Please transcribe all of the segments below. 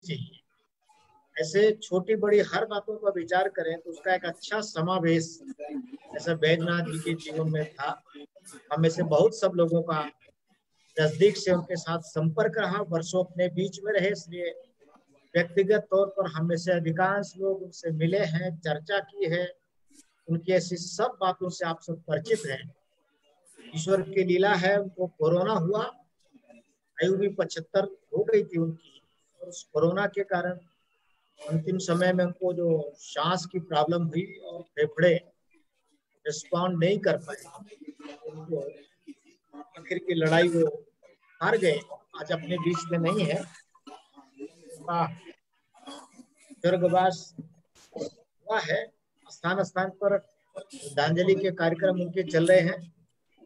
चाहिए। ऐसे छोटी बड़ी हर बातों का विचार करें तो उसका एक अच्छा समावेश ऐसा बैजनाथ जी के जीवन में था। हमें से बहुत सब लोगों का नजदीक से उनके साथ संपर्क रहा, वर्षों अपने बीच में रहे, इसलिए व्यक्तिगत तौर पर हमें से अधिकांश लोग उनसे मिले हैं, चर्चा की है, उनकी ऐसी सब बातों से आप सब परिचित हैं। ईश्वर की लीला है, उनको कोरोना हुआ, आयु भी 75 हो गई थी उनकी, और उस कोरोना के कारण अंतिम समय में उनको जो सांस की प्रॉब्लम हुई और फेफड़े रिस्पॉन्ड नहीं कर पाए, उनको आखिर की लड़ाई वो हार गए। आज अपने बीच में नहीं है, उनका स्वर्गवास हुआ है। स्थान स्थान पर श्रद्धांजलि के कार्यक्रम उनके चल रहे हैं।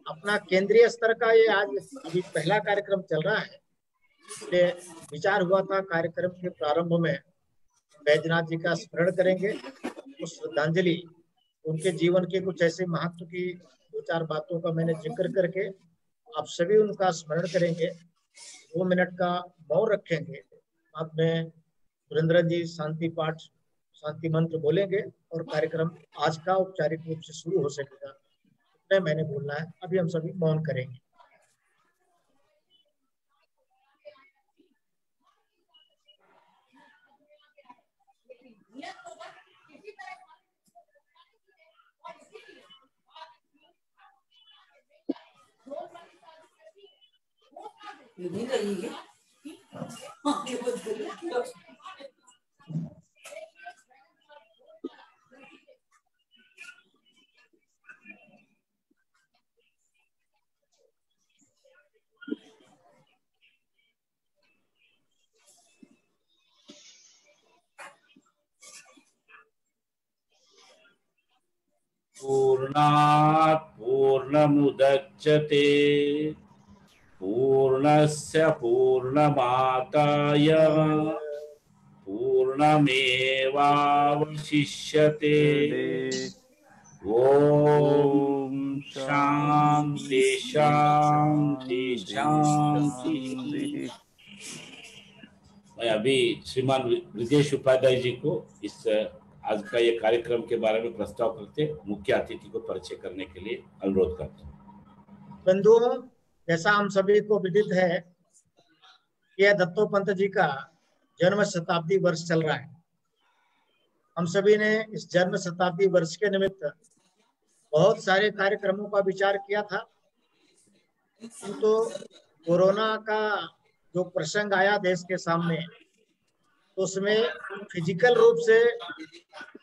अपना केंद्रीय स्तर का ये आज अभी पहला कार्यक्रम चल रहा है, इसलिए विचार हुआ था कार्यक्रम के प्रारंभ में बैजनाथ जी का स्मरण करेंगे, उस श्रद्धांजलि, उनके जीवन के कुछ ऐसे महत्व की दो चार बातों का मैंने जिक्र करके आप सभी उनका स्मरण करेंगे। 2 मिनट का मौन रखेंगे, बाद में सुरेंद्र जी शांति पाठ, शांति मंत्र बोलेंगे और कार्यक्रम आज का औपचारिक रूप से शुरू हो सकेगा। इतना मैंने बोलना है, अभी हम सभी मौन करेंगे। पूर्णात् पूर्णमुदच्यते पूर्णस्य पूर्णमादाय पूर्णमेवावशिष्यते। ओम शांति शांति शांति। मैं अभी श्रीमान ब्रजेश उपाध्याय जी को इस आज का ये कार्यक्रम के बारे में प्रस्ताव करते मुख्य अतिथि को परिचय करने के लिए अनुरोध करते हैं। बंधुओं, जैसा हम सभी को विदित है, यह दत्तोपंत जी का जन्म शताब्दी वर्ष चल रहा है। हम सभी ने इस जन्म शताब्दी वर्ष के निमित्त बहुत सारे कार्यक्रमों का विचार किया था, किंतु कोरोना का जो प्रसंग आया देश के सामने, तो उसमें फिजिकल रूप से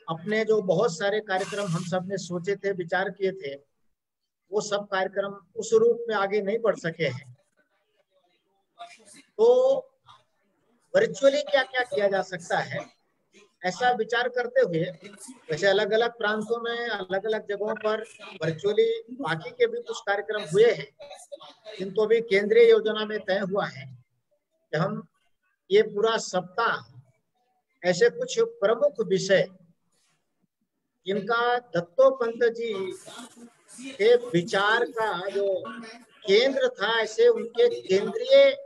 अपने जो बहुत सारे कार्यक्रम हम सब ने सोचे थे, विचार किए थे, वो सब कार्यक्रम उस रूप में आगे नहीं बढ़ सके हैं। तो वर्चुअली क्या क्या किया जा सकता है, ऐसा विचार करते हुए, वैसे अलग अलग प्रांतों में अलग अलग जगहों पर वर्चुअली बाकी के भी कुछ कार्यक्रम हुए हैं, किंतु अभी केंद्रीय योजना में तय हुआ है कि हम ये पूरा सप्ताह ऐसे कुछ प्रमुख विषय जिनका दत्तोपंत जी के विचार का जो केंद्र था, ऐसे उनके केंद्रीय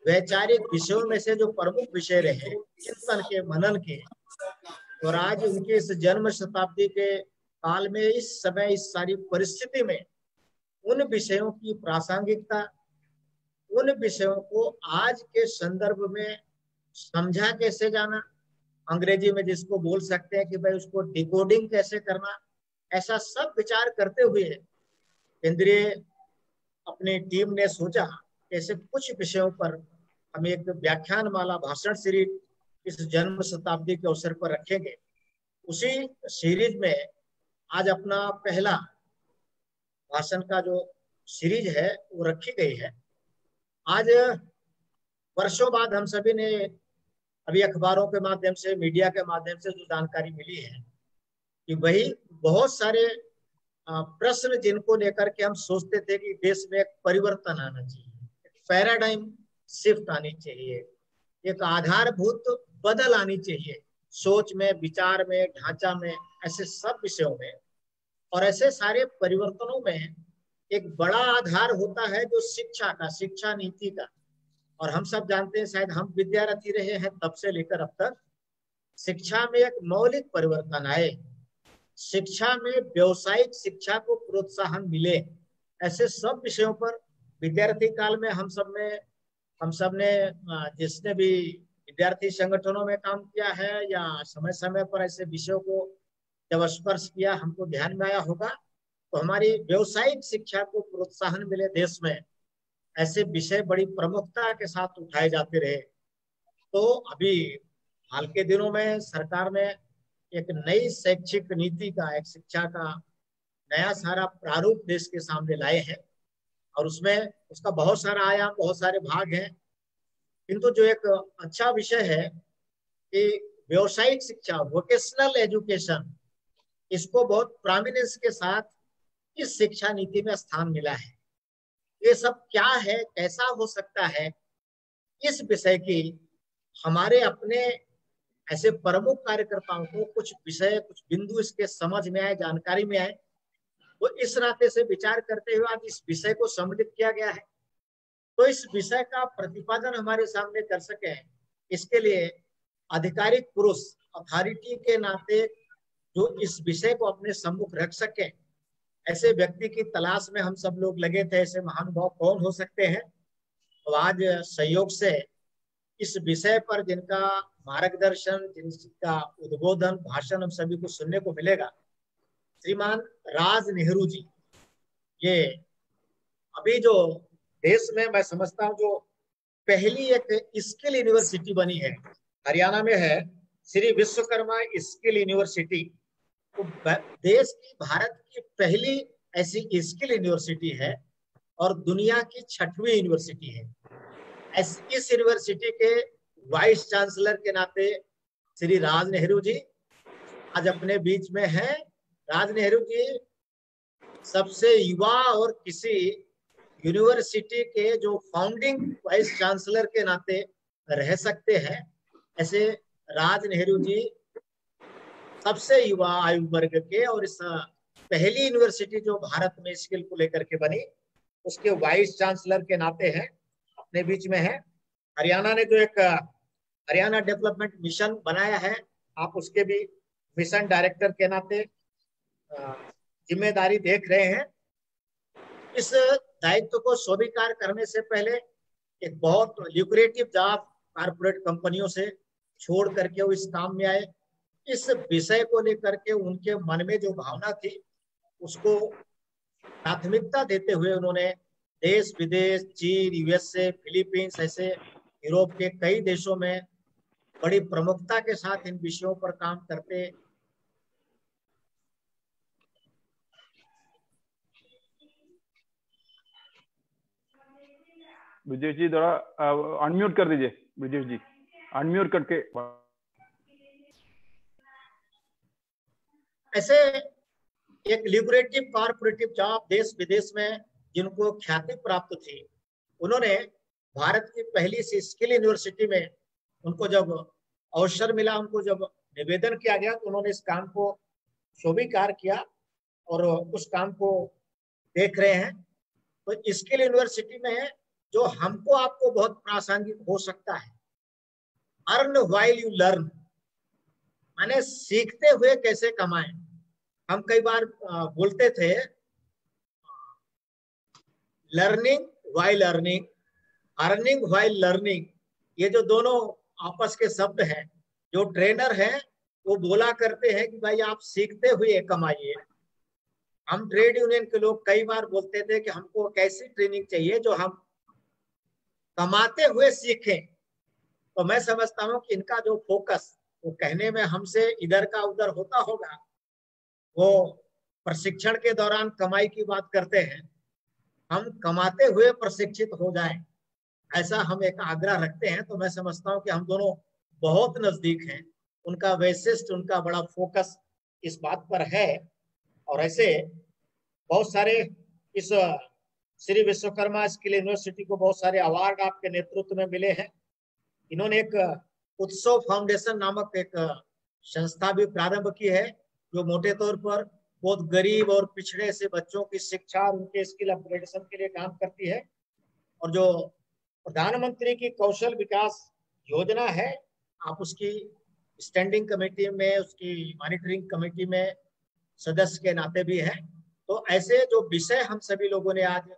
वैचारिक विषयों में से जो प्रमुख विषय रहे चिंतन के, मनन के, और आज उनके इस जन्म शताब्दी के काल में, इस समय, इस सारी परिस्थिति में उन विषयों की प्रासंगिकता, उन विषयों को आज के संदर्भ में समझा कैसे जाना, अंग्रेजी में जिसको बोल सकते हैं कि भाई उसको डिकोडिंग कैसे करना, ऐसा सब विचार करते हुए केंद्रीय अपनी टीम ने सोचा ऐसे कुछ विषयों पर हम एक व्याख्यान माला भाषण सीरीज इस जन्म शताब्दी के अवसर पर रखेंगे। उसी सीरीज में आज अपना पहला भाषण का जो सीरीज है वो रखी गई है। आज वर्षों बाद हम सभी ने अभी अखबारों के माध्यम से, मीडिया के माध्यम से जो जानकारी मिली है कि वही बहुत सारे प्रश्न जिनको लेकर के हम सोचते थे कि देश में एक परिवर्तन आना चाहिए, एक पैराडाइम शिफ्ट आनी चाहिए, एक आधारभूत बदल आनी चाहिए सोच में, विचार में, ढांचा में, ऐसे सब विषयों में। और ऐसे सारे परिवर्तनों में एक बड़ा आधार होता है जो शिक्षा का, शिक्षा नीति का। और हम सब जानते हैं, शायद हम विद्यार्थी रहे हैं तब से लेकर अब तक, शिक्षा में एक मौलिक परिवर्तन आए, शिक्षा में व्यवसायिक शिक्षा को प्रोत्साहन मिले, ऐसे सब विषयों पर विद्यार्थी काल में हम सब ने जिसने भी विद्यार्थी संगठनों में काम किया है या समय समय पर ऐसे विषयों को जब स्पर्श किया, हमको ध्यान में आया होगा। तो हमारी व्यवसायिक शिक्षा को प्रोत्साहन मिले देश में, ऐसे विषय बड़ी प्रमुखता के साथ उठाए जाते रहे। तो अभी हाल के दिनों में सरकार ने एक नई शैक्षिक नीति का, एक शिक्षा का नया सारा प्रारूप देश के सामने लाए हैं, और उसमें उसका बहुत सारा आयाम, बहुत सारे भाग हैं। किंतु जो एक अच्छा विषय है कि व्यवसायिक शिक्षा, वोकेशनल एजुकेशन, इसको बहुत प्रोमिनेंस के साथ इस शिक्षा नीति में स्थान मिला है। ये सब क्या है, कैसा हो सकता है, इस विषय की हमारे अपने ऐसे प्रमुख कार्यकर्ताओं को कुछ विषय, कुछ बिंदु इसके समझ में आए, जानकारी में आए, वो इस नाते से विचार करते हुए आज इस विषय को सम्मिलित किया गया है। तो इस विषय का प्रतिपादन हमारे सामने कर सके, इसके लिए आधिकारिक पुरुष, अथॉरिटी के नाते जो इस विषय को अपने सम्मुख रख सके, ऐसे व्यक्ति की तलाश में हम सब लोग लगे थे। ऐसे महानुभाव कौन हो सकते हैं? तो आज सहयोग से इस विषय पर जिनका मार्गदर्शन, जिनका उद्बोधन, भाषण हम सभी को सुनने को मिलेगा, श्रीमान राज नेहरू जी। ये अभी जो देश में मैं समझता हूँ जो पहली एक स्किल यूनिवर्सिटी बनी है, हरियाणा में है, श्री विश्वकर्मा स्किल यूनिवर्सिटी। तो देश की, भारत की पहली ऐसी स्किल यूनिवर्सिटी है और दुनिया की 6वीं यूनिवर्सिटी है। इस यूनिवर्सिटी के वाइस चांसलर के नाते श्री राज नेहरू जी आज अपने बीच में हैं। राज नेहरू जी सबसे युवा और किसी यूनिवर्सिटी के जो फाउंडिंग वाइस चांसलर के नाते रह सकते हैं, ऐसे राज नेहरू जी सबसे युवा आयु वर्ग के और इस पहली यूनिवर्सिटी जो भारत में स्किल को लेकर के बनी, उसके वाइस चांसलर के नाते हैं, अपने बीच में है। हरियाणा ने जो एक हरियाणा डेवलपमेंट मिशन बनाया है, आप उसके भी मिशन डायरेक्टर के नाते जिम्मेदारी देख रहे हैं। इस दायित्व को स्वीकार करने से पहले एक बहुत ल्यूक्रेटिव जॉब कारपोरेट कंपनियों से छोड़ करके वो इस काम में आए। इस विषय को लेकर के उनके मन में जो भावना थी, उसको प्राथमिकता देते हुए उन्होंने देश विदेश, चीन, यूएसए, फिलीपींस, ऐसे यूरोप के कई देशों में बड़ी प्रमुखता के साथ इन विषयों पर काम करते। ब्रिजेश जी थोड़ा अनम्यूट कर दीजिए। ब्रिजेश जी अनम्यूट करके। ऐसे एक ल्यूक्रेटिव कॉर्पोरेटिव जॉब देश विदेश में जिनको ख्याति प्राप्त थी, उन्होंने भारत की पहली सी स्किल यूनिवर्सिटी में उनको जब अवसर मिला, उनको जब निवेदन किया गया, तो उन्होंने इस काम को स्वीकार किया और उस काम को देख रहे हैं। तो स्किल यूनिवर्सिटी में जो हमको आपको बहुत प्रासंगिक हो सकता है, अर्न व्हाइल यू लर्न, माने सीखते हुए कैसे कमाएं। हम कई बार बोलते थे learning while earning, earning while learning, ये जो दोनों आपस के शब्द हैं, जो ट्रेनर हैं वो बोला करते हैं कि भाई आप सीखते हुए कमाइए। हम ट्रेड यूनियन के लोग कई बार बोलते थे कि हमको कैसी ट्रेनिंग चाहिए जो हम कमाते हुए सीखें। तो मैं समझता हूँ कि इनका जो फोकस, वो कहने में हमसे इधर का उधर होता होगा, वो प्रशिक्षण के दौरान कमाई की बात करते हैं, हम कमाते हुए प्रशिक्षित हो जाएं, ऐसा हम एक आग्रह रखते हैं। तो मैं समझता हूँ कि हम दोनों बहुत नजदीक हैं। उनका वैशिष्ट, उनका बड़ा फोकस इस बात पर है। और ऐसे बहुत सारे इस श्री विश्वकर्मा स्किल यूनिवर्सिटी को बहुत सारे अवार्ड आपके नेतृत्व में मिले हैं। इन्होंने एक उत्सव फाउंडेशन नामक एक संस्था भी प्रारंभ की है, जो मोटे तौर पर बहुत गरीब और पिछड़े से बच्चों की शिक्षा और उनके स्किल अपग्रेडेशन के लिए काम करती है। और जो प्रधानमंत्री की कौशल विकास योजना है, आप उसकी स्टैंडिंग कमेटी में, उसकी मॉनिटरिंग कमेटी में सदस्य के नाते भी हैं। तो ऐसे जो विषय हम सभी लोगों ने आज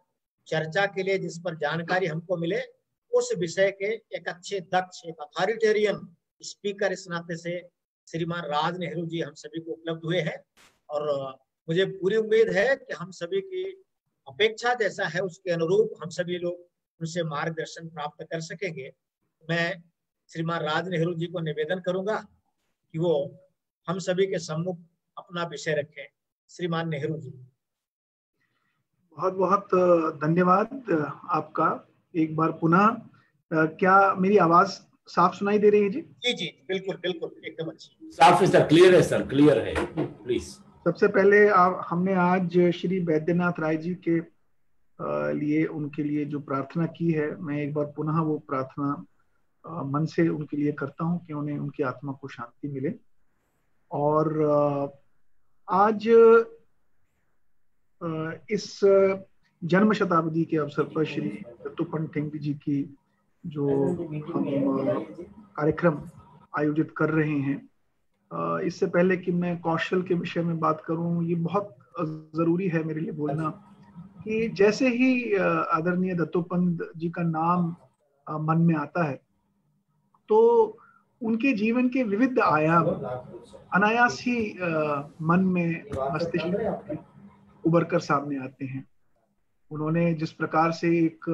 चर्चा के लिए जिस पर जानकारी हमको मिले, उस विषय के एक अच्छे दक्ष, एक अथॉरिटेरियन स्पीकर इस नाते से श्रीमान राज नेहरू जी हम सभी को उपलब्ध हुए हैं। और मुझे पूरी उम्मीद है कि हम सभी की अपेक्षा जैसा है उसके अनुरूप हम सभी लोग उनसे मार्गदर्शन प्राप्त कर सकेंगे। मैं श्रीमान राज नेहरू जी को निवेदन करूंगा कि वो हम सभी के सम्मुख अपना विषय रखें। श्रीमान नेहरू जी। बहुत बहुत धन्यवाद आपका। एक बार पुनः क्या मेरी आवाज साफ सुनाई दे रही है जी? जी जी बिल्कुल बिल्कुल, एकदम अच्छी, साफ है सर, क्लियर है सर, क्लियर है, प्लीज। सबसे पहले हमने आज श्री वैद्यनाथ राय जी के लिए, उनके लिए जो प्रार्थना की है, मैं एक बार पुनः वो प्रार्थना मन से उनके लिए करता हूं कि उन्हें, उनकी आत्मा को शांति मिले। और आज इस जन्म शताब्दी के अवसर पर श्री दत्तोपंत ठेंगड़ी जी की जो हम कार्यक्रम आयोजित कर रहे हैं, इससे पहले कि मैं कौशल के विषय में बात करूं, ये बहुत जरूरी है मेरे लिए बोलना कि जैसे ही आदरणीय दत्तोपंत जी का नाम मन में आता है तो उनके जीवन के विविध आयाम अनायास ही मन में, मस्तिष्क में उभर कर सामने आते हैं। उन्होंने जिस प्रकार से एक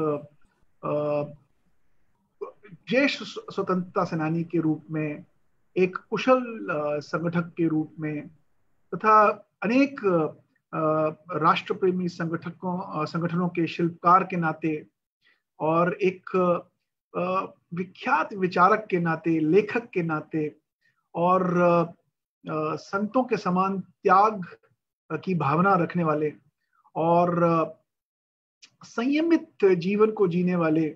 ज्येष्ठ स्वतंत्रता सेनानी के रूप में, एक कुशल संगठक के रूप में, तथा अनेक राष्ट्र प्रेमी संगठनों के शिल्पकार के नाते, और एक विख्यात विचारक के नाते, लेखक के नाते, और संतों के समान त्याग की भावना रखने वाले और संयमित जीवन को जीने वाले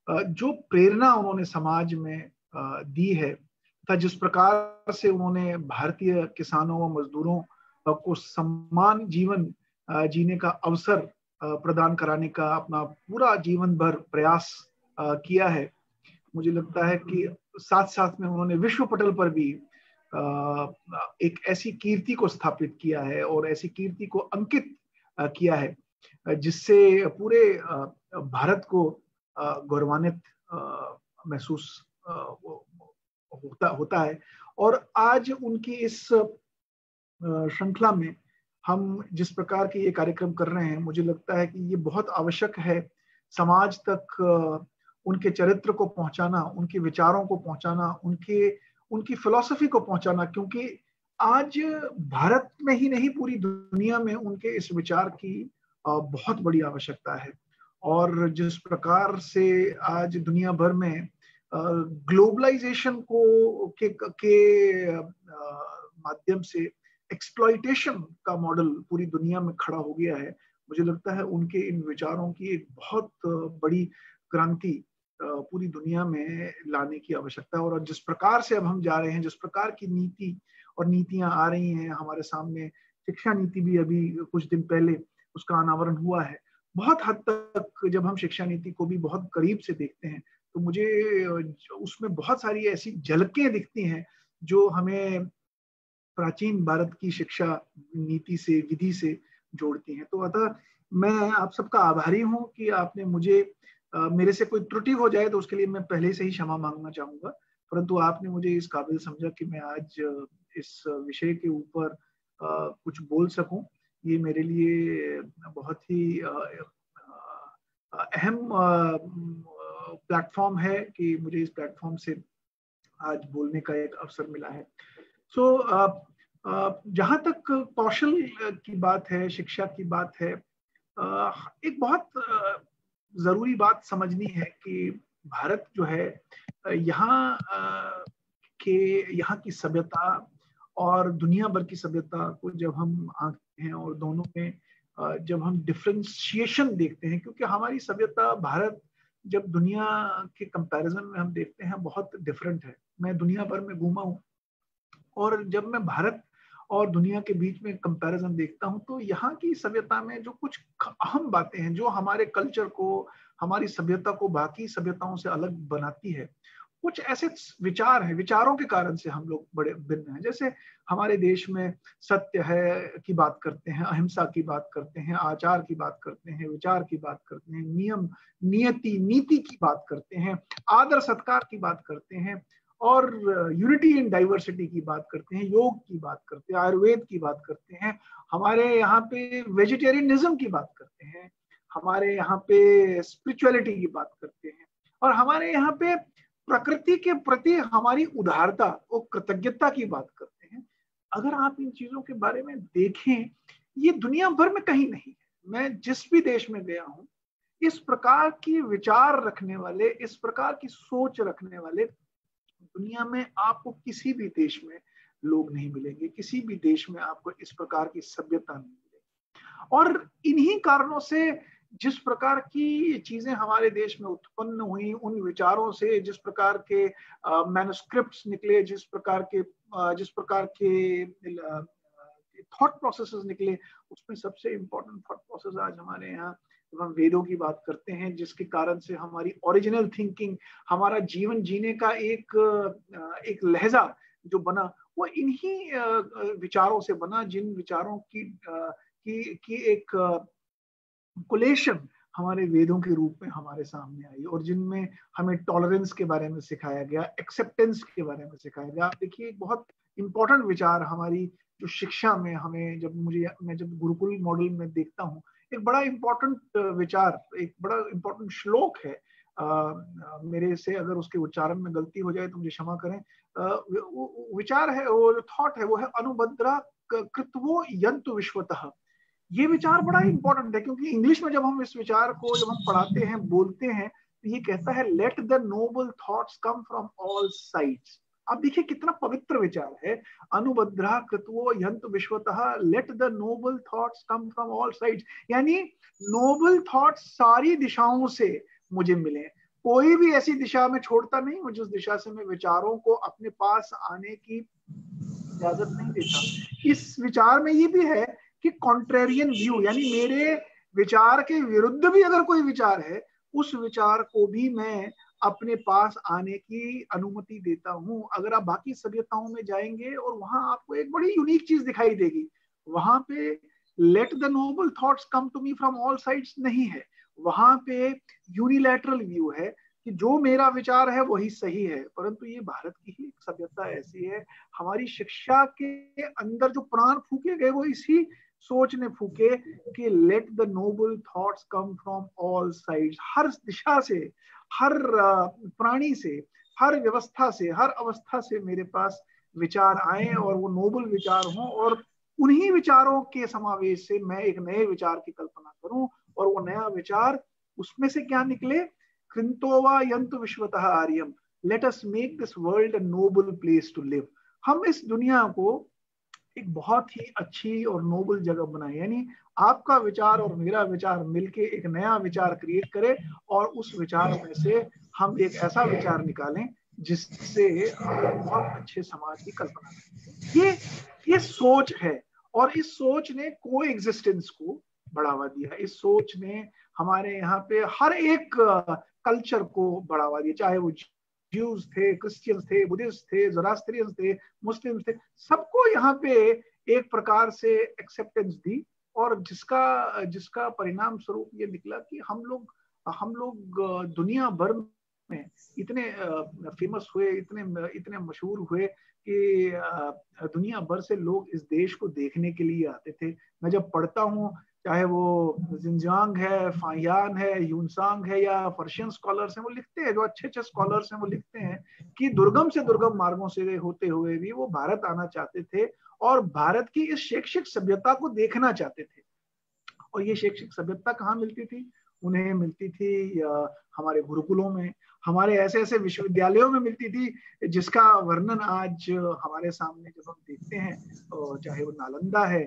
जो प्रेरणा उन्होंने समाज में दी है, तथा जिस प्रकार से उन्होंने भारतीय किसानों व मजदूरों को सम्मान जीवन जीने का अवसर प्रदान कराने का अपना पूरा जीवन भर प्रयास किया है, मुझे लगता है कि साथ साथ में उन्होंने विश्व पटल पर भी एक ऐसी कीर्ति को स्थापित किया है और ऐसी कीर्ति को अंकित किया है जिससे पूरे भारत को गौरवान्वित महसूस होता है। और आज उनकी इस श्रृंखला में हम जिस प्रकार के ये कार्यक्रम कर रहे हैं, मुझे लगता है कि ये बहुत आवश्यक है समाज तक उनके चरित्र को पहुंचाना, उनके विचारों को पहुंचाना, उनकी फिलॉसफी को पहुंचाना, क्योंकि आज भारत में ही नहीं पूरी दुनिया में उनके इस विचार की बहुत बड़ी आवश्यकता है। और जिस प्रकार से आज दुनिया भर में ग्लोबलाइजेशन के माध्यम से एक्सप्लॉइटेशन का मॉडल पूरी दुनिया में खड़ा हो गया है, मुझे लगता है उनके इन विचारों की एक बहुत बड़ी क्रांति पूरी दुनिया में लाने की आवश्यकता है। और जिस प्रकार से अब हम जा रहे हैं, जिस प्रकार की नीति और नीतियां आ रही हैं हमारे सामने, शिक्षा नीति भी अभी कुछ दिन पहले उसका अनावरण हुआ है, बहुत हद तक जब हम शिक्षा नीति को भी बहुत करीब से देखते हैं तो मुझे उसमें बहुत सारी ऐसी झलकें दिखती हैं जो हमें प्राचीन भारत की शिक्षा नीति से, विधि से जोड़ती हैं। तो अतः मैं आप सबका आभारी हूं कि आपने मुझे, मेरे से कोई त्रुटि हो जाए तो उसके लिए मैं पहले से ही क्षमा मांगना चाहूंगा, परंतु आपने मुझे इस काबिल समझा कि मैं आज इस विषय के ऊपर कुछ बोल सकूं। ये मेरे लिए बहुत ही अहम प्लेटफॉर्म है कि मुझे इस प्लेटफॉर्म से आज बोलने का एक अवसर मिला है। जहां तक कौशल की बात है, शिक्षा की बात है, एक बहुत जरूरी बात समझनी है कि भारत जो है यहाँ की सभ्यता और दुनिया भर की सभ्यता को जब हम आंकते हैं और दोनों में जब हम डिफरेंशिएशन देखते हैं, क्योंकि हमारी सभ्यता, भारत जब दुनिया के कंपैरिजन में हम देखते हैं बहुत डिफरेंट है। मैं दुनिया भर में घूमा हूँ और जब मैं भारत और दुनिया के बीच में कंपैरिजन देखता हूं तो यहाँ की सभ्यता में जो कुछ अहम बातें हैं जो हमारे कल्चर को, हमारी सभ्यता को बाकी सभ्यताओं से अलग बनाती है। कुछ ऐसे विचार हैं, विचारों के कारण से हम लोग बड़े भिन्न हैं। जैसे हमारे देश में सत्य है की बात करते हैं, अहिंसा की बात करते हैं, आचार की बात करते हैं, विचार की बात करते हैं, नियम, नियति, नीति की बात करते हैं, आदर सत्कार की बात करते हैं, और यूनिटी इन डाइवर्सिटी की बात करते हैं, योग की बात करते हैं, आयुर्वेद की बात करते हैं, हमारे यहाँ पे वेजिटेरियनिज्म की बात करते हैं, हमारे यहाँ पे स्पिरिचुअलिटी की बात करते हैं, और हमारे यहाँ पे प्रकृति के प्रति हमारी उदारता और कृतज्ञता की बात करते हैं। अगर आप इन चीजों के बारे में देखें, ये दुनिया भर में कहीं नहीं है। मैं जिस भी देश में गया हूं, इस प्रकार की विचार रखने वाले, इस प्रकार की सोच रखने वाले दुनिया में आपको किसी भी देश में लोग नहीं मिलेंगे, किसी भी देश में आपको इस प्रकार की सभ्यता नहीं मिलेगी। और इन्हीं कारणों से जिस प्रकार की चीजें हमारे देश में उत्पन्न हुई, उन विचारों से जिस प्रकार के मैन्युस्क्रिप्ट्स निकले, जिस प्रकार के थॉट प्रोसेसेस निकले, उसमें सबसे इम्पोर्टेंट थॉट प्रोसेस आज हमारे यहाँ जब हम वेदों की बात करते हैं, जिसके कारण से हमारी ओरिजिनल थिंकिंग, हमारा जीवन जीने का एक लहजा जो बना, वो इन्हीं विचारों से बना, जिन विचारों की एक कोलेशन हमारे वेदों के रूप में हमारे सामने आई, और जिनमें हमें टॉलरेंस के बारे में सिखाया गया, एक्सेप्टेंस के बारे में सिखाया गया। आप देखिए, एक बहुत इंपॉर्टेंट विचार हमारी जो शिक्षा में हमें, मैं जब गुरुकुल मॉडल में देखता हूँ, एक बड़ा इंपॉर्टेंट विचार, एक बड़ा इंपॉर्टेंट श्लोक है, मेरे से अगर उसके उच्चारण में गलती हो जाए तो मुझे क्षमा करें। विचार है, वो थॉट है, वो है अनुबद्रा कृत्वो यन्तु विश्वतः। ये विचार बड़ा इंपॉर्टेंट है, क्योंकि इंग्लिश में जब हम इस विचार को जब हम पढ़ाते हैं, बोलते हैं, तो ये कहता है let the noble thoughts come from all sides. आप देखिए कितना पवित्र विचार है, अनुबद्धा कृत्वो यन्तु विश्वतः, let the noble thoughts come from all sides. यानी नोबल थॉट्स सारी दिशाओं से मुझे मिले, कोई भी ऐसी दिशा में छोड़ता नहीं हूँ जिस दिशा से मैं विचारों को अपने पास आने की इजाजत नहीं देता। इस विचार में ये भी है कि कॉन्ट्रेरियन व्यू, यानी मेरे विचार के विरुद्ध भी अगर कोई विचार है, उस विचार को भी मैं अपने पास आने की अनुमति देता हूं। अगर आप बाकी सभ्यताओं में जाएंगे और वहां आपको एक बड़ी यूनिक चीज दिखाई देगी, वहां पे let the noble thoughts come to me from all sides नहीं है, वहां पे यूनिलैटरल व्यू है कि जो मेरा विचार है वही सही है। परंतु ये भारत की ही सभ्यता ऐसी है, हमारी शिक्षा के अंदर जो प्राण फूके गए वो इसी सोच ने फूके कि let the noble thoughts come from all sides. हर दिशा से, हर प्राणी से, हर व्यवस्था से, हर अवस्था से मेरे पास विचार आए और वो नोबल विचार हों, और उन्हीं विचारों के समावेश से मैं एक नए विचार की कल्पना करूं, और वो नया विचार, उसमें से क्या निकले, कृन्तोवा यन्तु विश्वतः आर्यम, let us make this world a noble place to live. हम इस दुनिया को एक बहुत ही अच्छी और नोबल जगह बनाए, यानी आपका विचार और मेरा विचार मिलके एक नया विचार क्रिएट करे, और उस विचार में से हम एक ऐसा विचार निकालें जिससे बहुत अच्छे समाज की कल्पना करें। ये सोच है, और इस सोच ने को एग्जिस्टेंस को बढ़ावा दिया। इस सोच ने हमारे यहाँ पे हर एक कल्चर को बढ़ावा दिया, चाहे वो ज्यूज थे, क्रिश्चियंस थे, बुद्धिस्ट थे, ज़ोरास्ट्रियंस थे, मुस्लिम्स थे, सबको यहाँ पे एक प्रकार से एक्सेप्टेंस दी, और जिसका परिणाम स्वरूप ये निकला कि हम लोग दुनिया भर में इतने फेमस हुए, इतने मशहूर हुए कि दुनिया भर से लोग इस देश को देखने के लिए आते थे। मैं जब पढ़ता हूँ, चाहे वो जिनजियांग है, फाहियान है, यूनसांग है, या पर्शियन स्कॉलर्स हैं, वो लिखते हैं, जो अच्छे स्कॉलर्स हैं वो लिखते हैं कि दुर्गम से दुर्गम मार्गों से होते हुए भी वो भारत आना चाहते थे और भारत की इस शैक्षिक सभ्यता को देखना चाहते थे। और ये शैक्षिक सभ्यता कहाँ मिलती थी? उन्हें मिलती थी हमारे गुरुकुलों में, हमारे ऐसे विश्वविद्यालयों में मिलती थी, जिसका वर्णन आज हमारे सामने जब हम देखते हैं, चाहे वो नालंदा है,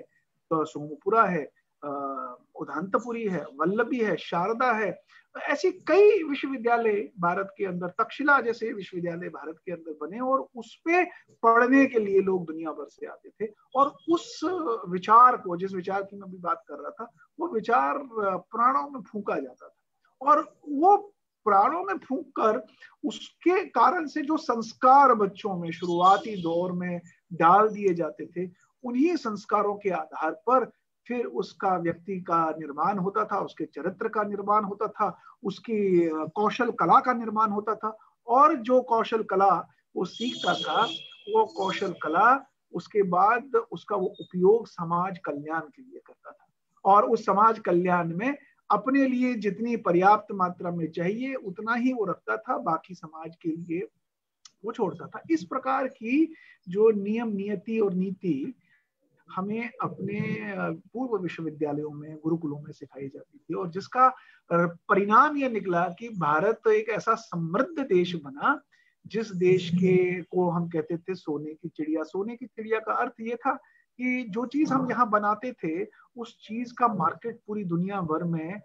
तो सोमपुरा है, उदांतपुरी है, वल्लभी है, शारदा है, ऐसी कई विश्वविद्यालय भारत के अंदर, तक्षशिला जैसे विश्वविद्यालय भारत के अंदर बने, और उस पे पढ़ने के लिए लोग दुनिया भर से आते थे। और उस विचार को, जिस विचार की मैं अभी बात कर रहा था, वो विचार प्राणों में फूंका जाता था, और वो प्राणों में फूंक कर उसके कारण से जो संस्कार बच्चों में शुरुआती दौर में डाल दिए जाते थे, उन्हीं संस्कारों के आधार पर फिर उसका व्यक्ति का निर्माण होता था, उसके चरित्र का निर्माण होता था, उसकी कौशल कला का निर्माण होता था। और जो कौशल कला वो सीखता था, वो कौशल कला उसके बाद उसका वो उपयोग समाज कल्याण के लिए करता था, और उस समाज कल्याण में अपने लिए जितनी पर्याप्त मात्रा में चाहिए उतना ही वो रखता था, बाकी समाज के लिए वो छोड़ता था। इस प्रकार की जो नियम नियति और नीति हमें अपने पूर्व विश्वविद्यालयों में, गुरुकुलों में सिखाई जाती थी, और जिसका परिणाम यह निकला कि भारत एक ऐसा समृद्ध देश बना जिस देश के को हम कहते थे सोने की चिड़िया। सोने की चिड़िया का अर्थ ये था कि जो चीज हम यहाँ बनाते थे उस चीज का मार्केट पूरी दुनिया भर में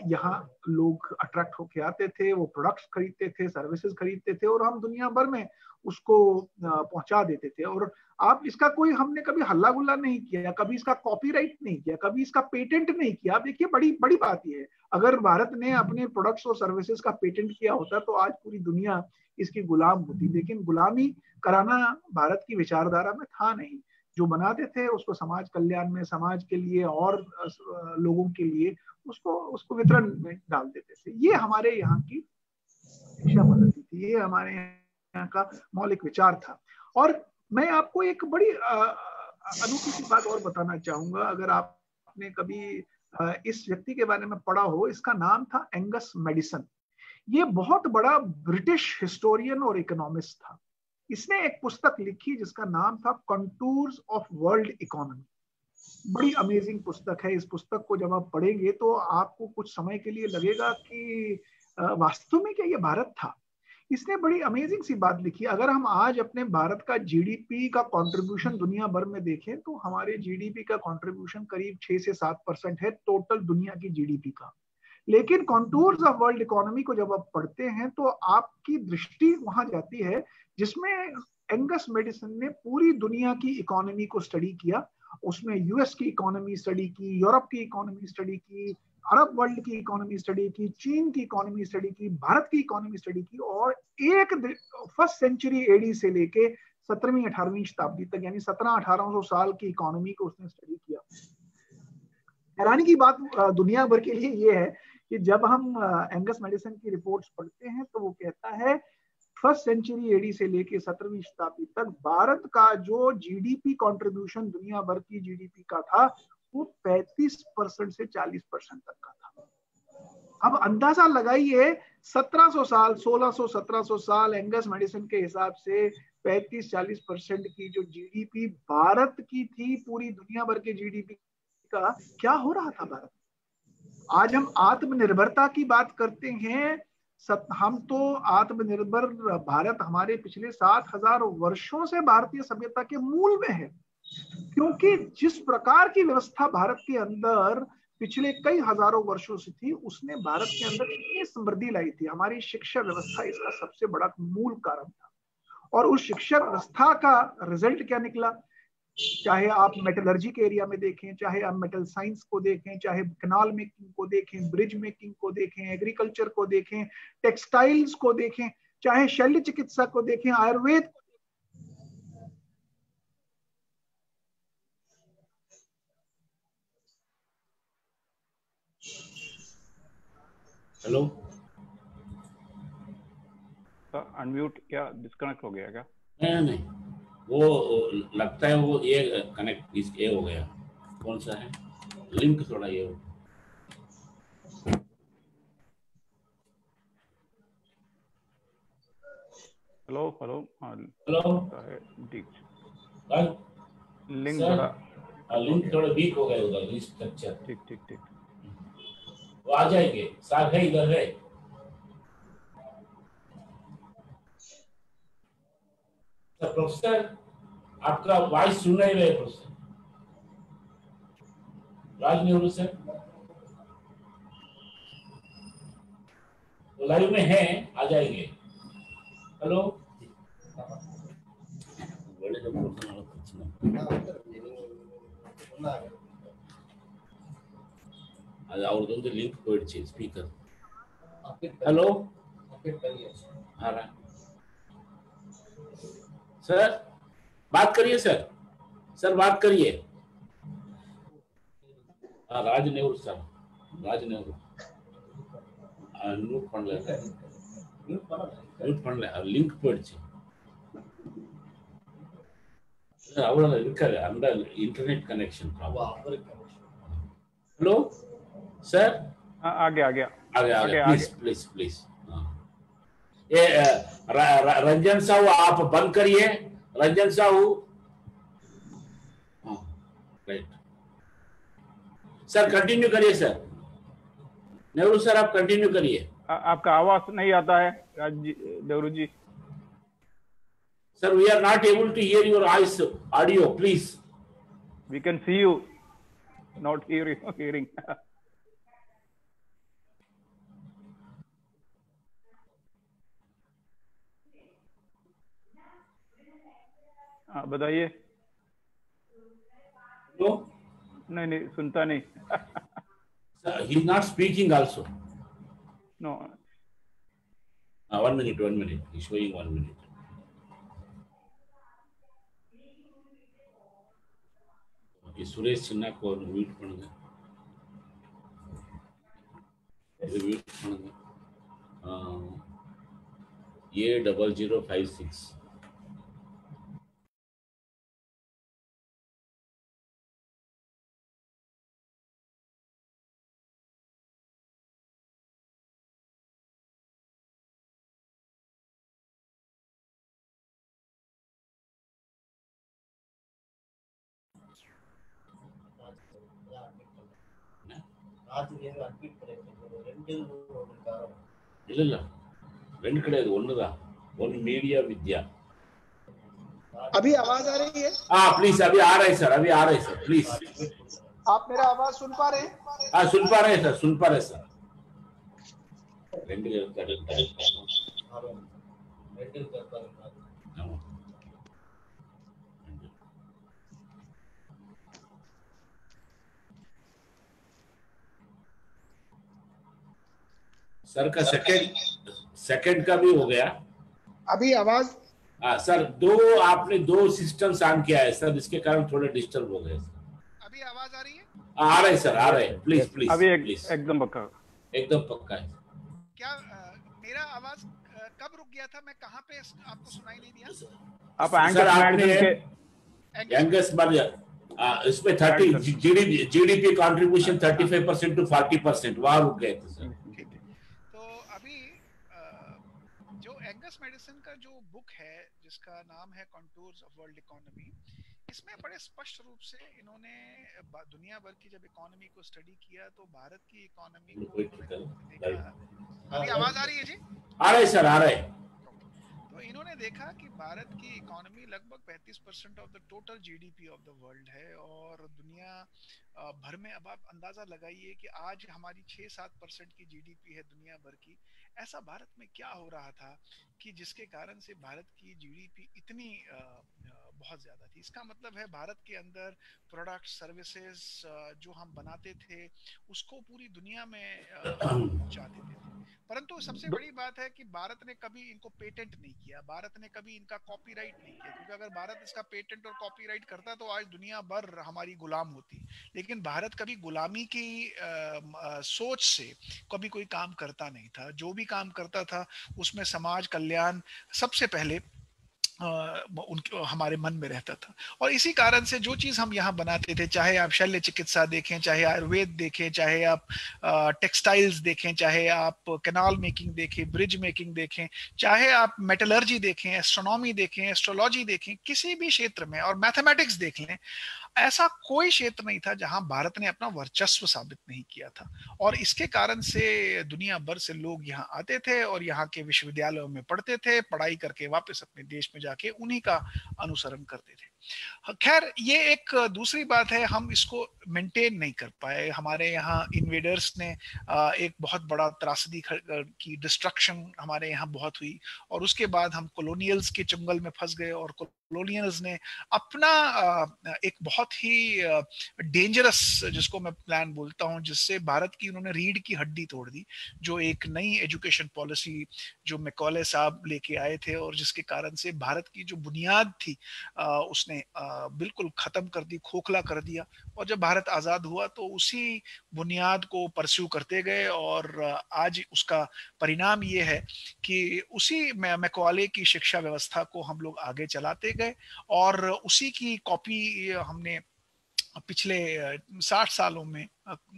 यहाँ लोग अट्रैक्ट होके आते थे, वो प्रोडक्ट्स खरीदते थे, सर्विसेज खरीदते थे, और हम दुनिया भर में उसको पहुंचा देते थे। और आप इसका कोई, हमने कभी हल्ला गुल्ला नहीं किया, कभी इसका कॉपीराइट नहीं किया, कभी इसका पेटेंट नहीं किया। आप देखिए, बड़ी बड़ी बात यह है, अगर भारत ने अपने प्रोडक्ट्स और सर्विसेज का पेटेंट किया होता तो आज पूरी दुनिया इसकी गुलाम होती। लेकिन गुलामी कराना भारत की विचारधारा में था नहीं। जो बनाते थे उसको समाज कल्याण में, समाज के लिए और लोगों के लिए उसको वितरण में डाल देते थे। ये हमारे यहाँ की शिक्षा पद्धति थी, ये हमारे यहाँ का मौलिक विचार था। और मैं आपको एक बड़ी अनोखी सी बात और बताना चाहूंगा। अगर आपने कभी इस व्यक्ति के बारे में पढ़ा हो, इसका नाम था एंगस मैडिसन। ये बहुत बड़ा ब्रिटिश हिस्टोरियन और इकोनॉमिस्ट था। इसने एक पुस्तक लिखी जिसका नाम था कंटूर्स ऑफ वर्ल्ड इकोनॉमी। बड़ी अमेजिंग पुस्तक है। इस पुस्तक को जब आप पढ़ेंगे तो आपको कुछ समय के लिए लगेगा कि वास्तव में क्या ये भारत था। इसने बड़ी अमेजिंग सी बात लिखी। अगर हम आज अपने भारत का जीडीपी का कंट्रीब्यूशन दुनिया भर में देखें तो हमारे जीडीपी का कंट्रीब्यूशन करीब 6 से 7% है टोटल दुनिया की जीडीपी का। लेकिन कॉन्टूर्स ऑफ वर्ल्ड इकोनॉमी को जब आप पढ़ते हैं तो आपकी दृष्टि वहां जाती है, जिसमें एंगस मैडिसन ने पूरी दुनिया की इकोनॉमी को स्टडी किया। उसमें यूएस की इकोनॉमी स्टडी की, यूरोप की इकोनॉमी स्टडी की, अरब वर्ल्ड की इकोनॉमी स्टडी की, चीन की इकोनॉमी स्टडी की, भारत की इकोनॉमी स्टडी की, और एक फर्स्ट सेंचुरी एडी से लेके 17वीं 18वीं शताब्दी तक, यानी 1700-1800 साल की इकोनॉमी को उसने स्टडी किया। हैरानी की बात दुनिया भर के लिए ये है कि जब हम एंगस मैडिसन की रिपोर्ट्स पढ़ते हैं तो वो कहता है फर्स्ट सेंचुरी एडी से लेके 17वीं शताब्दी तक भारत का जो जीडीपी कंट्रीब्यूशन दुनिया भर की जीडीपी का था वो 35% से 40% तक का था। अब अंदाजा लगाइए 1700 साल, 1600-1700 साल एंगस मैडिसन के हिसाब से 35-40% की जो जीडीपी भारत की थी पूरी दुनिया भर के जीडीपी का, क्या हो रहा था भारत। आज हम आत्मनिर्भरता की बात करते हैं। हम तो आत्मनिर्भर भारत हमारे पिछले 7000 वर्षों से भारतीय सभ्यता के मूल में है, क्योंकि जिस प्रकार की व्यवस्था भारत के अंदर पिछले कई हजारों वर्षों से थी उसने भारत के अंदर इतनी समृद्धि लाई थी। हमारी शिक्षा व्यवस्था इसका सबसे बड़ा मूल कारण था। और उस शिक्षा व्यवस्था का रिजल्ट क्या निकला, चाहे आप मेटलर्जी के एरिया में देखें, चाहे आप मेटल साइंस को देखें, चाहे कैनाल मेकिंग को देखें, ब्रिज मेकिंग को देखें, एग्रीकल्चर को देखें, टेक्सटाइल्स को देखें, चाहे शल्य चिकित्सा को देखें, आयुर्वेद। हेलो, अनम्यूट, क्या डिस्कनेक्ट हो गया क्या? नहीं, वो लगता है वो ये कनेक्ट इस ये हो गया। कौन सा है लिंक, थोड़ा ये हो। हेलो हेलो लिंक थोड़ा वीक हो गया उधर स्ट्रक्चर। ठीक वो आ जाएंगे, साथ है इधर है। प्रोफेसर आपका वॉइस सुन नहीं रहे प्रोफेसर राज नेहरू सर, तो लाइव में है, आ जाएंगे। हेलो, ಅವ್ರದೊಂದು ಲಿಂಕ್ ಕೊಡ್ಚಿ ಸ್ಪೀಕರ್ हेलो, आ रहा है सर, बात करिए सर, सर बात करिए। राज नेहरू सर, राज नेहरू ಮ್ಯೂಟ್ ಮಾಡಲೇ லிங்க் போயிடுச்சு அவ்வளவு இருக்காது அந்த internet connection problem. Hello sir, आ गया आ गया आ गया प्लीज प्लीज प्लीज। ये रंजन साहू आप बंद करिए, Ranjan Sahu. Right sir, continue करिए सर, नेहरू सर आप कंटिन्यू करिए। आपका आवाज नहीं आता है Raj ji, Nehru ji. Sir we are not able to hear your voice audio, please. We can see you, not hearing. बताइए। नहीं नहीं सुनता नहीं। He is not speaking also. No. 1 minute, 1 minute. He's showing 1 minute. Okay, Suresh Sinha को म्यूट பண்ணுங்க, இது म्यूट பண்ணுங்க। A0056 இல்ல இல்ல ரெண்டு கிடையாது, ஒண்ணுதான், ஒன்னு மீडिया विद्या। अभी आवाज आ रही है? हाँ प्लीज, अभी आ रहा है सर, अभी आ रहा है सर, प्लीज। आप मेरा आवाज सुन पा रहे हैं? हाँ सुन पा रहे हैं सर, सुन पा रहे हैं सर। सर का सेकंड का भी हो गया। अभी आवाज? हाँ सर, आपने दो सिस्टम्स ऑन किया है सर, इसके कारण थोड़े डिस्टर्ब हो गए। अभी आवाज आ रही है? आ रहे सर, आ रहे हैं, प्लीज प्लीज। अभी प्लीज एकदम पक्का, एकदम पक्का है। क्या मेरा आवाज कब रुक गया था? मैं कहाँ पे आपको सुनाई नहीं दिया? आप एंकर यंगेस्ट मर्ज इसमें 30 जीडीपी कंट्रीब्यूशन 35% to 40% वहां रुक गए थे सर। तो अभी जो एंगस मेडिसन का जो बुक है जिसका नाम है कंटूर्स ऑफ वर्ल्ड इकोनॉमी, इसमें बड़े स्पष्ट रूप से इन्होंने दुनिया भर की जब इकोनॉमी को स्टडी किया तो भारत की इकोनॉमी को देखा। अभी आवाज आ रही है जी? आ रहे सर, आ रहे। तो इन्होंने देखा कि भारत की इकोनॉमी लगभग 35% of the total GDP of the world है, और दुनिया भर में अब आप अंदाजा लगाइए कि आज हमारी 6-7% की जीडीपी है दुनिया भर की। ऐसा भारत में क्या हो रहा था कि जिसके कारण से भारत की जीडीपी इतनी बहुत ज्यादा थी। इसका मतलब है भारत के अंदर प्रोडक्ट सर्विसेज जो हम बनाते थे उसको पूरी दुनिया में पहुंचा देते थे। परंतु सबसे बड़ी बात है कि भारत ने कभी इनको पेटेंट नहीं किया, भारत ने कभी इनका कॉपीराइट नहीं किया, क्योंकि अगर भारत इसका पेटेंट और कॉपीराइट करता तो आज दुनिया भर हमारी गुलाम होती। लेकिन भारत कभी गुलामी की सोच से कभी कोई काम करता नहीं था। जो भी काम करता था उसमें समाज कल्याण सबसे पहले उनके हमारे मन में रहता था। और इसी कारण से जो चीज हम यहाँ बनाते थे, चाहे आप शल्य चिकित्सा देखें, चाहे आयुर्वेद देखें, चाहे आप टेक्सटाइल्स देखें, चाहे आप कैनाल मेकिंग देखें, ब्रिज मेकिंग देखें, चाहे आप मेटलर्जी देखें, एस्ट्रोनॉमी देखें, एस्ट्रोलॉजी देखें, किसी भी क्षेत्र में, और मैथमेटिक्स देख लें, ऐसा कोई क्षेत्र नहीं था जहां भारत ने अपना वर्चस्व साबित नहीं किया था। और इसके कारण से दुनिया भर से लोग यहाँ आते थे और यहाँ के विश्वविद्यालयों में पढ़ते थे, पढ़ाई करके वापस अपने देश में जाके उन्हीं का अनुसरण करते थे। खैर ये एक दूसरी बात है, हम इसको मेंटेन नहीं कर पाए। हमारे यहाँ इन्वेडर्स ने एक बहुत बड़ा त्रासदी की, डिस्ट्रक्शन हमारे यहाँ बहुत हुई, और उसके बाद हम कॉलोनियल्स के चंगल में फंस गए, और कॉलोनियल्स ने अपना एक बहुत ही डेंजरस, जिसको मैं प्लान बोलता हूँ, जिससे भारत की उन्होंने रीढ़ की हड्डी तोड़ दी। जो एक नई एजुकेशन पॉलिसी जो मैकॉले साहब लेके आए थे, और जिसके कारण से भारत की जो बुनियाद थी उसने बिल्कुल खत्म कर दी, खोखला कर दिया। और जब भारत आजाद हुआ तो उसी बुनियाद को परस्यू करते गए, और आज उसका परिणाम ये है कि उसी मैकॉले की शिक्षा व्यवस्था को हम लोग आगे चलाते गए, और उसी की कॉपी हमने पिछले 60 सालों में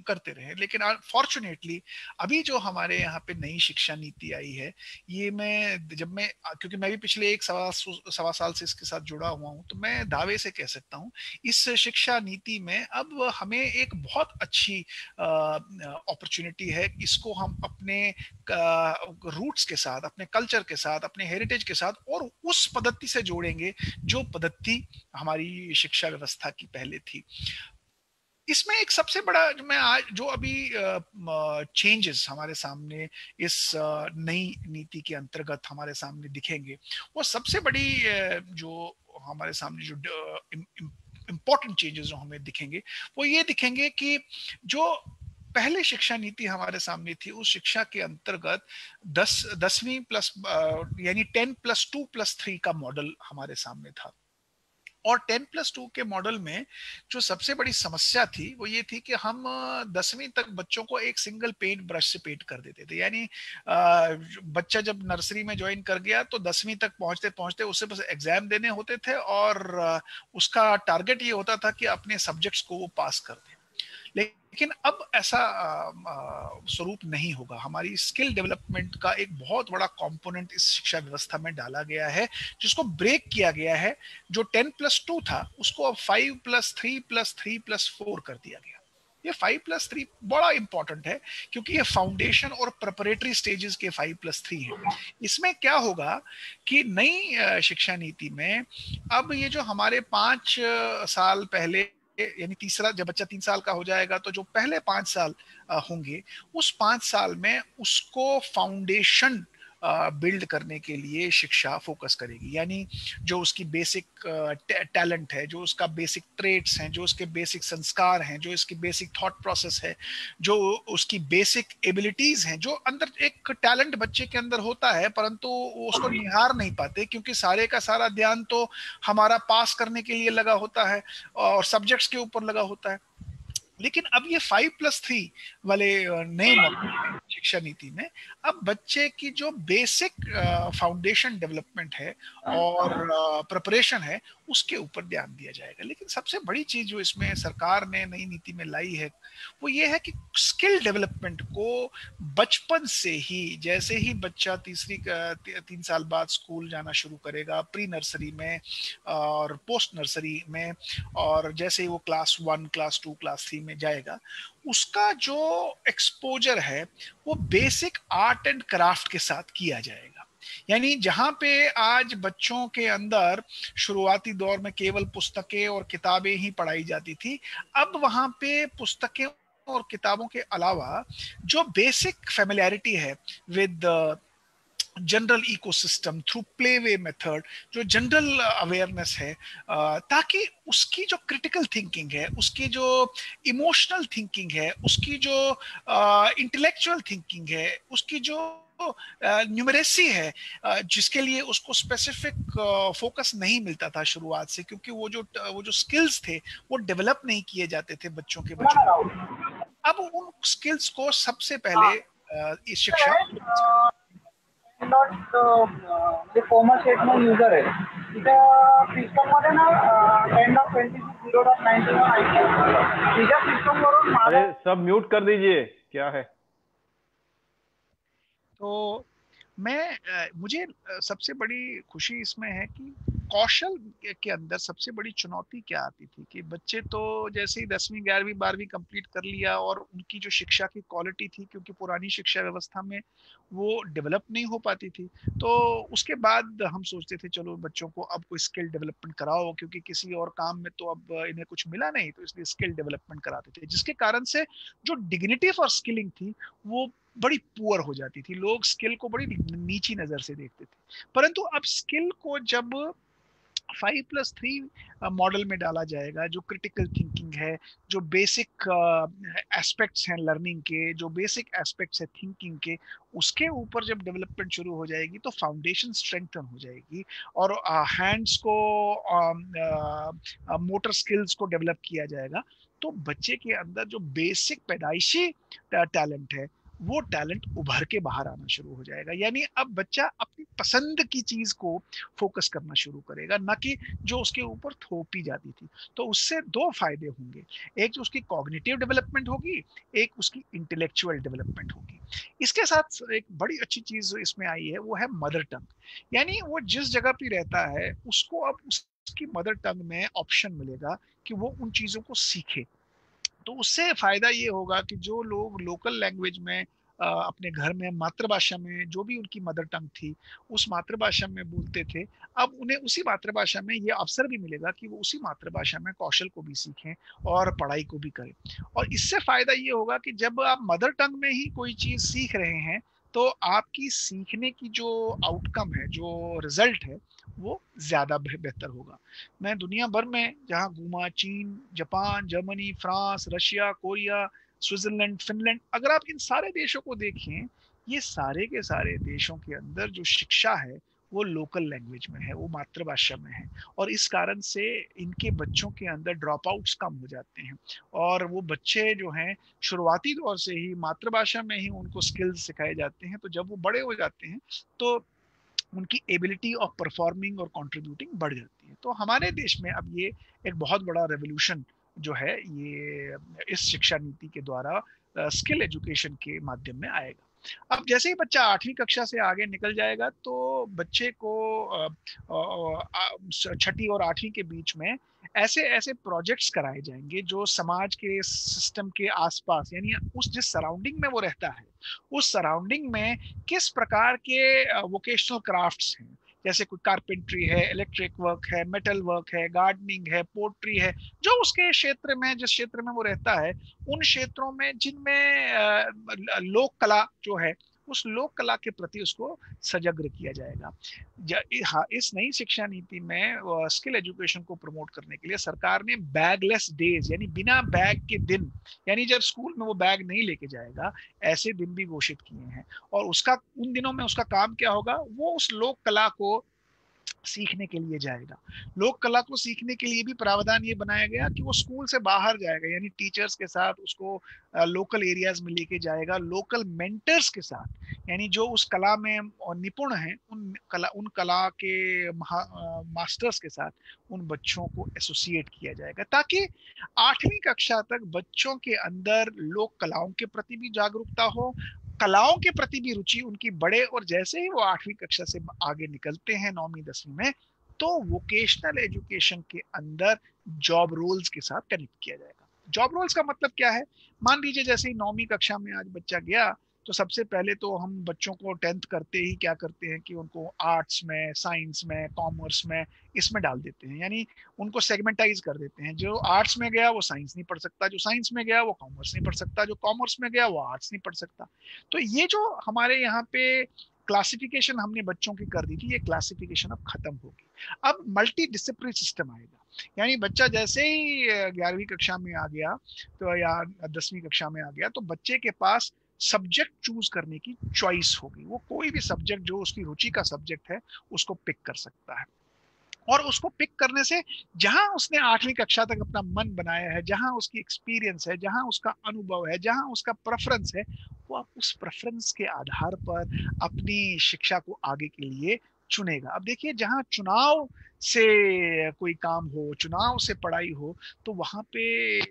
करते रहे। लेकिन फॉर्चुनेटली अभी जो हमारे यहाँ पे नई शिक्षा नीति आई है, ये क्योंकि मैं भी पिछले एक सवा साल से इसके साथ जुड़ा हुआ हूँ, तो मैं दावे से कह सकता हूँ इस शिक्षा नीति में अब हमें एक बहुत अच्छी अपॉर्चुनिटी है। इसको हम अपने रूट्स के साथ, अपने कल्चर के साथ, अपने हेरिटेज के साथ, और उस पद्धति से जोड़ेंगे जो पद्धति हमारी शिक्षा व्यवस्था की पहले थी। इसमें एक सबसे बड़ा जो अभी चेंजेस हमारे सामने इस नई नीति के अंतर्गत हमारे सामने दिखेंगे, वो सबसे बड़ी जो हमारे सामने जो इम्पोर्टेंट चेंजेस जो हमें दिखेंगे, वो ये दिखेंगे कि जो पहले शिक्षा नीति हमारे सामने थी, उस शिक्षा के अंतर्गत 10वीं प्लस यानी 10+2+3 का मॉडल हमारे सामने था। और 10+2 के मॉडल में जो सबसे बड़ी समस्या थी वो ये थी कि हम 10वीं तक बच्चों को एक सिंगल पेंट ब्रश से पेंट कर देते थे। यानी बच्चा जब नर्सरी में ज्वाइन कर गया तो 10वीं तक पहुंचते पहुंचते उसे बस एग्जाम देने होते थे, और उसका टारगेट ये होता था कि अपने सब्जेक्ट्स को वो पास कर दे। लेकिन अब ऐसा स्वरूप नहीं होगा। हमारी स्किल डेवलपमेंट का एक बहुत बड़ा कंपोनेंट इस शिक्षा व्यवस्था में डाला गया है, जिसको ब्रेक किया गया है। जो 10+2 था उसको अब 5+3+3+4 कर दिया गया। ये 5+3 बड़ा इंपॉर्टेंट है, क्योंकि ये फाउंडेशन और प्रिपरेटरी स्टेजेस के 5+3 है। इसमें क्या होगा कि नई शिक्षा नीति में अब ये जो हमारे 5 साल पहले, यानी तीसरा, जब बच्चा 3 साल का हो जाएगा तो जो पहले 5 साल होंगे, उस 5 साल में उसको फाउंडेशन बिल्ड करने के लिए शिक्षा फोकस करेगी। यानी जो उसकी बेसिक टैलेंट है, जो उसका बेसिक ट्रेट्स हैं, जो उसके बेसिक संस्कार हैं, जो इसकी बेसिक थॉट प्रोसेस है, जो उसकी बेसिक एबिलिटीज हैं, जो अंदर एक टैलेंट बच्चे के अंदर होता है परंतु उसको निहार नहीं पाते, क्योंकि सारे का सारा ध्यान तो हमारा पास करने के लिए लगा होता है और सब्जेक्ट्स के ऊपर लगा होता है। लेकिन अब ये 5+3 वाले नए मॉडल शिक्षा नीति में अब बच्चे की जो बेसिक फाउंडेशन डेवलपमेंट है और प्रिपरेशन है, उसके ऊपर ध्यान दिया जाएगा। लेकिन सबसे बड़ी चीज जो इसमें सरकार ने नई नीति में लाई है वो ये है कि स्किल डेवलपमेंट को बचपन से ही, जैसे ही बच्चा 3 साल बाद स्कूल जाना शुरू करेगा, प्री नर्सरी में और पोस्ट नर्सरी में, और जैसे ही वो क्लास 1, क्लास 2, क्लास 3 में जाएगा, उसका जो एक्सपोजर है वो बेसिक आर्ट एंड क्राफ्ट के साथ किया जाएगा। यानी जहां पे आज बच्चों के अंदर शुरुआती दौर में केवल पुस्तकें और किताबें ही पढ़ाई जाती थी, अब वहां पे पुस्तकें और किताबों के अलावा जो बेसिक फेमिलियरिटी है with general ecosystem through playway method, जो जनरल अवेयरनेस है, ताकि उसकी जो क्रिटिकल थिंकिंग है, उसकी जो इमोशनल थिंकिंग है, उसकी जो इंटेलेक्चुअल थिंकिंग है, उसकी जो न्यूमरेसी है, जिसके लिए उसको स्पेसिफिक फोकस नहीं मिलता था शुरुआत से, क्योंकि वो जो स्किल्स थे वो डेवलप नहीं किए जाते थे बच्चों के अब उन स्किल्स को सबसे पहले इस शिक्षा जे फॉर्मर स्टेटमेंट यूजर आहे तिथे सिस्टम मध्ये ना 10.26.0.91 आहे तिच्या सिस्टम वरून अरे सब म्यूट कर दीजिए, क्या है। तो मुझे सबसे बड़ी खुशी इसमें है कि कौशल के अंदर सबसे बड़ी चुनौती क्या आती थी कि बच्चे तो जैसे ही 10वीं 11वीं 12वीं कंप्लीट कर लिया और उनकी जो शिक्षा की क्वालिटी थी, क्योंकि पुरानी शिक्षा व्यवस्था में वो डेवलप नहीं हो पाती थी, तो उसके बाद हम सोचते थे चलो बच्चों को अब कोई स्किल डेवलपमेंट कराओ, क्योंकि किसी और काम में तो अब इन्हें कुछ मिला नहीं, तो इसलिए स्किल डेवलपमेंट कराते थे, जिसके कारण से जो डिग्निटी फॉर स्किलिंग थी वो बड़ी पुअर हो जाती थी। लोग स्किल को बड़ी नीची नजर से देखते थे। परंतु अब स्किल को जब 5+3 मॉडल में डाला जाएगा, जो क्रिटिकल थिंकिंग है, जो बेसिक एस्पेक्ट्स हैं लर्निंग के, जो बेसिक एस्पेक्ट्स है थिंकिंग के, उसके ऊपर जब डेवलपमेंट शुरू हो जाएगी तो फाउंडेशन स्ट्रेंथन हो जाएगी और हैंड्स को, मोटर स्किल्स को डेवलप किया जाएगा, तो बच्चे के अंदर जो बेसिक पैदाइशी टैलेंट है वो टैलेंट उभर के बाहर आना शुरू हो जाएगा। यानी अब बच्चा अपनी पसंद की चीज को फोकस करना शुरू करेगा, ना कि जो उसके ऊपर थोपी जाती थी। तो उससे दो फायदे होंगे, एक जो उसकी कॉग्निटिव डेवलपमेंट होगी, एक उसकी इंटेलेक्चुअल डेवलपमेंट होगी। इसके साथ एक बड़ी अच्छी चीज इसमें आई है, वो है मदर टंग। यानी वो जिस जगह पे रहता है उसको अब उसकी मदर टंग में ऑप्शन मिलेगा कि वो उन चीजों को सीखे। तो उससे फायदा ये होगा कि जो लोग लोकल लैंग्वेज में अपने घर में मातृभाषा में जो भी उनकी मदर टंग थी उस मातृभाषा में बोलते थे, अब उन्हें उसी मातृभाषा में ये अवसर भी मिलेगा कि वो उसी मातृभाषा में कौशल को भी सीखें और पढ़ाई को भी करें। और इससे फायदा ये होगा कि जब आप मदर टंग में ही कोई चीज सीख रहे हैं तो आपकी सीखने की जो आउटकम है, जो रिजल्ट है, वो ज्यादा बेहतर होगा। मैं दुनिया भर में जहाँ घूमा, चीन, Japan, Germany, France, Russia, Korea, Switzerland, Finland, अगर आप इन सारे देशों को देखें, ये सारे के सारे देशों के अंदर जो शिक्षा है वो लोकल लैंग्वेज में है, वो मातृभाषा में है। और इस कारण से इनके बच्चों के अंदर ड्रॉप आउट्स कम हो जाते हैं और वो बच्चे जो हैं शुरुआती दौर से ही मातृभाषा में ही उनको स्किल्स सिखाए जाते हैं। तो जब वो बड़े हो जाते हैं तो उनकी एबिलिटी ऑफ परफॉर्मिंग और कंट्रीब्यूटिंग बढ़ जाती है। तो हमारे देश में अब ये एक बहुत बड़ा रेवोल्यूशन जो है ये इस शिक्षा नीति के द्वारा स्किल एजुकेशन के माध्यम में आएगा। अब जैसे ही बच्चा 8वीं कक्षा से आगे निकल जाएगा तो बच्चे को 6ठी और 8वीं के बीच में ऐसे ऐसे प्रोजेक्ट्स कराए जाएंगे जो समाज के सिस्टम के आसपास, यानी उस जिस सराउंडिंग में वो रहता है उस सराउंडिंग में किस प्रकार के वोकेशनल क्राफ्ट्स हैं, जैसे कोई कारपेंट्री है, इलेक्ट्रिक वर्क है, मेटल वर्क है, गार्डनिंग है, पोट्री है, जो उसके क्षेत्र में, जिस क्षेत्र में वो रहता है उन क्षेत्रों में जिनमें लोक कला जो है उस लोक कला के प्रति उसको सजग किया जाएगा। हाँ, इस नई शिक्षा नीति में स्किल एजुकेशन को प्रमोट करने के लिए सरकार ने बैगलेस डेज, यानी बिना बैग के दिन, यानी जब स्कूल में वो बैग नहीं लेके जाएगा, ऐसे दिन भी घोषित किए हैं। और उसका उन दिनों में उसका काम क्या होगा, वो उस लोक कला को सीखने के लिए जाएगा। लोक कला को सीखने के लिए भी प्रावधान ये बनाया गया कि वो स्कूल से बाहर जाएगा, यानी टीचर्स के साथ उसको लोकल एरियाज में लेके जाएगा, लोकल मेंटर्स के साथ, यानी जो उस कला में निपुण हैं उन कला के मास्टर्स के साथ उन बच्चों को एसोसिएट किया जाएगा, ताकि 8वीं कक्षा तक बच्चों के अंदर लोक कलाओं के प्रति भी जागरूकता हो, कलाओं के प्रति भी रुचि उनकी बढ़े, और जैसे ही वो 8वीं कक्षा से आगे निकलते हैं 9वीं 10वीं में, तो वोकेशनल एजुकेशन के अंदर जॉब रोल्स के साथ कनेक्ट किया जाएगा। जॉब रोल्स का मतलब क्या है, मान लीजिए जैसे ही 9वीं कक्षा में आज बच्चा गया तो सबसे पहले तो हम बच्चों को 10th करते ही क्या करते हैं कि उनको आर्ट्स में, साइंस में, कॉमर्स में, इसमें डाल देते हैं, यानी उनको सेगमेंटाइज कर देते हैं। जो आर्ट्स में गया वो साइंस नहीं पढ़ सकता, जो साइंस में गया वो कॉमर्स नहीं पढ़ सकता, जो कॉमर्स में गया वो आर्ट्स नहीं पढ़ सकता। तो ये जो हमारे यहाँ पे क्लासिफिकेशन हमने बच्चों की कर दी थी, ये क्लासिफिकेशन अब खत्म होगी। अब मल्टी डिसिप्लिनरी सिस्टम आएगा, यानी बच्चा जैसे ही 11वीं कक्षा में आ गया तो या 10वीं कक्षा में आ गया तो बच्चे के पास सब्जेक्ट चूज करने की चॉइस होगी। वो कोई भी सब्जेक्ट जो उसकी रुचि का सब्जेक्ट है उसको पिक कर सकता है, और उसको पिक करने से जहां उसने 8वीं कक्षा तक अपना मन बनाया है, जहां उसकी एक्सपीरियंस है, जहां उसका अनुभव है, जहां उसका प्रेफरेंस है, वो आप उस प्रेफरेंस के आधार पर अपनी शिक्षा को आगे के लिए चुनेगा। अब देखिए, जहां चुनाव से कोई काम हो, चुनाव से पढ़ाई हो, तो वहां पे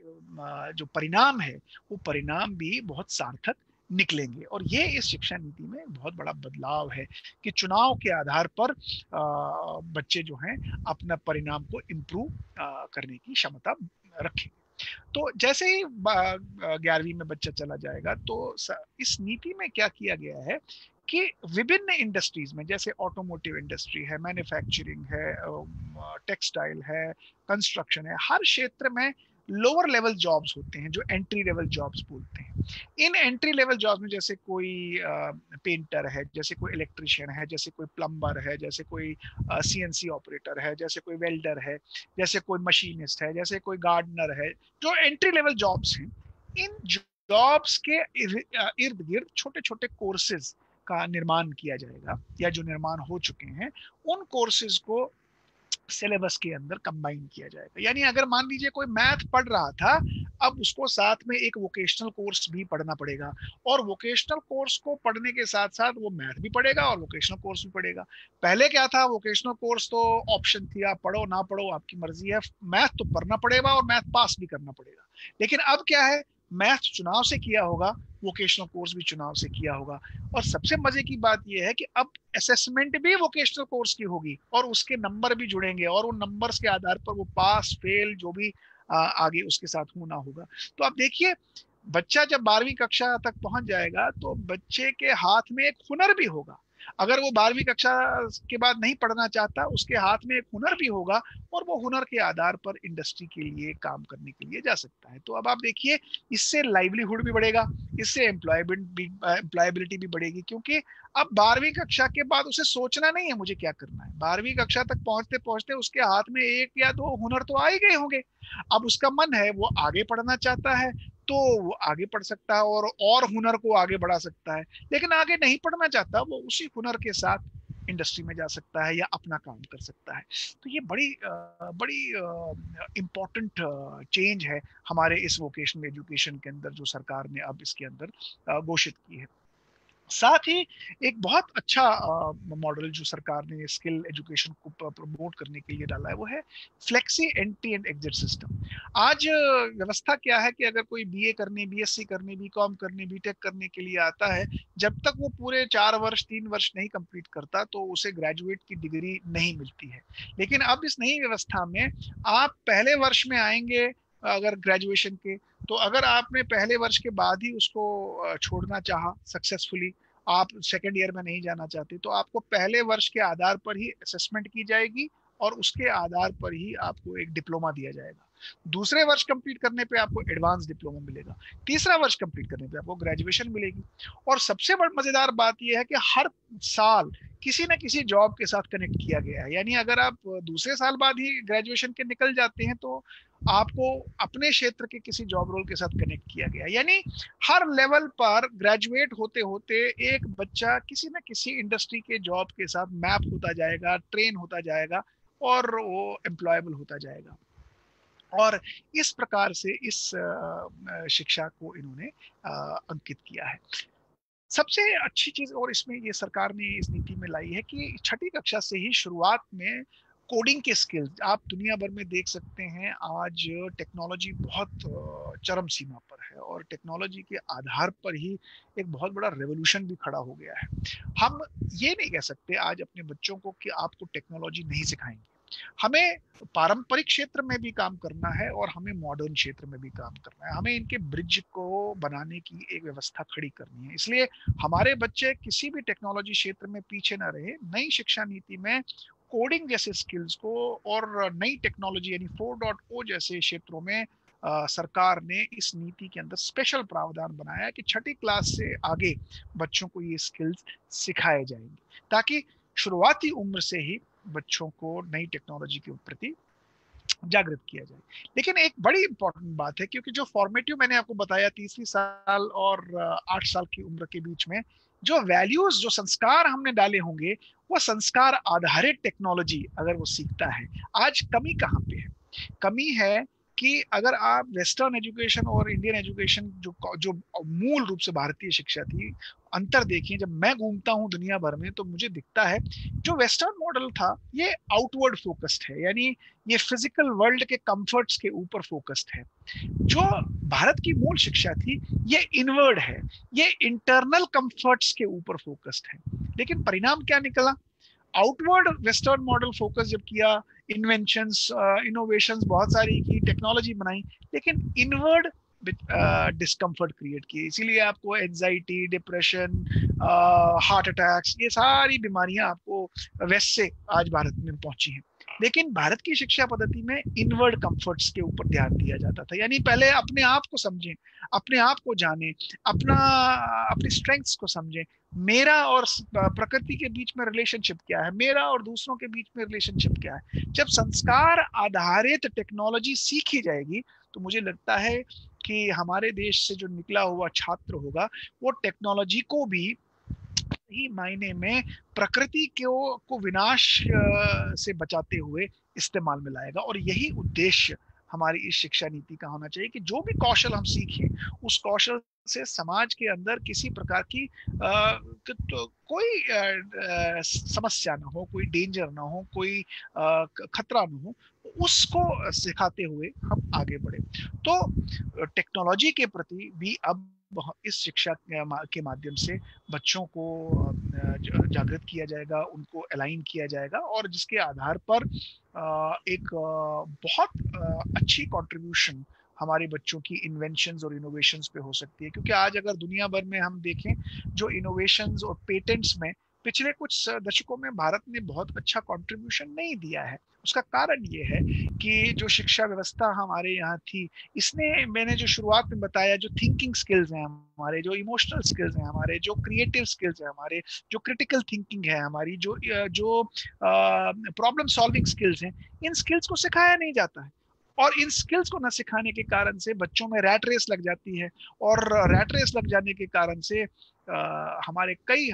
जो परिणाम है वो परिणाम भी बहुत सार्थक निकलेंगे। और ये इस शिक्षा नीति में बहुत बड़ा बदलाव है कि चुनाव के आधार पर बच्चे जो हैं अपना परिणाम को इम्प्रूव करने की क्षमता रखें। तो जैसे ही 11वीं में बच्चा चला जाएगा तो इस नीति में क्या किया गया है कि विभिन्न इंडस्ट्रीज में, जैसे ऑटोमोटिव इंडस्ट्री है, मैन्युफैक्चरिंग है, टेक्सटाइल है, कंस्ट्रक्शन है, हर क्षेत्र में लोअर लेवल जॉब्स होते हैं जो एंट्री लेवल जॉब्स बोलते हैं। इन एंट्री लेवल जॉब्स में जैसे कोई पेंटर है, जैसे कोई इलेक्ट्रिशियन है, जैसे कोई प्लम्बर है, जैसे कोई CNC ऑपरेटर है, जैसे कोई वेल्डर है, जैसे कोई मशीनिस्ट है, जैसे कोई गार्डनर है, जो एंट्री लेवल जॉब्स हैं, इन जॉब्स के इर्द गिर्द छोटे छोटे कोर्सेज का निर्माण किया जाएगा, या जो निर्माण हो चुके हैं उन कोर्सेज को सिलेबस के अंदर कंबाइन किया जाएगा। यानी अगर मान लीजिए कोई मैथ पढ़ रहा था, अब उसको साथ में एक वोकेशनल कोर्स भी पढ़ना पड़ेगा, और वोकेशनल कोर्स को पढ़ने के साथ साथ वो मैथ भी पढ़ेगा और वोकेशनल कोर्स भी पढ़ेगा। पहले क्या था, वोकेशनल कोर्स तो ऑप्शन थी, आप पढ़ो ना पढ़ो आपकी मर्जी है, मैथ तो पढ़ना पड़ेगा और मैथ पास भी करना पड़ेगा। लेकिन अब क्या है, मैथ चुनाव से किया होगा, वोकेशनल कोर्स भी चुनाव से किया होगा। और सबसे मजे की बात यह है कि अब असेसमेंट भी वोकेशनल कोर्स की होगी और उसके नंबर भी जुड़ेंगे, और उन नंबर्स के आधार पर वो पास फेल जो भी आगे उसके साथ होना होगा। तो आप देखिए, बच्चा जब 12वीं कक्षा तक पहुंच जाएगा तो बच्चे के हाथ में एक हुनर भी होगा। अगर वो 12वीं कक्षा के बाद नहीं पढ़ना चाहता, उसके हाथ में एक हुनर भी होगा, और वो हुनर के आधार पर इंडस्ट्री के लिए काम करने के लिए जा सकता है। तो अब आप देखिए, इससे लाइवलीहुड भी बढ़ेगा, इससे एम्प्लॉयबिलिटी भी बढ़ेगी, क्योंकि अब 12वीं कक्षा के बाद उसे सोचना नहीं है मुझे क्या करना है। 12वीं कक्षा तक पहुंचते पहुंचते उसके हाथ में 1 या 2 हुनर तो आ ही गए होंगे। अब उसका मन है, वो आगे पढ़ना चाहता है तो वो आगे पढ़ सकता है और हुनर को आगे बढ़ा सकता है। लेकिन आगे नहीं पढ़ना चाहता, वो उसी हुनर के साथ इंडस्ट्री में जा सकता है या अपना काम कर सकता है। तो ये बड़ी इम्पोर्टेंट चेंज है हमारे इस वोकेशनल एजुकेशन के अंदर, जो सरकार ने अब इसके अंदर घोषित की है। साथ ही एक बहुत अच्छा मॉडल जो सरकार ने स्किल एजुकेशन को प्रमोट करने के लिए डाला है, वो है flexi entry and exit system. आज व्यवस्था क्या है कि अगर कोई BA करने, BSc करने, BCom करने, BTech करने के लिए आता है, जब तक वो पूरे 4 वर्ष 3 वर्ष नहीं कंप्लीट करता तो उसे ग्रेजुएट की डिग्री नहीं मिलती है। लेकिन अब इस नई व्यवस्था में आप पहले वर्ष में आएंगे अगर ग्रेजुएशन के, तो अगर आपने पहले वर्ष के बाद ही उसको छोड़ना चाहा सक्सेसफुली, आप सेकेंड ईयर में नहीं जाना चाहते, तो आपको पहले वर्ष के आधार पर ही असेसमेंट की जाएगी और उसके आधार पर ही आपको एक डिप्लोमा दिया जाएगा। दूसरे वर्ष कंप्लीट करने पे आपको एडवांस डिप्लोमा मिलेगा, तीसरा वर्ष कंप्लीट करने पे आपको ग्रेजुएशन मिलेगी। और सबसे बड़ी मजेदार बात यह है कि हर साल किसी न किसी जॉब के साथ कनेक्ट किया गया है। यानी अगर आप दूसरे साल बाद ही ग्रेजुएशन के निकल जाते हैं तो आपको अपने क्षेत्र के किसी जॉब रोल के साथ कनेक्ट किया गया। यानी हर लेवल पर ग्रेजुएट होते होते एक बच्चा किसी न किसी इंडस्ट्री के जॉब के साथ मैप होता जाएगा, ट्रेन होता जाएगा और वो एम्प्लॉयबल होता जाएगा। और इस प्रकार से इस शिक्षा को इन्होंने अंकित किया है। सबसे अच्छी चीज और इसमें ये सरकार ने इस नीति में लाई है कि 6ठी कक्षा से ही शुरुआत में कोडिंग के स्किल्स, आप दुनिया भर में देख सकते हैं आज टेक्नोलॉजी बहुत चरम सीमा पर है और टेक्नोलॉजी के आधार पर ही एक बहुत बड़ा रेवोल्यूशन भी खड़ा हो गया है। हम ये नहीं कह सकते आज अपने बच्चों को कि आपको टेक्नोलॉजी नहीं सिखाएंगे। हमें पारंपरिक क्षेत्र में भी काम करना है और हमें मॉडर्न क्षेत्र में भी काम करना है। हमें इनके ब्रिज को बनाने की एक व्यवस्था खड़ी करनी है। इसलिए हमारे बच्चे किसी भी टेक्नोलॉजी क्षेत्र में पीछे ना रहे। नई शिक्षा नीति में कोडिंग जैसे स्किल्स को और नई टेक्नोलॉजी यानी 4.0 जैसे क्षेत्रों में सरकार ने इस नीति के अंदर स्पेशल प्रावधान बनाया है कि 6ठी क्लास से आगे बच्चों को ये स्किल्स सिखाए जाएंगे ताकि शुरुआती उम्र से ही बच्चों को नई टेक्नोलॉजी के प्रति जागृत किया जाए। लेकिन एक बड़ी इंपॉर्टेंट बात है, क्योंकि जो फॉर्मेटिव मैंने आपको बताया 30वीं साल और 8 साल की उम्र के बीच में जो वैल्यूज, जो संस्कार हमने डाले होंगे, वो संस्कार आधारित टेक्नोलॉजी अगर वो सीखता है। आज कमी कहाँ पे है? कमी है कि अगर आप वेस्टर्न एजुकेशन और इंडियन एजुकेशन जो मूल रूप से भारतीय शिक्षा थी अंतर देखें, जब मैं घूमता हूं दुनिया भर में तो मुझे दिखता है जो वेस्टर्न मॉडल था ये आउटवर्ड फोकस्ड है, यानी ये फिजिकल वर्ल्ड के कंफर्ट्स के ऊपर फोकस्ड है। जो भारत की मूल शिक्षा थी ये इनवर्ड है, ये इंटरनल कंफर्ट्स के ऊपर फोकस्ड है। लेकिन परिणाम क्या निकला? आउटवर्ड वेस्टर्न मॉडल फोकस जब किया, इन्वेंशंस इनोवेशंस बहुत सारी की, टेक्नोलॉजी बनाई, लेकिन इनवर्ड डिस्कम्फर्ट क्रिएट किए। इसीलिए आपको एंजाइटी, डिप्रेशन, हार्ट अटैक्स, ये सारी बीमारियां आपको वेस्ट से आज भारत में पहुंची हैं। लेकिन भारत की शिक्षा पद्धति में इनवर्ड कंफर्ट्स के ऊपर ध्यान दिया जाता था, यानी पहले अपने आप को समझें, अपने आप को जानें, अपनी स्ट्रेंथ्स को समझें, मेरा और प्रकृति के बीच में रिलेशनशिप क्या है, मेरा और दूसरों के बीच में रिलेशनशिप क्या है। जब संस्कार आधारित टेक्नोलॉजी सीखी जाएगी तो मुझे लगता है कि हमारे देश से जो निकला हुआ छात्र होगा वो टेक्नोलॉजी को भी सही मायने में प्रकृति को विनाश से बचाते हुए इस्तेमाल में लाएगा। और यही उद्देश्य हमारी इस शिक्षा नीति का होना चाहिए कि जो भी कौशल हम सीखें उस कौशल से समाज के अंदर किसी प्रकार की कोई समस्या ना हो, कोई डेंजर ना हो, कोई खतरा ना हो, उसको सिखाते हुए हम आगे बढ़े। तो टेक्नोलॉजी के प्रति भी अब इस शिक्षा के माध्यम से बच्चों को जागृत किया जाएगा, उनको अलाइन किया जाएगा, और जिसके आधार पर एक बहुत अच्छी कंट्रीब्यूशन हमारे बच्चों की इन्वेंशंस और इनोवेशंस पे हो सकती है। क्योंकि आज अगर दुनिया भर में हम देखें जो इनोवेशंस और पेटेंट्स में पिछले कुछ दशकों में भारत ने बहुत अच्छा कंट्रीब्यूशन नहीं दिया है। उसका कारण ये है कि जो शिक्षा व्यवस्था हमारे यहाँ थी, इसने, मैंने जो शुरुआत में बताया, जो थिंकिंग स्किल्स हैं हमारे, जो इमोशनल स्किल्स हैं हमारे, जो क्रिएटिव स्किल्स हैं हमारे, जो क्रिटिकल थिंकिंग है हमारी, जो प्रॉब्लम सॉल्विंग स्किल्स हैं, इन स्किल्स को सिखाया नहीं जाता है। और इन स्किल्स को न सिखाने के कारण से बच्चों में रैट रेस लग जाती है, और रैट रेस लग जाने के कारण से हमारे कई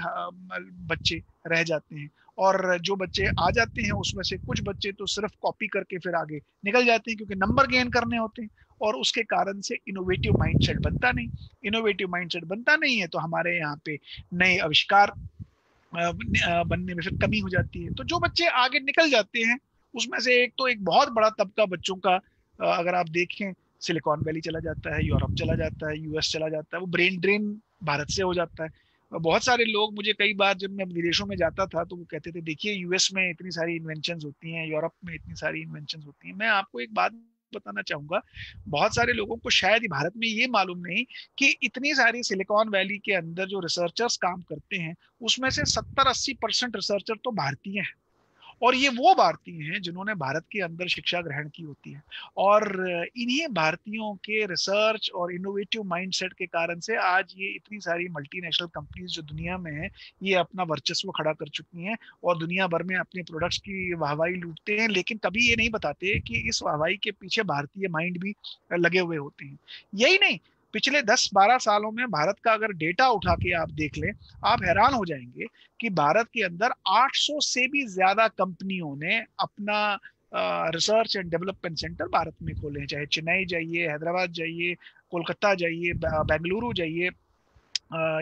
बच्चे रह जाते हैं। और जो बच्चे आ जाते हैं उसमें से कुछ बच्चे तो सिर्फ कॉपी करके फिर आगे निकल जाते हैं, क्योंकि नंबर गेन करने होते हैं, और उसके कारण से इनोवेटिव माइंडसेट बनता नहीं। इनोवेटिव माइंडसेट बनता नहीं है तो हमारे यहाँ पे नए आविष्कार बनने में फिर कमी हो जाती है। तो जो बच्चे आगे निकल जाते हैं उसमें से एक बहुत बड़ा तबका बच्चों का, अगर आप देखें, सिलिकॉन वैली चला जाता है, यूरोप चला जाता है, यूएस चला जाता है, वो ब्रेन ड्रेन भारत से हो जाता है। बहुत सारे लोग, मुझे कई बार जब मैं विदेशों में जाता था तो वो कहते थे, देखिए यूएस में इतनी सारी इन्वेंशंस होती हैं, यूरोप में इतनी सारी इन्वेंशंस होती हैं। मैं आपको एक बात बताना चाहूंगा, बहुत सारे लोगों को शायद ही भारत में ये मालूम नहीं कि इतनी सारी सिलिकॉन वैली के अंदर जो रिसर्चर्स काम करते हैं उसमें से 70-80% रिसर्चर तो भारतीय हैं, और ये वो भारतीय हैं जिन्होंने भारत के अंदर शिक्षा ग्रहण की होती है। और इन्हीं भारतीयों के रिसर्च और इनोवेटिव माइंडसेट के कारण से आज ये इतनी सारी मल्टीनेशनल कंपनीज जो दुनिया में है, ये अपना वर्चस्व खड़ा कर चुकी हैं और दुनिया भर में अपने प्रोडक्ट्स की वाहवाही लूटते हैं। लेकिन कभी ये नहीं बताते कि इस वाहवाही के पीछे भारतीय माइंड भी लगे हुए होते हैं। यही नहीं, पिछले 10-12 सालों में भारत का अगर डेटा उठा के आप देख लें, आप हैरान हो जाएंगे कि भारत के अंदर 800 से भी ज्यादा कंपनियों ने अपना research and development centre Bharat में खोले हैं। चाहे चेन्नई जाइए, हैदराबाद जाइए, कोलकाता जाइए, बेंगलुरु जाइए,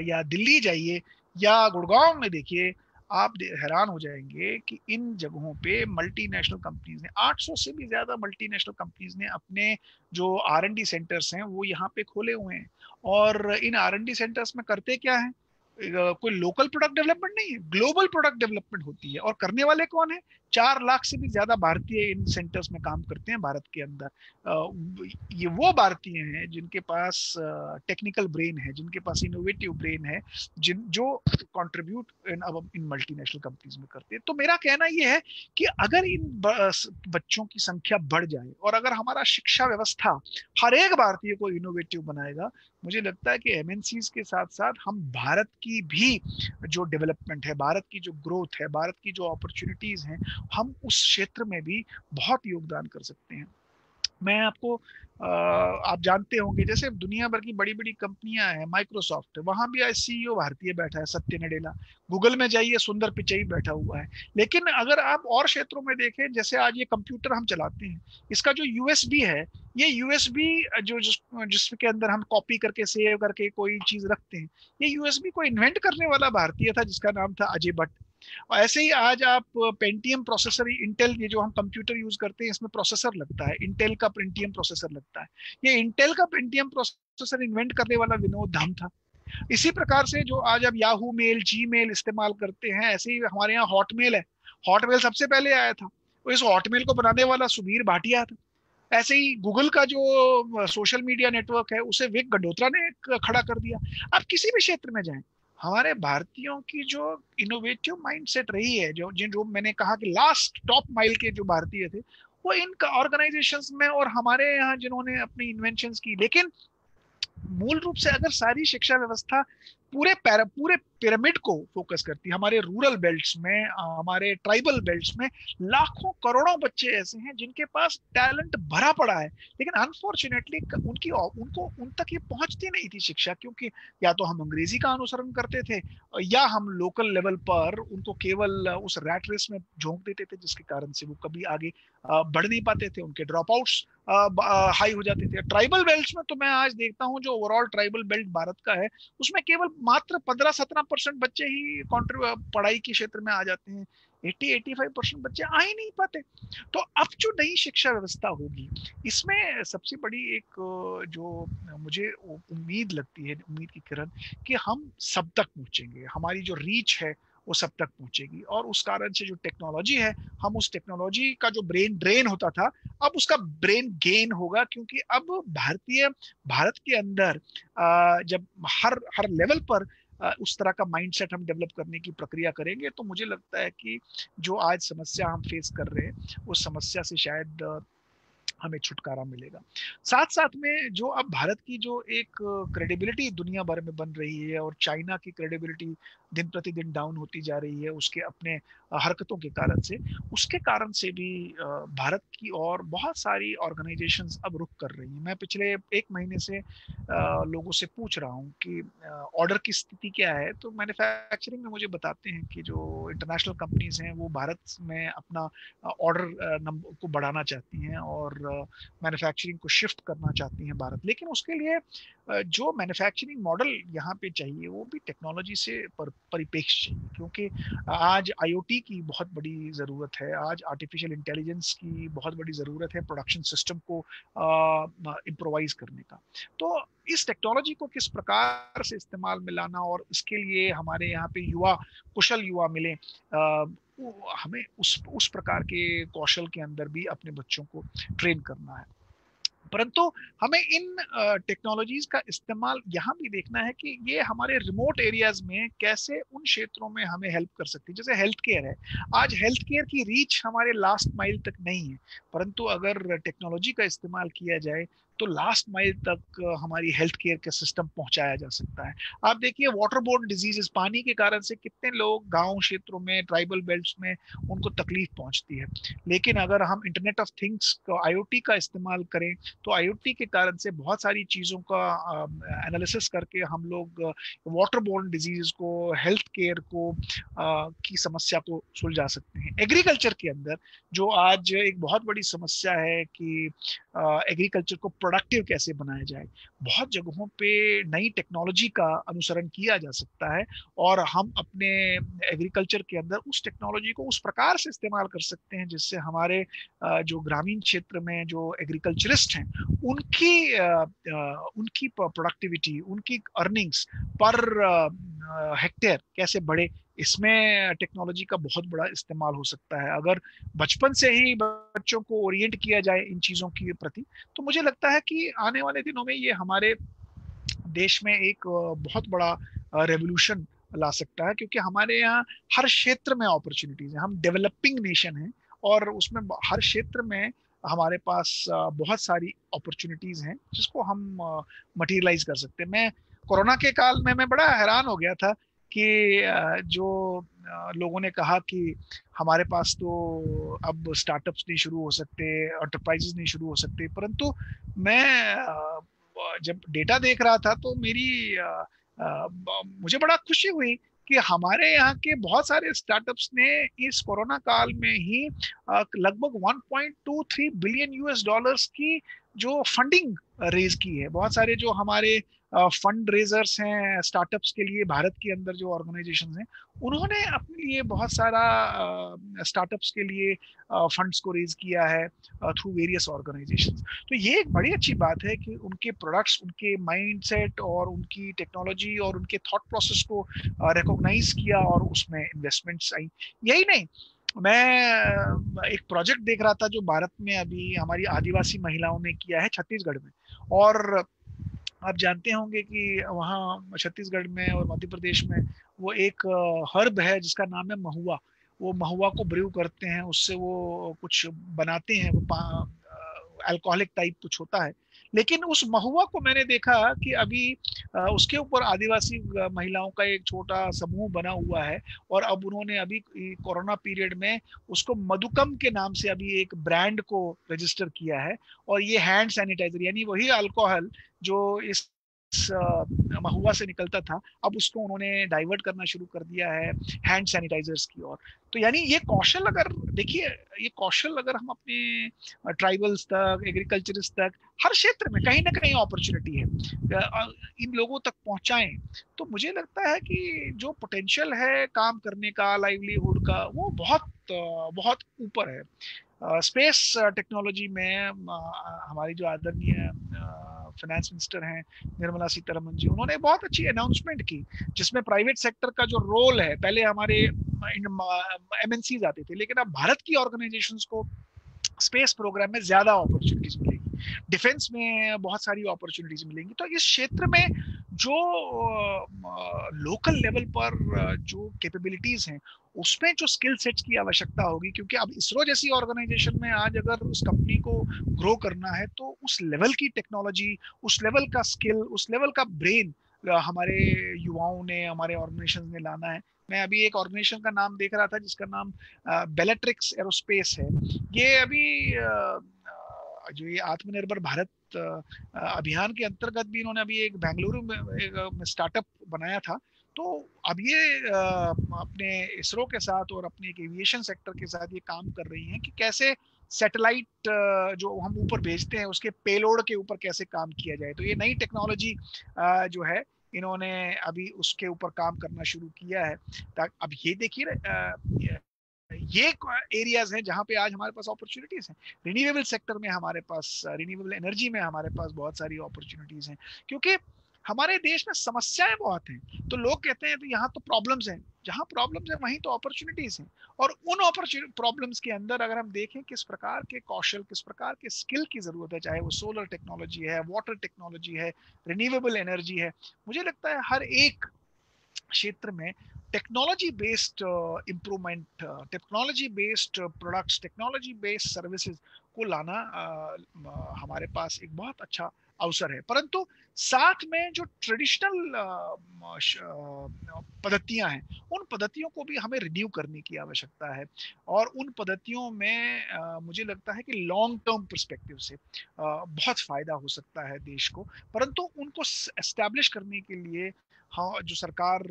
या दिल्ली जाइए, या गुड़गांव में देखिए, आप हैरान हो जाएंगे कि इन जगहों पे मल्टीनेशनल कंपनीज ने, 800 से भी ज्यादा मल्टीनेशनल कंपनीज ने अपने जो R&D सेंटर्स हैं वो यहाँ पे खोले हुए हैं। और इन R&D सेंटर्स में करते क्या है? कोई लोकल प्रोडक्ट डेवलपमेंट नहीं है, ग्लोबल प्रोडक्ट डेवलपमेंट होती है। और करने वाले कौन है? 4 लाख से भी ज्यादा भारतीय इन सेंटर्स में काम करते हैं भारत के अंदर। ये वो भारतीय हैं जिनके पास टेक्निकल ब्रेन है, जिनके पास इनोवेटिव ब्रेन है, जो कंट्रीब्यूट इन मल्टीनेशनल कंपनीज में करते हैं। तो मेरा कहना ये है कि अगर इन बच्चों की संख्या बढ़ जाए और अगर हमारा शिक्षा व्यवस्था हर एक भारतीय को इनोवेटिव बनाएगा, मुझे लगता है कि एमएनसीज के साथ साथ हम भारत की भी जो डेवलपमेंट है, भारत की जो ग्रोथ है, भारत की जो अपॉर्चुनिटीज हैं, हम उस क्षेत्र में भी बहुत योगदान कर सकते हैं। मैं आपको आप जानते होंगे जैसे दुनिया भर की बड़ी बड़ी कंपनियां हैं, माइक्रोसॉफ्ट है, वहां भी आज सीईओ भारतीय बैठा है, सत्य नडेला। गूगल में जाइए, सुंदर पिचई बैठा हुआ है। लेकिन अगर आप और क्षेत्रों में देखें, जैसे आज ये कंप्यूटर हम चलाते हैं, इसका जो यूएसबी है, ये यूएसबी जिसके अंदर हम कॉपी करके सेव करके कोई चीज रखते हैं, ये यूएसबी को इन्वेंट करने वाला भारतीय था, जिसका नाम था अजय भट्ट। और ऐसे ही आज आप पेंटियम प्रोसेसर, इंटेल, ये जो हम कंप्यूटर यूज करते हैं इसमें प्रोसेसर लगता है, इंटेल का पेंटियम प्रोसेसर लगता है। ये इंटेल का पेंटियम प्रोसेसर इन्वेंट करने वाला विनोद धाम था। इसी प्रकार से जो आज आप याहू मेल, जी मेल इस्तेमाल करते हैं, ऐसे ही हमारे यहाँ हॉटमेल है। हॉटमेल सबसे पहले आया था, तो इस हॉटमेल को बनाने वाला सुधीर भाटिया था। ऐसे ही गूगल का जो सोशल मीडिया नेटवर्क है, उसे विक गडोत्रा ने खड़ा कर दिया। आप किसी भी क्षेत्र में जाएं, हमारे भारतीयों की जो इनोवेटिव माइंडसेट रही है, जो मैंने कहा कि लास्ट टॉप माइल के जो भारतीय थे, वो इन ऑर्गेनाइजेशंस में और हमारे यहाँ जिन्होंने अपनी इन्वेंशंस की। लेकिन मूल रूप से अगर सारी शिक्षा व्यवस्था पूरे पिरामिड को फोकस करती है, हमारे रूरल बेल्ट्स में, हमारे ट्राइबल बेल्ट्स में लाखों करोड़ों बच्चे ऐसे हैं जिनके पास टैलेंट भरा पड़ा है, लेकिन अनफॉर्चुनेटली उनको उन तक ये पहुंचती नहीं थी शिक्षा, क्योंकि या तो हम अंग्रेजी का अनुसरण करते थे या हम लोकल लेवल पर उनको केवल उस रैट रेस में झोंक देते थे, जिसके कारण से वो कभी आगे बढ़ नहीं पाते थे, उनके ड्रॉप आउट्स हाई हो जाते थे। ट्राइबल बेल्ट्स में तो मैं आज देखता हूँ जो ओवरऑल ट्राइबल बेल्ट भारत का है, उसमें केवल मात्र 15-17% बच्चे ही पढ़ाई के क्षेत्र में आ जाते हैं। 80-85% बच्चे आ ही नहीं पाते। तो अब जो नई शिक्षा व्यवस्था होगी, इसमें सबसे बड़ी एक जो मुझे उम्मीद लगती है, उम्मीद की किरण, कि हम सब तक पहुंचेंगे, हमारी जो रीच है वो सब तक पहुंचेगी, और उस कारण से जो टेक्नोलॉजी है, हम उस टेक्नोलॉजी का जो ब्रेन ड्रेन होता था, अब उसका ब्रेन गेन होगा, क्योंकि अब भारत के अंदर जब हर हर लेवल पर उस तरह का माइंडसेट हम डेवलप करने की प्रक्रिया करेंगे, तो मुझे लगता है कि जो आज समस्या हम फेस कर रहे हैं, उस समस्या से शायद हमें छुटकारा मिलेगा। साथ साथ में जो अब भारत की जो एक क्रेडिबिलिटी दुनिया भर में बन रही है, और चाइना की क्रेडिबिलिटी दिन प्रतिदिन डाउन होती जा रही है उसके अपने हरकतों के कारण से, उसके कारण से भी भारत की और बहुत सारी ऑर्गेनाइजेशंस अब रुक कर रही हैं। मैं पिछले 1 महीने से लोगों से पूछ रहा हूँ कि ऑर्डर की स्थिति क्या है, तो मैन्युफैक्चरिंग में मुझे बताते हैं कि जो इंटरनेशनल कंपनीज हैं वो भारत में अपना ऑर्डर नंबर को बढ़ाना चाहती हैं और मैन्युफैक्चरिंग को शिफ्ट करना चाहती हैं भारत। लेकिन उसके लिए जो मैन्युफैक्चरिंग मॉडल यहाँ पे चाहिए वो भी टेक्नोलॉजी से परिपेक्ष चाहिए, क्योंकि आज आईओटी की बहुत बड़ी ज़रूरत है, आज आर्टिफिशियल इंटेलिजेंस की बहुत बड़ी ज़रूरत है प्रोडक्शन सिस्टम को इम्प्रोवाइज करने का। तो इस टेक्नोलॉजी को किस प्रकार से इस्तेमाल में लाना, और इसके लिए हमारे यहाँ पे कुशल युवा मिले, हमें उस प्रकार के कौशल के अंदर भी अपने बच्चों को ट्रेन करना है। परंतु हमें इन टेक्नोलॉजीज का इस्तेमाल यहाँ भी देखना है कि ये हमारे रिमोट एरियाज में कैसे उन क्षेत्रों में हमें हेल्प कर सकती है। जैसे हेल्थ केयर है, आज हेल्थ केयर की रीच हमारे लास्ट माइल तक नहीं है, परंतु अगर टेक्नोलॉजी का इस्तेमाल किया जाए तो लास्ट माइल तक हमारी हेल्थ केयर का सिस्टम पहुंचाया जा सकता है। आप देखिए वाटरबोर्न डिजीजेस, पानी के कारण से कितने लोग गांव क्षेत्रों में, ट्राइबल बेल्ट्स में उनको तकलीफ पहुंचती है, लेकिन अगर हम इंटरनेट ऑफ थिंग्स को, आईओटी का इस्तेमाल करें, तो आईओटी के कारण से बहुत सारी चीज़ों का एनालिसिस करके हम लोग वाटरबोर्न डिजीज को, हेल्थ केयर को की समस्या को सुलझा सकते हैं। एग्रीकल्चर के अंदर जो आज एक बहुत बड़ी समस्या है कि एग्रीकल्चर को प्रोडक्टिव कैसे बनाया जाए, बहुत जगहों पे नई टेक्नोलॉजी का अनुसरण किया जा सकता है, और हम अपने एग्रीकल्चर के अंदर उस टेक्नोलॉजी को उस प्रकार से इस्तेमाल कर सकते हैं जिससे हमारे जो ग्रामीण क्षेत्र में जो एग्रीकल्चरिस्ट हैं उनकी प्रोडक्टिविटी, उनकी अर्निंग्स पर हेक्टेयर कैसे बढ़े, इसमें टेक्नोलॉजी का बहुत बड़ा इस्तेमाल हो सकता है। अगर बचपन से ही बच्चों को ओरिएंट किया जाए इन चीज़ों के प्रति, तो मुझे लगता है कि आने वाले दिनों में ये हमारे देश में एक बहुत बड़ा रेवोल्यूशन ला सकता है, क्योंकि हमारे यहाँ हर क्षेत्र में अपॉर्चुनिटीज हैं। हम डेवलपिंग नेशन हैं और उसमें हर क्षेत्र में हमारे पास बहुत सारी अपॉर्चुनिटीज हैं जिसको हम मटेरियलाइज कर सकते हैं। मैं कोरोना के काल में मैं बड़ा हैरान हो गया था कि जो लोगों ने कहा कि हमारे पास तो अब स्टार्टअप्स नहीं शुरू हो सकते, एंटरप्राइजेस नहीं शुरू हो सकते, परंतु मैं जब डेटा देख रहा था तो मुझे बड़ा खुशी हुई कि हमारे यहाँ के बहुत सारे स्टार्टअप्स ने इस कोरोना काल में ही लगभग 1.23 बिलियन यूएस डॉलर्स की जो फंडिंग रेज की है। बहुत सारे जो हमारे फंड रेजर्स हैं स्टार्टअप्स के लिए, भारत के अंदर जो ऑर्गेनाइजेशन हैं, उन्होंने अपने लिए बहुत सारा स्टार्टअप्स के लिए फंड्स को रेज किया है थ्रू वेरियस ऑर्गेनाइजेशंस। तो ये एक बड़ी अच्छी बात है कि उनके प्रोडक्ट्स, उनके माइंडसेट और उनकी टेक्नोलॉजी और उनके थॉट प्रोसेस को रिकॉग्नाइज किया और उसमें इन्वेस्टमेंट्स आई। यही नहीं, मैं एक प्रोजेक्ट देख रहा था जो भारत में अभी हमारी आदिवासी महिलाओं ने किया है छत्तीसगढ़ में। और आप जानते होंगे कि वहाँ छत्तीसगढ़ में और मध्य प्रदेश में वो एक हर्ब है जिसका नाम है महुआ। वो महुआ को ब्रू करते हैं, उससे वो कुछ बनाते हैं, वो अल्कोहलिक टाइप कुछ होता है। लेकिन उस महुआ को मैंने देखा कि अभी उसके ऊपर आदिवासी महिलाओं का एक छोटा समूह बना हुआ है और अब उन्होंने अभी कोरोना पीरियड में उसको मधुकम के नाम से अभी एक ब्रांड को रजिस्टर किया है। और ये हैंड सैनिटाइजर, यानी वही अल्कोहल जो इस महुआ से निकलता था, अब उसको उन्होंने डाइवर्ट करना शुरू कर दिया है हैंड सैनिटाइजर्स की ओर। तो यानी ये कौशल, अगर देखिए, ये कौशल अगर हम अपने ट्राइबल्स तक, एग्रीकल्चरिस्ट तक, हर क्षेत्र में कहीं ना कहीं अपॉर्चुनिटी है, इन लोगों तक पहुंचाएं, तो मुझे लगता है कि जो पोटेंशियल है काम करने का, लाइवलीहुड का, वो बहुत बहुत ऊपर है। स्पेस टेक्नोलॉजी में हमारी जो आदरणीय फाइनेंस मिनिस्टर हैं निर्मला सीतारमन जी, उन्होंने बहुत अच्छी अनाउंसमेंट की जिसमें प्राइवेट सेक्टर का जो रोल है, पहले हमारे एमएनसीज आते थे, लेकिन अब भारत की ऑर्गेनाइजेशंस को स्पेस प्रोग्राम में ज्यादा अपॉर्चुनिटीज मिलेगी, डिफेंस में बहुत सारी अपॉर्चुनिटीज मिलेंगी। तो इस क्षेत्र में जो लोकल लेवल पर जो कैपेबिलिटीज हैं, उसमें जो स्किल सेट्स की आवश्यकता होगी, क्योंकि अब इसरो जैसी ऑर्गेनाइजेशन में आज अगर उस कंपनी को ग्रो करना है तो उस लेवल की टेक्नोलॉजी, उस लेवल का स्किल, उस लेवल का ब्रेन हमारे युवाओं ने, हमारे ऑर्गेनाइजेशन ने लाना है। मैं अभी एक ऑर्गेनाइजेशन का नाम देख रहा था जिसका नाम बेलेट्रिक्स एरोस्पेस है। ये अभी जो ये आत्मनिर्भर भारत अभियान के अंतर्गत भी इन्होंने अभी एक बेंगलुरु में एक स्टार्टअप बनाया था। तो अब ये अपने इसरो के साथ और अपने एक एविएशन सेक्टर के साथ ये काम कर रही हैं कि कैसे सैटेलाइट जो हम ऊपर भेजते हैं उसके पेलोड के ऊपर कैसे काम किया जाए। तो ये नई टेक्नोलॉजी जो है, इन्होंने अभी उसके ऊपर काम करना शुरू किया है। अब ये देखिए, ये एरियाज हैं जहां पे आज हमारे पास अपॉर्चुनिटीज हैं। रिन्यूएबल सेक्टर में हमारे पास, रिन्यूएबल एनर्जी में हमारे पास बहुत सारी अपॉर्चुनिटीज हैं, क्योंकि हमारे देश में समस्याएं बहुत हैं। तो लोग कहते हैं तो यहाँ तो प्रॉब्लम्स हैं, जहाँ प्रॉब्लम्स हैं वहीं तो अपॉर्चुनिटीज हैं। और उन प्रॉब्लम्स के अंदर अगर हम देखें किस प्रकार के कौशल, किस प्रकार के स्किल की जरूरत है, चाहे वो सोलर टेक्नोलॉजी है, वाटर टेक्नोलॉजी है, रिन्यूएबल एनर्जी है, मुझे लगता है हर एक क्षेत्र में technology based improvement, technology based products, technology based services को लाना हमारे पास एक बहुत अच्छा अवसर है। परंतु साथ में जो ट्रेडिशनल पद्धतियां हैं, उन पद्धतियों को भी हमें रिन्यू करने की आवश्यकता है। और उन पद्धतियों में मुझे लगता है कि लॉन्ग टर्म पर्सपेक्टिव से बहुत फायदा हो सकता है देश को। परंतु उनको एस्टैब्लिश करने के लिए हाँ, जो सरकार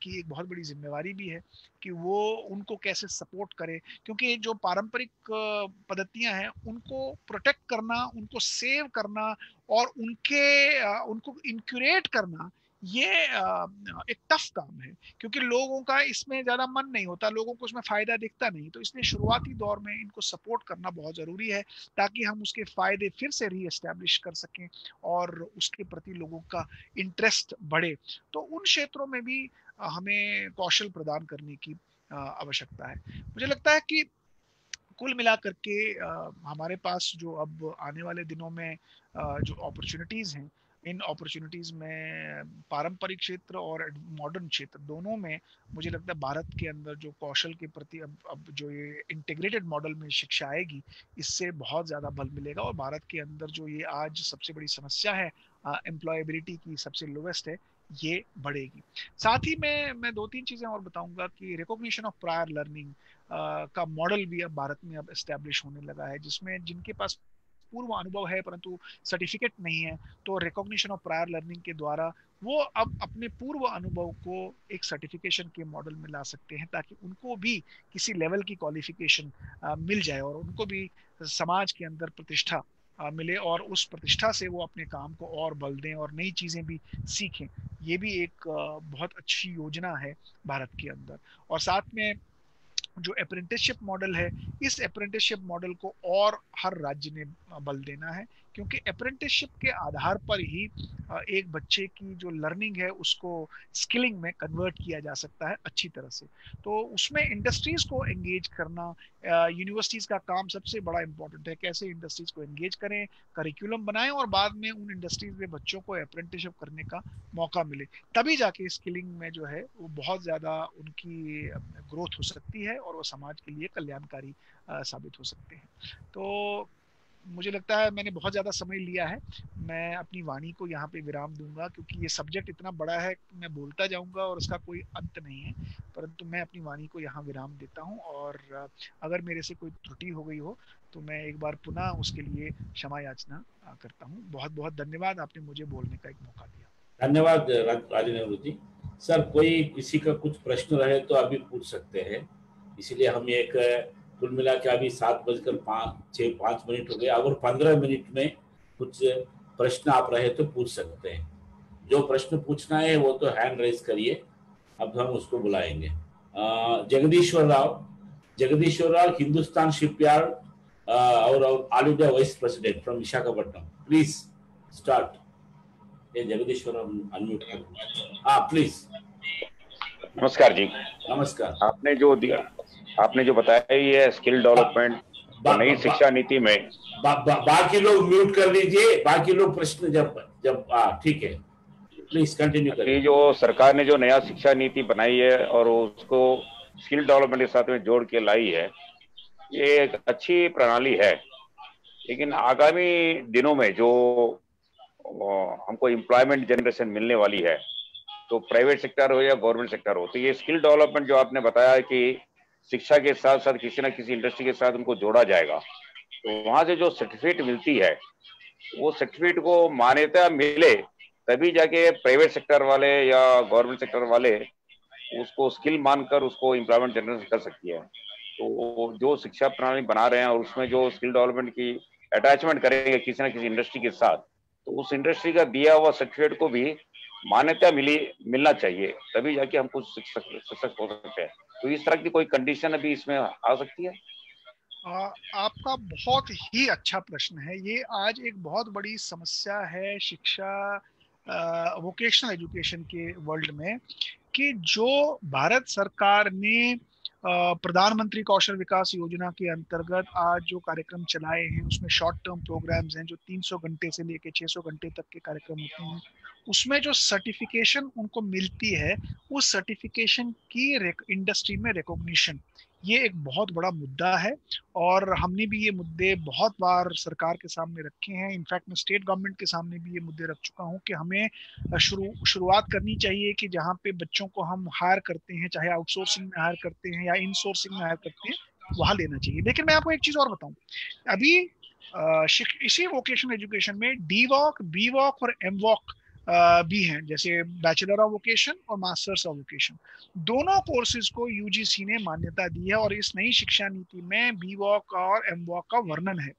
की एक बहुत बड़ी जिम्मेवारी भी है कि वो उनको कैसे सपोर्ट करे, क्योंकि जो पारंपरिक पद्धतियां हैं उनको प्रोटेक्ट करना, उनको सेव करना और उनको इनक्यूरेट करना, ये एक टफ काम है, क्योंकि लोगों का इसमें ज्यादा मन नहीं होता, लोगों को उसमें फायदा दिखता नहीं। तो इसलिए शुरुआती दौर में इनको सपोर्ट करना बहुत जरूरी है ताकि हम उसके फायदे फिर से री एस्टैब्लिश कर सकें और उसके प्रति लोगों का इंटरेस्ट बढ़े। तो उन क्षेत्रों में भी हमें कौशल प्रदान करने की आवश्यकता है। मुझे लगता है कि कुल मिलाकर के हमारे पास जो अब आने वाले दिनों में जो अपॉर्चुनिटीज हैं, इन अपॉर्चुनिटीज में पारंपरिक क्षेत्र और मॉडर्न क्षेत्र दोनों में मुझे लगता है भारत के अंदर जो कौशल के प्रति अब जो ये इंटीग्रेटेड मॉडल में शिक्षा आएगी, इससे बहुत ज़्यादा बल मिलेगा। और भारत के अंदर जो ये आज सबसे बड़ी समस्या है एम्प्लॉयबिलिटी की, सबसे लोवेस्ट है, ये बढ़ेगी। साथ ही मैं दो तीन चीजें और बताऊंगा कि रिकॉग्निशन ऑफ प्रायर लर्निंग का मॉडल भी अब भारत में अब एस्टेब्लिश होने लगा है, जिसमें जिनके पास पूर्व अनुभव है परंतु सर्टिफिकेट नहीं है, तो रिकॉग्निशन ऑफ प्रायर लर्निंग के द्वारा वो अब अपने पूर्व अनुभव को एक सर्टिफिकेशन के मॉडल में ला सकते हैं, ताकि उनको भी किसी लेवल की क्वालिफिकेशन मिल जाए और उनको भी समाज के अंदर प्रतिष्ठा मिले और उस प्रतिष्ठा से वो अपने काम को और बल दें और नई चीजें भी सीखें। ये भी एक बहुत अच्छी योजना है भारत के अंदर। और साथ में जो अप्रेंटिसशिप मॉडल है, इस अप्रेंटिसशिप मॉडल को और हर राज्य ने बल देना है, क्योंकि अप्रेंटिसशिप के आधार पर ही एक बच्चे की जो लर्निंग है उसको स्किलिंग में कन्वर्ट किया जा सकता है अच्छी तरह से। तो उसमें इंडस्ट्रीज को एंगेज करना, यूनिवर्सिटीज का काम सबसे बड़ा इंपॉर्टेंट है, कैसे इंडस्ट्रीज को एंगेज करें, करिकुलम बनाएं और बाद में उन इंडस्ट्रीज में बच्चों को अप्रेंटिसशिप करने का मौका मिले, तभी जाके स्किलिंग में जो है वो बहुत ज्यादा उनकी ग्रोथ हो सकती है और वो समाज के लिए कल्याणकारी साबित हो सकते हैं। तो मुझे लगता है मैंने बहुत ज्यादा समय लिया है, मैं अपनी वाणी को यहाँ पे विराम दूंगा, क्योंकि ये सब्जेक्ट इतना बड़ा है कि मैं बोलता जाऊंगा और उसका कोई अंत नहीं है। परंतु मैं अपनी वाणी को यहाँ विराम देता हूँ, और अगर मेरे से कोई त्रुटि हो गई हो तो मैं एक बार पुनः उसके लिए क्षमा याचना करता हूँ। बहुत बहुत धन्यवाद, आपने मुझे बोलने का एक मौका दिया। धन्यवाद राजेंद्र जी। सर, कोई किसी का कुछ प्रश्न रहे तो अभी पूछ सकते हैं, इसीलिए हम एक कुल मिला के अभी 7:05 हो गए। अगर 15 मिनट में कुछ प्रश्न आप रहे तो पूछ सकते हैं। जो प्रश्न पूछना है वो तो हैंड रेज करिए, अब हम उसको बुलाएंगे। जगदीश्वर राव, हिंदुस्तान शिपयार्ड और all India vice president from Visakhapatnam, please start. ये जगदीश्वर अनम्यूट कर, हाँ प्लीज। नमस्कार जी। नमस्कार। आपने जो बताया ये स्किल डेवलपमेंट नई शिक्षा नीति में बाकी लोग म्यूट कर लीजिए, बाकी लोग प्रश्न जब ठीक है, प्लीज कंटिन्यू करिए। जो सरकार ने जो नया शिक्षा नीति बनाई है और उसको स्किल डेवलपमेंट के साथ में जोड़ के लाई है, ये एक अच्छी प्रणाली है। लेकिन आगामी दिनों में जो हमको एम्प्लॉयमेंट जनरेशन मिलने वाली है, तो प्राइवेट सेक्टर हो या गवर्नमेंट सेक्टर हो, तो ये स्किल डेवलपमेंट जो आपने बताया कि शिक्षा के साथ साथ किसी ना किसी इंडस्ट्री के साथ उनको जोड़ा जाएगा, तो वहां से जो सर्टिफिकेट मिलती है वो सर्टिफिकेट को मान्यता मिले तभी जाके प्राइवेट सेक्टर वाले या गवर्नमेंट सेक्टर वाले उसको स्किल मानकर उसको एम्प्लॉयमेंट जनरेट कर सकती है। तो जो शिक्षा प्रणाली बना रहे हैं और उसमें जो स्किल डेवलपमेंट की अटैचमेंट करेंगे किसी ना किसी इंडस्ट्री के साथ, तो उस इंडस्ट्री का दिया हुआ सर्टिफिकेट को भी मान्यता मिलना चाहिए, तभी जाके हम कुछ सक्सेस हो सकते हैं। तो इस तरह की कोई कंडीशन अभी इसमें आ सकती है? आपका बहुत ही अच्छा प्रश्न है। ये आज एक बहुत बड़ी समस्या है शिक्षा, वोकेशनल एजुकेशन के वर्ल्ड में, कि जो भारत सरकार ने प्रधानमंत्री कौशल विकास योजना के अंतर्गत आज जो कार्यक्रम चलाए हैं, उसमें शॉर्ट टर्म प्रोग्राम्स हैं जो 300 घंटे से लेके 600 घंटे तक के कार्यक्रम होते हैं, उसमें जो सर्टिफिकेशन उनको मिलती है, उस सर्टिफिकेशन की इंडस्ट्री में रिकॉग्निशन, ये एक बहुत बड़ा मुद्दा है। और हमने भी ये मुद्दे बहुत बार सरकार के सामने रखे हैं। इनफैक्ट मैं स्टेट गवर्नमेंट के सामने भी ये मुद्दे रख चुका हूँ कि हमें शुरुआत करनी चाहिए कि जहाँ पे बच्चों को हम हायर करते हैं, चाहे आउटसोर्सिंग में हायर करते हैं या इनसोर्सिंग में हायर करते हैं, वहां लेना चाहिए। लेकिन मैं आपको एक चीज और बताऊं, अभी इसी वोकेशनल एजुकेशन में डीवॉक, बीवॉक और एमवॉक भी हैं, जैसे बैचलर ऑफ वोकेशन और मास्टर्स ऑफ वोकेशन। दोनों कोर्सेज को यूजीसी ने मान्यता दी है और इस नई शिक्षा नीति में बीवॉक और एमवॉक का वर्णन है।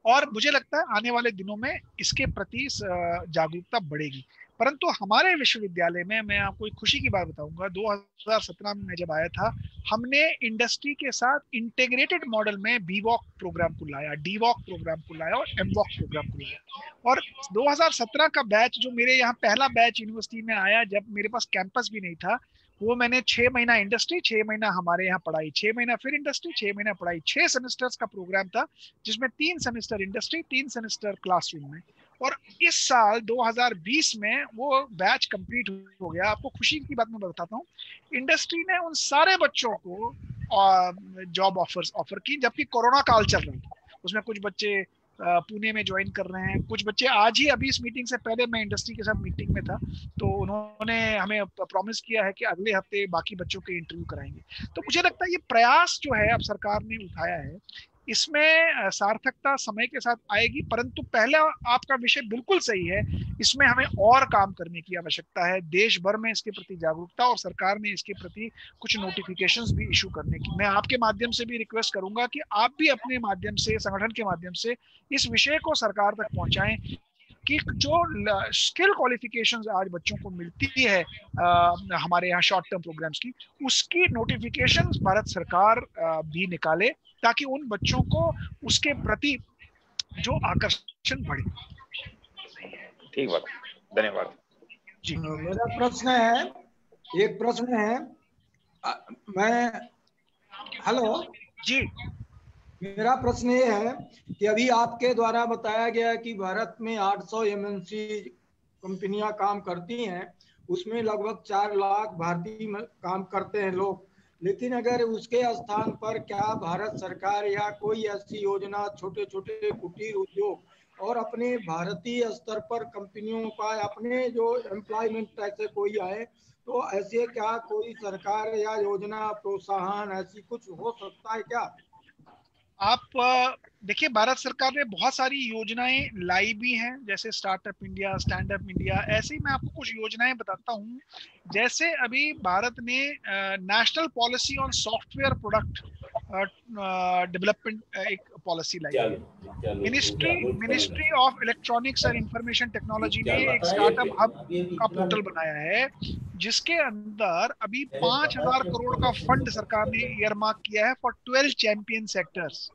और मुझे लगता है आने वाले दिनों में इसके प्रति जागरूकता बढ़ेगी। परंतु हमारे विश्वविद्यालय में मैं आपको एक खुशी की बात बताऊंगा, 2017 में मैं जब आया था, हमने इंडस्ट्री के साथ इंटीग्रेटेड मॉडल में बीवॉक प्रोग्राम को लाया, डीवॉक प्रोग्राम को लाया और एमवॉक प्रोग्राम को लाया। और 2017 का बैच जो मेरे यहाँ पहला बैच यूनिवर्सिटी में आया, जब मेरे पास कैंपस भी नहीं था, वो मैंने 6 महीना इंडस्ट्री, 6 महीना हमारे यहाँ पढ़ाई, 6 महीना फिर इंडस्ट्री, 6 महीना पढ़ाई, 6 सेमेस्टर्स का प्रोग्राम था, जिसमें 3 सेमेस्टर इंडस्ट्री, 3 सेमेस्टर क्लासरूम में। और इस साल 2020 में वो बैच कंप्लीट हो गया। आपको खुशी की बात मैं बताता हूँ, इंडस्ट्री ने उन सारे बच्चों को जॉब ऑफर की, जबकि कोरोना काल चल रहा था। उसमें कुछ बच्चे पुणे में ज्वाइन कर रहे हैं। कुछ बच्चे आज ही, अभी इस मीटिंग से पहले मैं इंडस्ट्री के साथ मीटिंग में था, तो उन्होंने हमें प्रॉमिस किया है कि अगले हफ्ते बाकी बच्चों के इंटरव्यू कराएंगे। तो मुझे लगता है ये प्रयास जो है अब सरकार ने उठाया है, इसमें सार्थकता समय के साथ आएगी। परंतु पहला आपका विषय बिल्कुल सही है, इसमें हमें और काम करने की आवश्यकता है। देश भर में इसके प्रति जागरूकता, और सरकार ने इसके प्रति कुछ नोटिफिकेशंस भी इशू करने की, मैं आपके माध्यम से भी रिक्वेस्ट करूंगा कि आप भी अपने माध्यम से, संगठन के माध्यम से इस विषय को सरकार तक पहुंचाएं कि जो स्किल क्वालिफिकेशंस आज बच्चों को मिलती है हमारे यहाँ शॉर्ट टर्म प्रोग्राम्स की, उसकी नोटिफिकेशंस भारत सरकार भी निकाले, ताकि उन बच्चों को उसके प्रति जो आकर्षण बढ़े। ठीक बात, धन्यवाद जी। मेरा प्रश्न है, एक प्रश्न है, हेलो जी, मेरा प्रश्न ये है कि अभी आपके द्वारा बताया गया कि भारत में 800 एमएनसी कंपनियां काम करती हैं, उसमें लगभग 4 लाख भारतीय काम करते हैं लोग, लेकिन अगर उसके स्थान पर क्या भारत सरकार या कोई ऐसी योजना छोटे छोटे कुटीर उद्योग और अपने भारतीय स्तर पर कंपनियों का अपने जो एम्प्लॉयमेंट ऐसे कोई आए, तो ऐसे क्या कोई सरकार या योजना प्रोत्साहन ऐसी कुछ हो सकता है क्या? आप देखिए, भारत सरकार ने बहुत सारी योजनाएं लाई भी हैं, जैसे startup India, stand up India. ऐसे ही मैं आपको कुछ योजनाएं बताता हूं। जैसे अभी भारत ने national policy on software product development एक पॉलिसी लाई है। Ministry of electronics and information technology ने एक स्टार्टअप हब का पोर्टल बनाया है, जिसके अंदर अभी 5,000 करोड़ का फंड सरकार ने ईयरमार्क किया है फॉर 12 चैंपियन सेक्टर्स।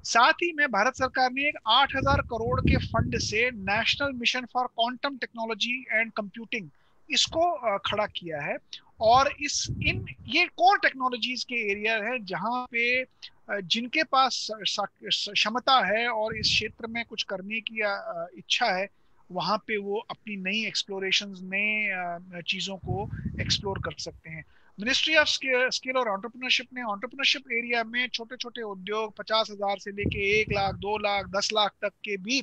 साथ ही में भारत सरकार ने एक 8,000 करोड़ के फंड से national mission for quantum technology and computing इसको खड़ा किया है। और ये कोर टेक्नोलॉजीज के एरिया है जहां पे जिनके पास क्षमता है और इस क्षेत्र में कुछ करने की इच्छा है, वहां पे वो अपनी नई एक्सप्लोरेशंस, नए चीजों को एक्सप्लोर कर सकते हैं। मिनिस्ट्री ऑफ स्किल और एंटरप्रेन्योरशिप ने एंटरप्रेन्योरशिप एरिया में छोटे छोटे उद्योग 50,000 से लेके 1 लाख, 2 लाख, 10 लाख तक के भी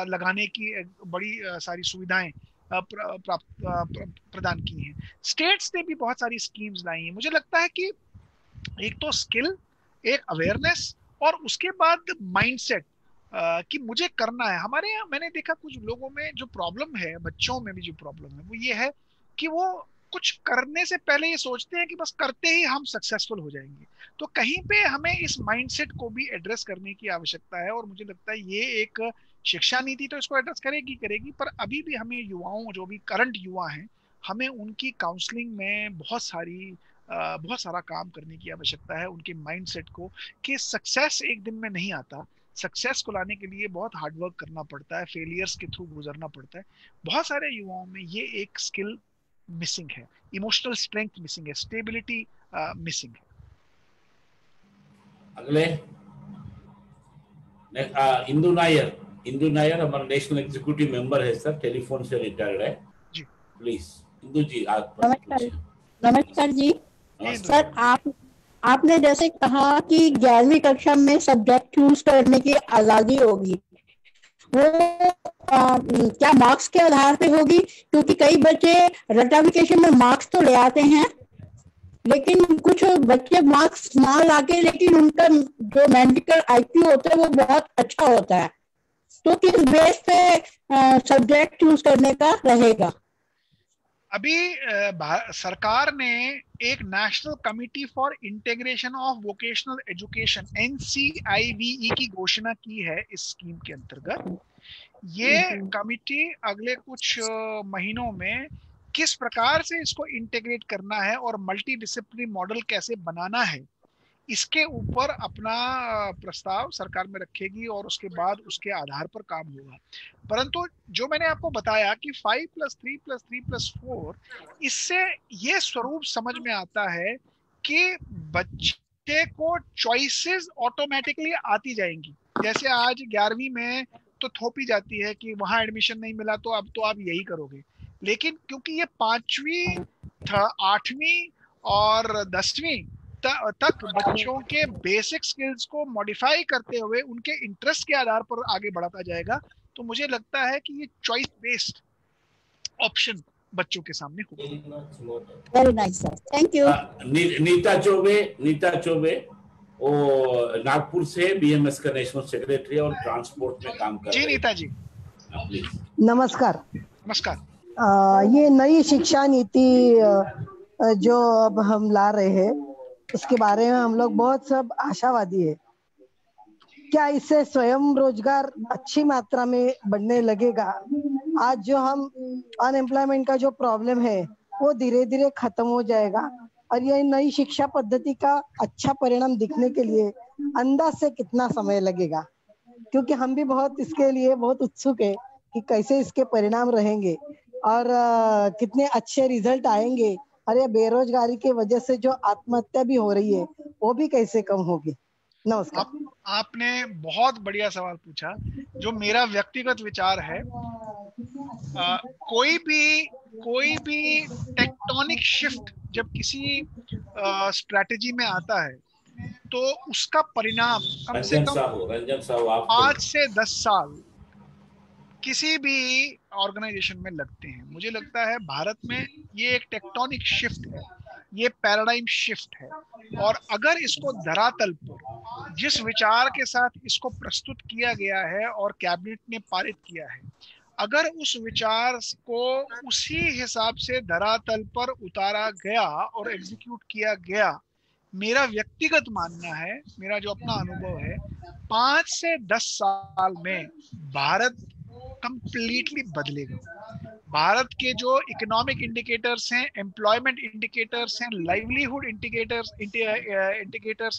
लगाने की बड़ी सारी सुविधाएं प्रदान की हैं। स्टेट्स ने भी बहुत सारी स्कीम्स लाई हैं। मुझे लगता है कि एक तो स्किल, एक अवेयरनेस, और उसके बाद माइंडसेट कि मुझे करना है। हमारे यहाँ मैंने देखा कुछ लोगों में जो प्रॉब्लम है, बच्चों में भी जो प्रॉब्लम है, वो ये है कि वो कुछ करने से पहले ये सोचते हैं कि बस करते ही हम सक्सेसफुल हो जाएंगे। तो कहीं पे हमें इस माइंडसेट को भी एड्रेस करने की आवश्यकता है, और मुझे लगता है ये एक शिक्षा नीति तो इसको एड्रेस करेगी, पर अभी भी हमें युवाओं, जो भी करंट युवा हैं, हमें उनकी काउंसलिंग में बहुत सारा काम करने की आवश्यकता है, उनके माइंडसेट को, कि सक्सेस एक दिन में नहीं आता। सक्सेस को लाने के लिए बहुत हार्डवर्क करना पड़ता है, फेलियर्स के थ्रू गुजरना पड़ता है। बहुत सारे युवाओं में ये एक स्किल मिसिंग है, इमोशनल स्ट्रेंथ मिसिंग है, स्टेबिलिटी मिसिंग है। अगले इंदु नायर हमारा नेशनल एग्जीक्यूटिव मेंबर है सर, टेलीफोन से रिटायर्ड है जी। प्लीज इंदु जी, आप नमस्कार जी। सर, आपने जैसे कहा कि 11वीं कक्षा में सब्जेक्ट चूज करने की आजादी होगी, वो क्या मार्क्स के आधार पे होगी? क्योंकि कई बच्चे रटाफिकेशन में मार्क्स तो ले आते हैं, लेकिन कुछ बच्चे मार्क्स ना लाके, लेकिन उनका जो मेंटल आईक्यू होता है वो बहुत अच्छा होता है। तो किस बेस पे सब्जेक्ट चूज करने का रहेगा? अभी सरकार ने एक national committee for integration of vocational education NCIVE की घोषणा की है इस स्कीम के अंतर्गत। ये कमिटी अगले कुछ महीनों में किस प्रकार से इसको इंटीग्रेट करना है और मल्टी डिसिप्लिनरी मॉडल कैसे बनाना है, इसके ऊपर अपना प्रस्ताव सरकार में रखेगी, और उसके बाद उसके आधार पर काम होगा। परंतु जो मैंने आपको बताया कि 5+3+3+4, इससे ये स्वरूप समझ में आता है कि बच्चे को चॉइसेस ऑटोमेटिकली आती जाएंगी। जैसे आज 11वीं में तो थोपी जाती है कि वहां एडमिशन नहीं मिला तो अब तो आप यही करोगे, लेकिन क्योंकि ये 5वीं, 8वीं और 10वीं तक बच्चों के बेसिक स्किल्स को मॉडिफाई करते हुए उनके इंटरेस्ट के आधार पर आगे बढ़ाता जाएगा, तो मुझे लगता है कि ये चॉइस बेस्ड ऑप्शन बच्चों के सामने होगा। Very nice sir, thank you. Neeta Chaube वो नागपुर से बीएमएस का नेशनल सेक्रेटरी और ट्रांसपोर्ट में काम कर जी। नीता जी नमस्कार। नमस्कार। ये नई शिक्षा नीति जो अब हम ला रहे हैं उसके बारे में हम लोग बहुत सब आशावादी है। क्या इससे स्वयं रोजगार अच्छी मात्रा में बढ़ने लगेगा? आज जो हम अनएम्प्लॉयमेंट का जो प्रॉब्लम है वो धीरे धीरे खत्म हो जाएगा और ये नई शिक्षा पद्धति का अच्छा परिणाम दिखने के लिए अंदाज से कितना समय लगेगा? क्योंकि हम भी बहुत इसके लिए बहुत उत्सुक है कि कैसे इसके परिणाम रहेंगे और कितने अच्छे रिजल्ट आएंगे और ये बेरोजगारी की वजह से जो आत्महत्या भी हो रही है वो भी कैसे कम होगी। नमस्कार। आपने बहुत बढ़िया सवाल पूछा। जो मेरा व्यक्तिगत विचार है, कोई भी टेक्टोनिक शिफ्ट जब किसी स्ट्रैटेजी में आता है तो उसका परिणाम कम से कम 5 से 10 साल किसी भी ऑर्गेनाइजेशन में लगते हैं। मुझे लगता है भारत में ये एक टेक्टोनिक शिफ्ट है, ये पैराडाइम शिफ्ट है, और अगर इसको धरातल पर जिस विचार के साथ इसको प्रस्तुत किया गया है और कैबिनेट ने पारित किया है, अगर उस विचार को उसी हिसाब से धरातल पर उतारा गया और एग्जीक्यूट किया गया, मेरा व्यक्तिगत मानना है, मेरा जो अपना अनुभव है, 5 से 10 साल में भारत कंप्लीटली बदलेगा। भारत के जो इकोनॉमिक इंडिकेटर्स हैं, एम्प्लॉयमेंट इंडिकेटर्स हैं, लाइवलीहुड इंडिकेटर्स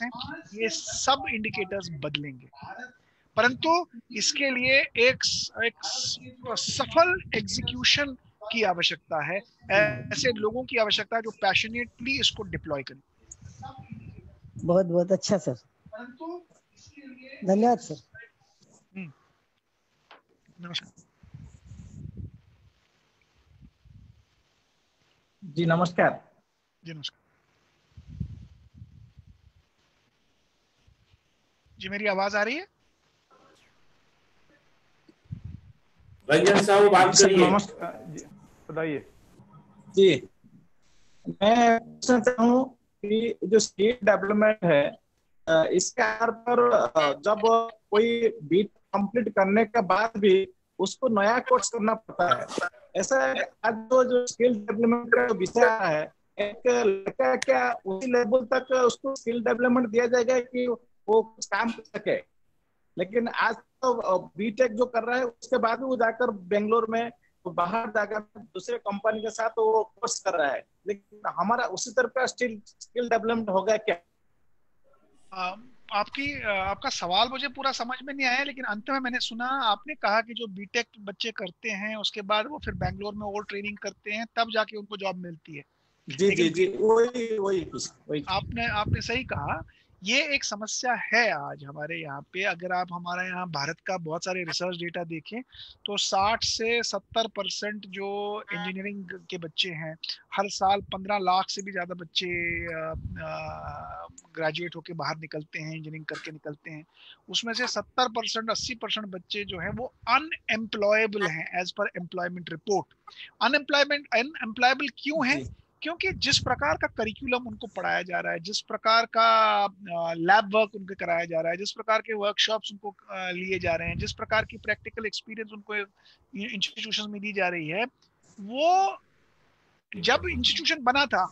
हैं, ये सब इंडिकेटर्स बदलेंगे। परंतु इसके लिए एक सफल एग्जीक्यूशन की आवश्यकता है, ऐसे लोगों की आवश्यकता है जो पैशनेटली इसको डिप्लॉय करें। बहुत बहुत अच्छा सर, धन्यवाद सर। नमस्कार जी। नमस्कार जी। नमस्कार जी। मेरी आवाज आ रही है? रंजन साहब बात करिए। नमस्कार जी, बताइए जी। मैं पूछना चाहूँ कि जो स्किल डेवलपमेंट है इसके आधार पर जब कोई बीट कंप्लीट करने के बाद भी उसको नया कोर्स करना पड़ता है। ऐसा आज जो स्किल डेवलपमेंट का विषय है, एक लड़का क्या उसी लेवल तक उसको स्किल डेवलपमेंट दिया जाएगा कि वो कुछ काम कर सके, लेकिन आज तो बीटेक जो कर रहा है उसके बाद भी वो जाकर बेंगलोर में बाहर जाकर दूसरे कंपनी के साथ वो कोर्स कर रहा है, लेकिन हमारा उसी तरह का स्किल डेवलपमेंट होगा क्या? आपका सवाल मुझे पूरा समझ में नहीं आया, लेकिन अंत में मैंने सुना आपने कहा कि जो बीटेक बच्चे करते हैं उसके बाद वो फिर बैंगलोर में और ट्रेनिंग करते हैं तब जाके उनको जॉब मिलती है। जी जी जी, वही आपने सही कहा। ये एक समस्या है आज हमारे यहाँ पे। अगर आप हमारे यहाँ भारत का बहुत सारे रिसर्च डेटा देखें तो 60 से 70% जो इंजीनियरिंग के बच्चे हैं, हर साल 15 लाख से भी ज्यादा बच्चे ग्रेजुएट होके बाहर निकलते हैं, इंजीनियरिंग करके निकलते हैं। उसमें से 70% 80% बच्चे जो हैं वो अनएम्प्लॉयबल हैं as per employment report. Unemployable क्यों है? क्योंकि जिस प्रकार का करिकुलम उनको पढ़ाया जा रहा है, जिस प्रकार का लैब वर्क उनको कराया जा रहा है, जिस प्रकार के वर्कशॉप्स उनको लिए जा रहे हैं, जिस प्रकार की प्रैक्टिकल एक्सपीरियंस उनको इंस्टीट्यूशन में दी जा रही है, वो जब इंस्टीट्यूशन बना था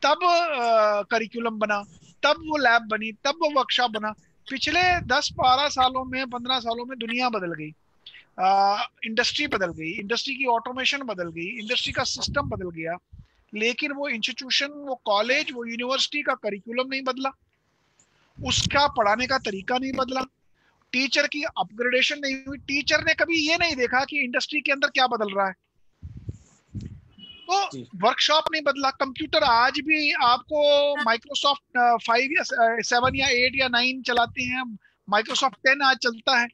तब करिकुलम बना, तब वो लैब बनी, तब वो वर्कशॉप बना। पिछले 10-12 सालों में, 15 सालों में दुनिया बदल गई, इंडस्ट्री बदल गई, इंडस्ट्री की ऑटोमेशन बदल गई, इंडस्ट्री का सिस्टम बदल गया, लेकिन वो इंस्टीट्यूशन, वो कॉलेज, वो यूनिवर्सिटी का करिकुलम नहीं बदला, उसका पढ़ाने का तरीका नहीं बदला, टीचर की अपग्रेडेशन नहीं हुई। टीचर ने कभी ये नहीं देखा कि इंडस्ट्री के अंदर क्या बदल रहा है, तो वर्कशॉप नहीं बदला। कंप्यूटर आज भी आपको माइक्रोसॉफ्ट 5 या 7 या 8 या 9 चलाते हैं, माइक्रोसॉफ्ट 10 आज चलता है।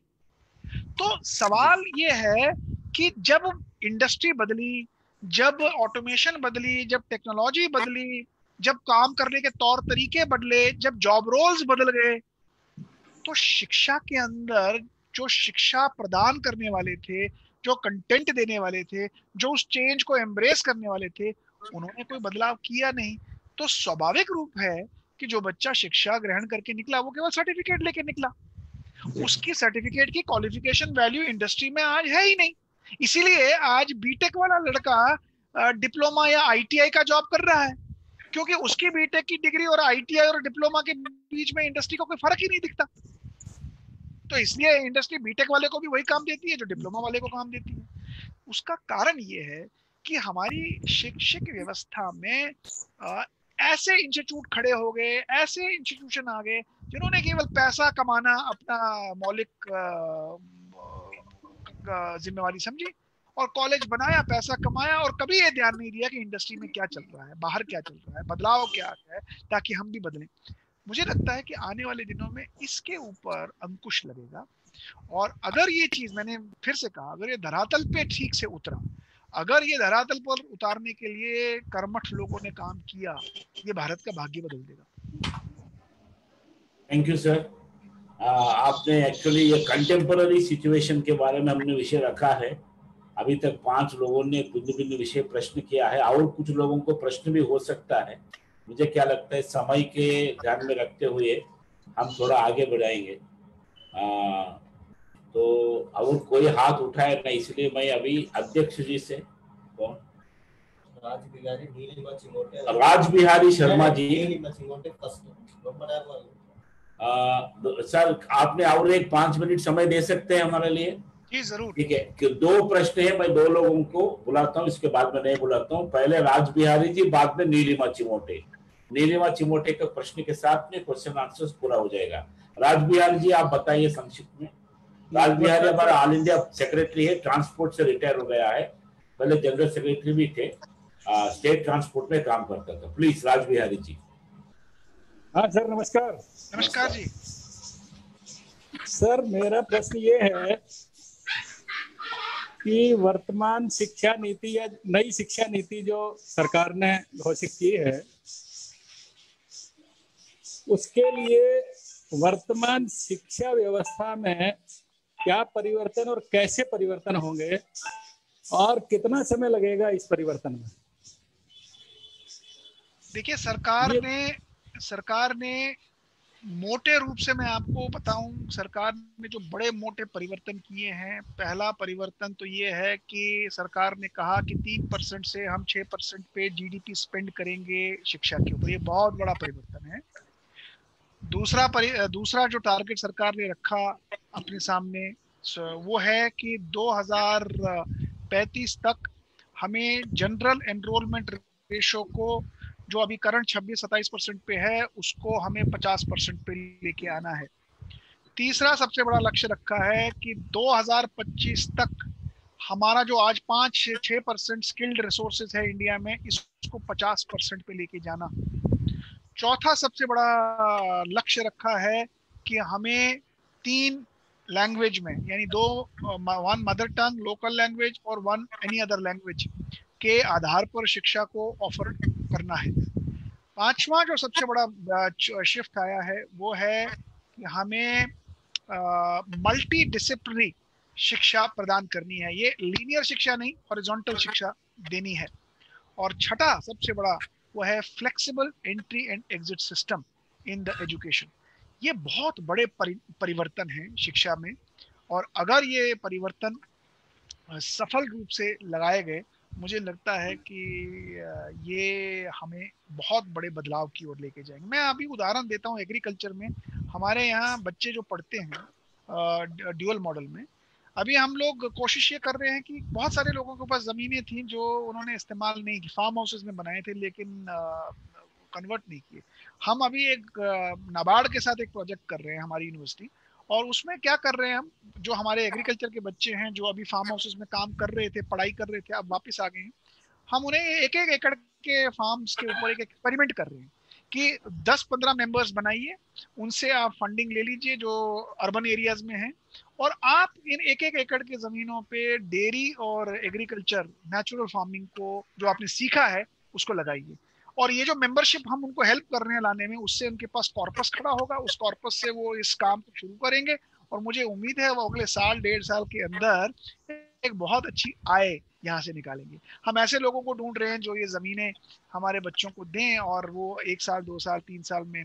तो सवाल ये है कि जब इंडस्ट्री बदली, जब ऑटोमेशन बदली, जब टेक्नोलॉजी बदली, जब काम करने के तौर तरीके बदले, जब जॉब रोल्स बदल गए, तो शिक्षा के अंदर जो शिक्षा प्रदान करने वाले थे, जो कंटेंट देने वाले थे, जो उस चेंज को एम्ब्रेस करने वाले थे, उन्होंने कोई बदलाव किया नहीं। तो स्वाभाविक रूप है कि जो बच्चा शिक्षा ग्रहण करके निकला वो केवल सर्टिफिकेट लेके निकला, उसकी सर्टिफिकेट की क्वालिफिकेशन वैल्यू इंडस्ट्री में आज है ही नहीं। इसीलिए आज बीटेक वाला लड़का डिप्लोमा या आईटीआई का जॉब कर रहा है, क्योंकि उसकी बीटेक की डिग्री और आईटीआई और डिप्लोमा के बीच में इंडस्ट्री को कोई फर्क ही नहीं दिखता। तो इसलिए इंडस्ट्री बीटेक वाले को भी वही काम देती है जो डिप्लोमा वाले को काम देती है। उसका कारण ये है कि हमारी शैक्षिक व्यवस्था में ऐसे इंस्टीट्यूट खड़े हो गए, ऐसे इंस्टीट्यूशन आ गए जिन्होंने केवल पैसा कमाना अपना मौलिक जिम्मेवारी समझी और कॉलेज बनाया, पैसा कमाया, और कभी ये ध्यान नहीं दिया कि इंडस्ट्री में क्या चल रहा है, बाहर क्या चल रहा है, बदलाव क्या है, ताकि हम भी बदलें। मुझे लगता है कि आने वाले दिनों में इसके ऊपर अंकुश लगेगा, और अगर ये चीज, मैंने फिर से कहा, अगर ये धरातल पे ठीक से उतरा, अगर ये धरातल पर उतारने के लिए कर्मठ लोगों ने काम किया, ये भारत का भाग्य बदल देगा। Thank you sir. आपने एक्चुअली ये कंटेम्पररी सिचुएशन के बारे में हमने विषय रखा है। अभी तक 5 लोगों ने भिन्न भिन्न विषय प्रश्न किया है, और कुछ लोगों को प्रश्न भी हो सकता है। मुझे क्या लगता है समय के ध्यान में रखते हुए हम थोड़ा आगे बढ़ाएंगे। तो और कोई हाथ उठाए ना, इसलिए मैं अभी अध्यक्ष जी से, कौन, राज बिहारी शर्मा जी, सर आपने और एक 5 मिनट समय दे सकते हैं हमारे लिए? जी जरूर। ठीक है कि 2 प्रश्न है, मैं 2 लोगों को बुलाता हूँ, इसके बाद में नहीं बुलाता हूँ। पहले राज बिहारी जी, बाद में नीलिमा चिमोटे। नीलिमा चिमोटे के प्रश्न के साथ में क्वेश्चन आंसर पूरा हो जाएगा। राज बिहारी जी आप बताइए संक्षिप्त में। राज बिहारी हमारा ऑल इंडिया सेक्रेटरी है, ट्रांसपोर्ट से रिटायर हो गया है, पहले जनरल सेक्रेटरी भी थे, स्टेट ट्रांसपोर्ट में काम करता था। प्लीज राज बिहारी जी। हाँ सर, नमस्कार। नमस्कार जी। सर मेरा प्रश्न ये है कि वर्तमान शिक्षा नीति या नई शिक्षा नीति जो सरकार ने घोषित की है, उसके लिए वर्तमान शिक्षा व्यवस्था में क्या परिवर्तन और कैसे परिवर्तन होंगे और कितना समय लगेगा इस परिवर्तन में? देखिए, सरकार ने मोटे रूप से, मैं आपको बताऊं, सरकार ने जो बड़े मोटे परिवर्तन किए हैं, पहला परिवर्तन तो ये है कि सरकार ने कहा कि 3% से हम 6% पे जीडीपी स्पेंड करेंगे शिक्षा के ऊपर। ये बहुत बड़ा परिवर्तन है। दूसरा जो टारगेट सरकार ने रखा अपने सामने, वो है कि 2035 तक हमें जनरल एनरोलमेंट रेशो को, जो अभी करंट 26-27% पे है, उसको हमें 50% पे लेके आना है। तीसरा सबसे बड़ा लक्ष्य रखा है कि 2025 तक हमारा जो आज 5-6% स्किल्ड रिसोर्सेज है इंडिया में, इसको 50% पे लेके जाना। चौथा सबसे बड़ा लक्ष्य रखा है कि हमें 3 लैंग्वेज में, यानी 1 मदर टंग लोकल लैंग्वेज और 1 एनी अदर लैंग्वेज के आधार पर शिक्षा को ऑफर करना है। पांचवा जो सबसे बड़ा शिफ्ट आया है वो है कि हमें मल्टी डिसिप्लिनरी शिक्षा प्रदान करनी है। ये लीनियर शिक्षा नहीं, हॉरिजॉन्टल शिक्षा देनी है। और छठा सबसे बड़ा वो है flexible entry and exit system in the education. ये बहुत बड़े परिवर्तन हैं शिक्षा में, और अगर ये परिवर्तन सफल रूप से लगाए गए, मुझे लगता है कि ये हमें बहुत बड़े बदलाव की ओर लेके जाएंगे। मैं अभी उदाहरण देता हूँ, एग्रीकल्चर में हमारे यहाँ बच्चे जो पढ़ते हैं ड्यूअल मॉडल में, अभी हम लोग कोशिश ये कर रहे हैं कि बहुत सारे लोगों के पास ज़मीनें थी जो उन्होंने इस्तेमाल नहीं की, फार्म हाउसेज में बनाए थे लेकिन कन्वर्ट नहीं किए। हम अभी एक नाबार्ड के साथ एक प्रोजेक्ट कर रहे हैं हमारी यूनिवर्सिटी, और उसमें क्या कर रहे हैं हम, जो हमारे एग्रीकल्चर के बच्चे हैं जो अभी फार्म हाउसेज में काम कर रहे थे, पढ़ाई कर रहे थे, अब वापस आ गए हैं, हम उन्हें 1-1 एकड़ के फार्म्स के ऊपर एक एक्सपेरिमेंट कर रहे हैं कि 10-15 मेंबर्स बनाइए, उनसे आप फंडिंग ले लीजिए जो अर्बन एरियाज में हैं, और आप इन 1-1 एकड़ के जमीनों पे डेयरी और एग्रीकल्चर, नेचुरल फार्मिंग को जो आपने सीखा है उसको लगाइए। और ये जो मेंबरशिप हम उनको हेल्प कर रहे हैं लाने में, उससे उनके पास कॉर्पस खड़ा होगा, उस कॉर्पस से वो इस काम को शुरू करेंगे और मुझे उम्मीद है वो अगले साल 1.5 साल के अंदर एक बहुत अच्छी आय यहाँ से निकालेंगे। हम ऐसे लोगों को ढूंढ रहे हैं जो ये जमीनें हमारे बच्चों को दें और वो 1 साल 2 साल 3 साल में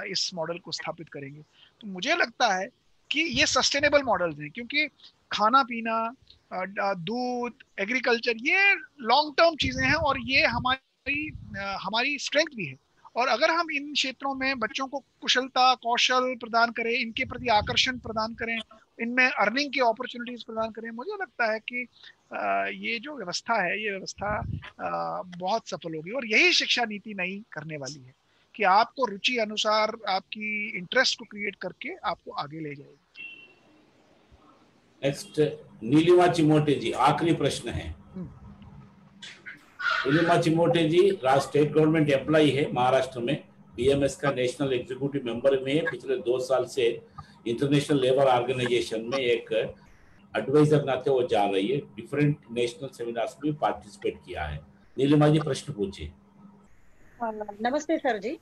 इस मॉडल को स्थापित करेंगे। तो मुझे लगता है कि ये सस्टेनेबल मॉडल्स हैं, क्योंकि खाना पीना, दूध, एग्रीकल्चर, ये लॉन्ग टर्म चीजें हैं और ये हमारी स्ट्रेंथ भी है। और अगर हम इन क्षेत्रों में बच्चों को कुशलता, कौशल प्रदान करें, इनके प्रति आकर्षण प्रदान करें, इनमें अर्निंग की अपॉर्चुनिटीज प्रदान करें, मुझे लगता है कि ये जो व्यवस्था है, ये व्यवस्था बहुत सफल होगी। और यही शिक्षा नीति नई करने वाली है कि आपको रुचि अनुसार आपकी इंटरेस्ट को क्रिएट करके आपको आगे ले जाएगी। नेक्स्ट नीलिमा चिमोटे जी, आखिरी प्रश्न है। नीलिमा चिमोटे जी स्टेट गवर्नमेंट एम्प्लॉई है महाराष्ट्र में, बीएमएस का नेशनल एग्जीक्यूटिव मेंबर में है। पिछले 2 साल से इंटरनेशनल लेबर ऑर्गेनाइजेशन में एक एडवाइजर नाते वो जा रही है, डिफरेंट नेशनल सेमिनार्स में पार्टिसिपेट किया है। नीलिमा जी प्रश्न पूछिए। नमस्ते सर जी।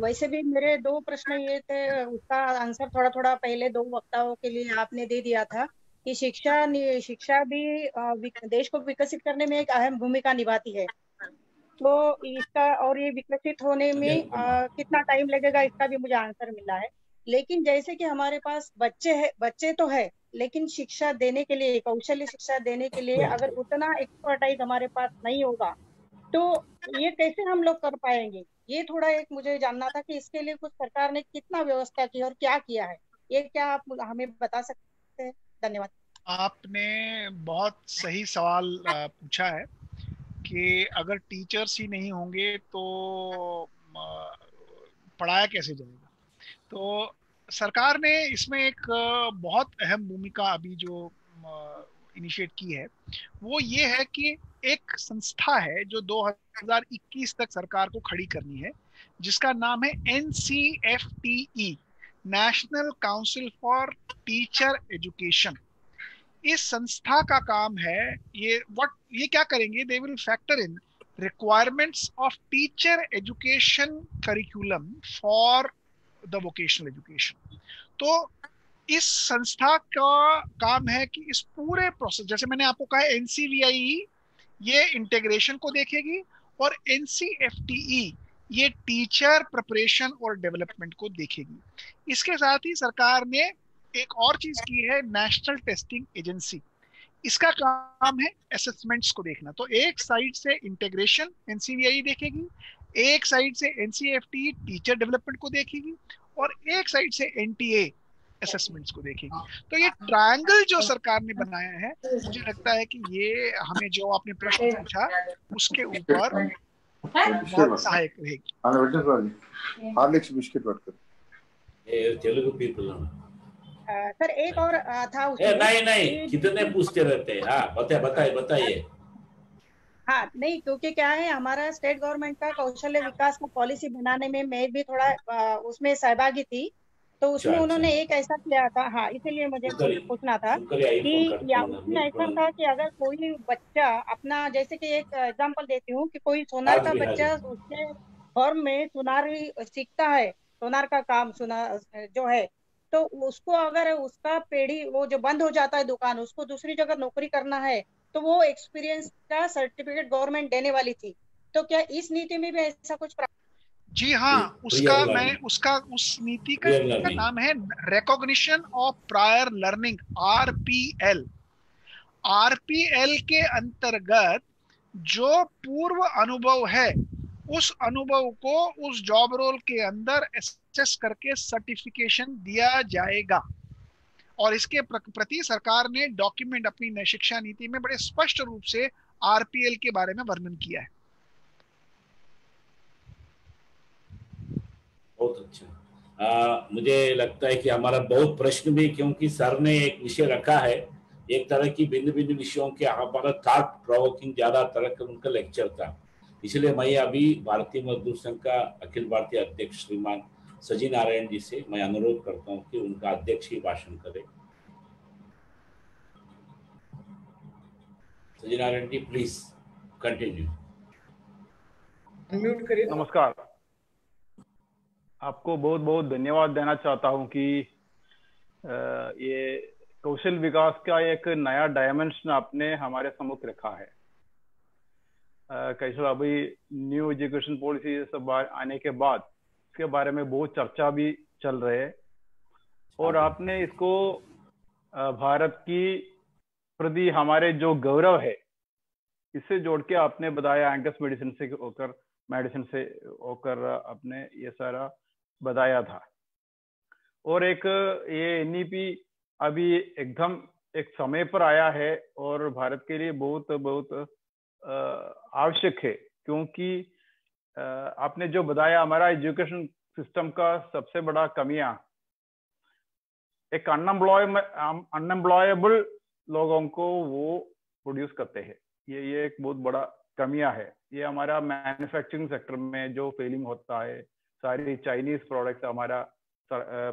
वैसे भी मेरे 2 प्रश्न ये थे, उसका आंसर थोड़ा थोड़ा पहले 2 वक्ताओं के लिए आपने दे दिया था कि शिक्षा भी देश को विकसित करने में एक अहम भूमिका निभाती है। तो इसका और ये विकसित होने में कितना टाइम लगेगा, इसका भी मुझे आंसर मिला है। लेकिन जैसे कि हमारे पास बच्चे तो है, लेकिन शिक्षा देने के लिए, कौशल्य शिक्षा देने के लिए अगर उतना एक्सपर्टाइज हमारे पास नहीं होगा तो ये कैसे हम लोग कर पाएंगे? ये थोड़ा एक मुझे जानना था कि इसके लिए कुछ सरकार ने कितना व्यवस्था की और क्या किया है, ये क्या आप हमें बता सकते हैं? धन्यवाद। आपने बहुत सही सवाल पूछा है कि अगर टीचर्स ही नहीं होंगे तो पढ़ाया कैसे जाएगा। तो सरकार ने इसमें एक बहुत अहम भूमिका अभी जो इनिशिएट की है वो ये है कि एक संस्था है जो 2021 तक सरकार को खड़ी करनी है, जिसका नाम है NCFTE, national council for teacher education. इस संस्था का काम है ये क्या करेंगे, they will factor in requirements of teacher education curriculum for the vocational education. तो इस संस्था का काम है कि इस पूरे प्रोसेस, जैसे मैंने आपको कहा NCVIE ये इंटीग्रेशन को देखेगी और NCFTE ये टीचर प्रिपरेशन और डेवलपमेंट को देखेगी। इसके साथ ही सरकार ने एक और चीज की है, नेशनल टेस्टिंग एजेंसी। इसका काम है असेसमेंट्स को देखना। तो एक साइड से इंटीग्रेशन NCVIE देखेगी, एक साइड से NCFTE टीचर डेवलपमेंट को देखेगी और एक साइड से NTA असेसमेंट्स को देखेगी। तो ये ट्रायंगल जो सरकार ने बनाया है, मुझे लगता है कि ये हमें जो आपने प्रश्न पूछा उसके ऊपर बहुत सहायक रहेगी। तेलुगु पीपल सर एक और था उसमें। नहीं कितने पूछते रहते हैं। हाँ बताइए। हाँ नहीं, क्योंकि क्या है, हमारा स्टेट गवर्नमेंट का कौशल्य विकास का पॉलिसी बनाने में मैं भी थोड़ा उसमें सहभागी थी। तो उसमें उन्होंने एक ऐसा किया था, हाँ इसीलिए मुझे पूछना था कि उसमें ऐसा था कि अगर कोई बच्चा अपना, जैसे कि एक एग्जांपल देती हूँ कि कोई सोनार का बच्चा उसके फॉर्म में सुनार सीखता है, सोनार का काम जो है, तो उसको अगर उसका पेड़ी वो जो बंद हो जाता है दुकान, उसको दूसरी जगह नौकरी करना है तो वो एक्सपीरियंस का सर्टिफिकेट गवर्नमेंट देने वाली थी। तो क्या इस नीति में भी ऐसा कुछ? जी हाँ, उस नीति का नाम है recognition of prior learning, RPL। RPL के अंतर्गत जो पूर्व अनुभव है, उस अनुभव को उस जॉब रोल के अंदर एसेस करके सर्टिफिकेशन दिया जाएगा। और इसके प्रति सरकार ने डॉक्यूमेंट अपनी शिक्षा नीति में बड़े स्पष्ट रूप से RPL के बारे में वर्णन किया है। बहुत अच्छा। मुझे लगता है कि हमारा बहुत प्रश्न भी, क्योंकि सर ने एक विषय रखा है, एक तरह की भिन्न भिन्न विषयों के हमारा थॉट प्रोवोकिंग ज्यादा तरह का उनका लेक्चर था। इसलिए मैं अभी भारतीय मजदूर संघ का अखिल भारतीय अध्यक्ष श्रीमान सजी नारायण जी से मैं अनुरोध करता हूं कि उनका अध्यक्ष ही भाषण करे। सजी Narayan ji please continue. Unmute करिए। नमस्कार, आपको बहुत बहुत धन्यवाद देना चाहता हूं कि ये कौशल विकास का एक नया डायमेंशन आपने हमारे सम्मुख रखा है। कैसे अभी न्यू एजुकेशन पॉलिसी सब आने के बाद इसके बारे में बहुत चर्चा भी चल रही है, और आपने इसको भारत की प्रति हमारे जो गौरव है इससे जोड़ के आपने बताया। एंगस मेडिसिन से होकर आपने ये सारा बताया था। और एक ये एनईपी अभी एकदम एक समय पर आया है और भारत के लिए बहुत बहुत आवश्यक है, क्योंकि आपने जो बताया हमारा एजुकेशन सिस्टम का सबसे बड़ा कमियां एक अनएम्प्लॉयबल लोगों को वो प्रोड्यूस करते हैं। ये एक बहुत बड़ा कमियां है। ये हमारा मैन्युफैक्चरिंग सेक्टर में जो फेलिंग होता है, सारी चाइनीज प्रोडक्ट्स हमारा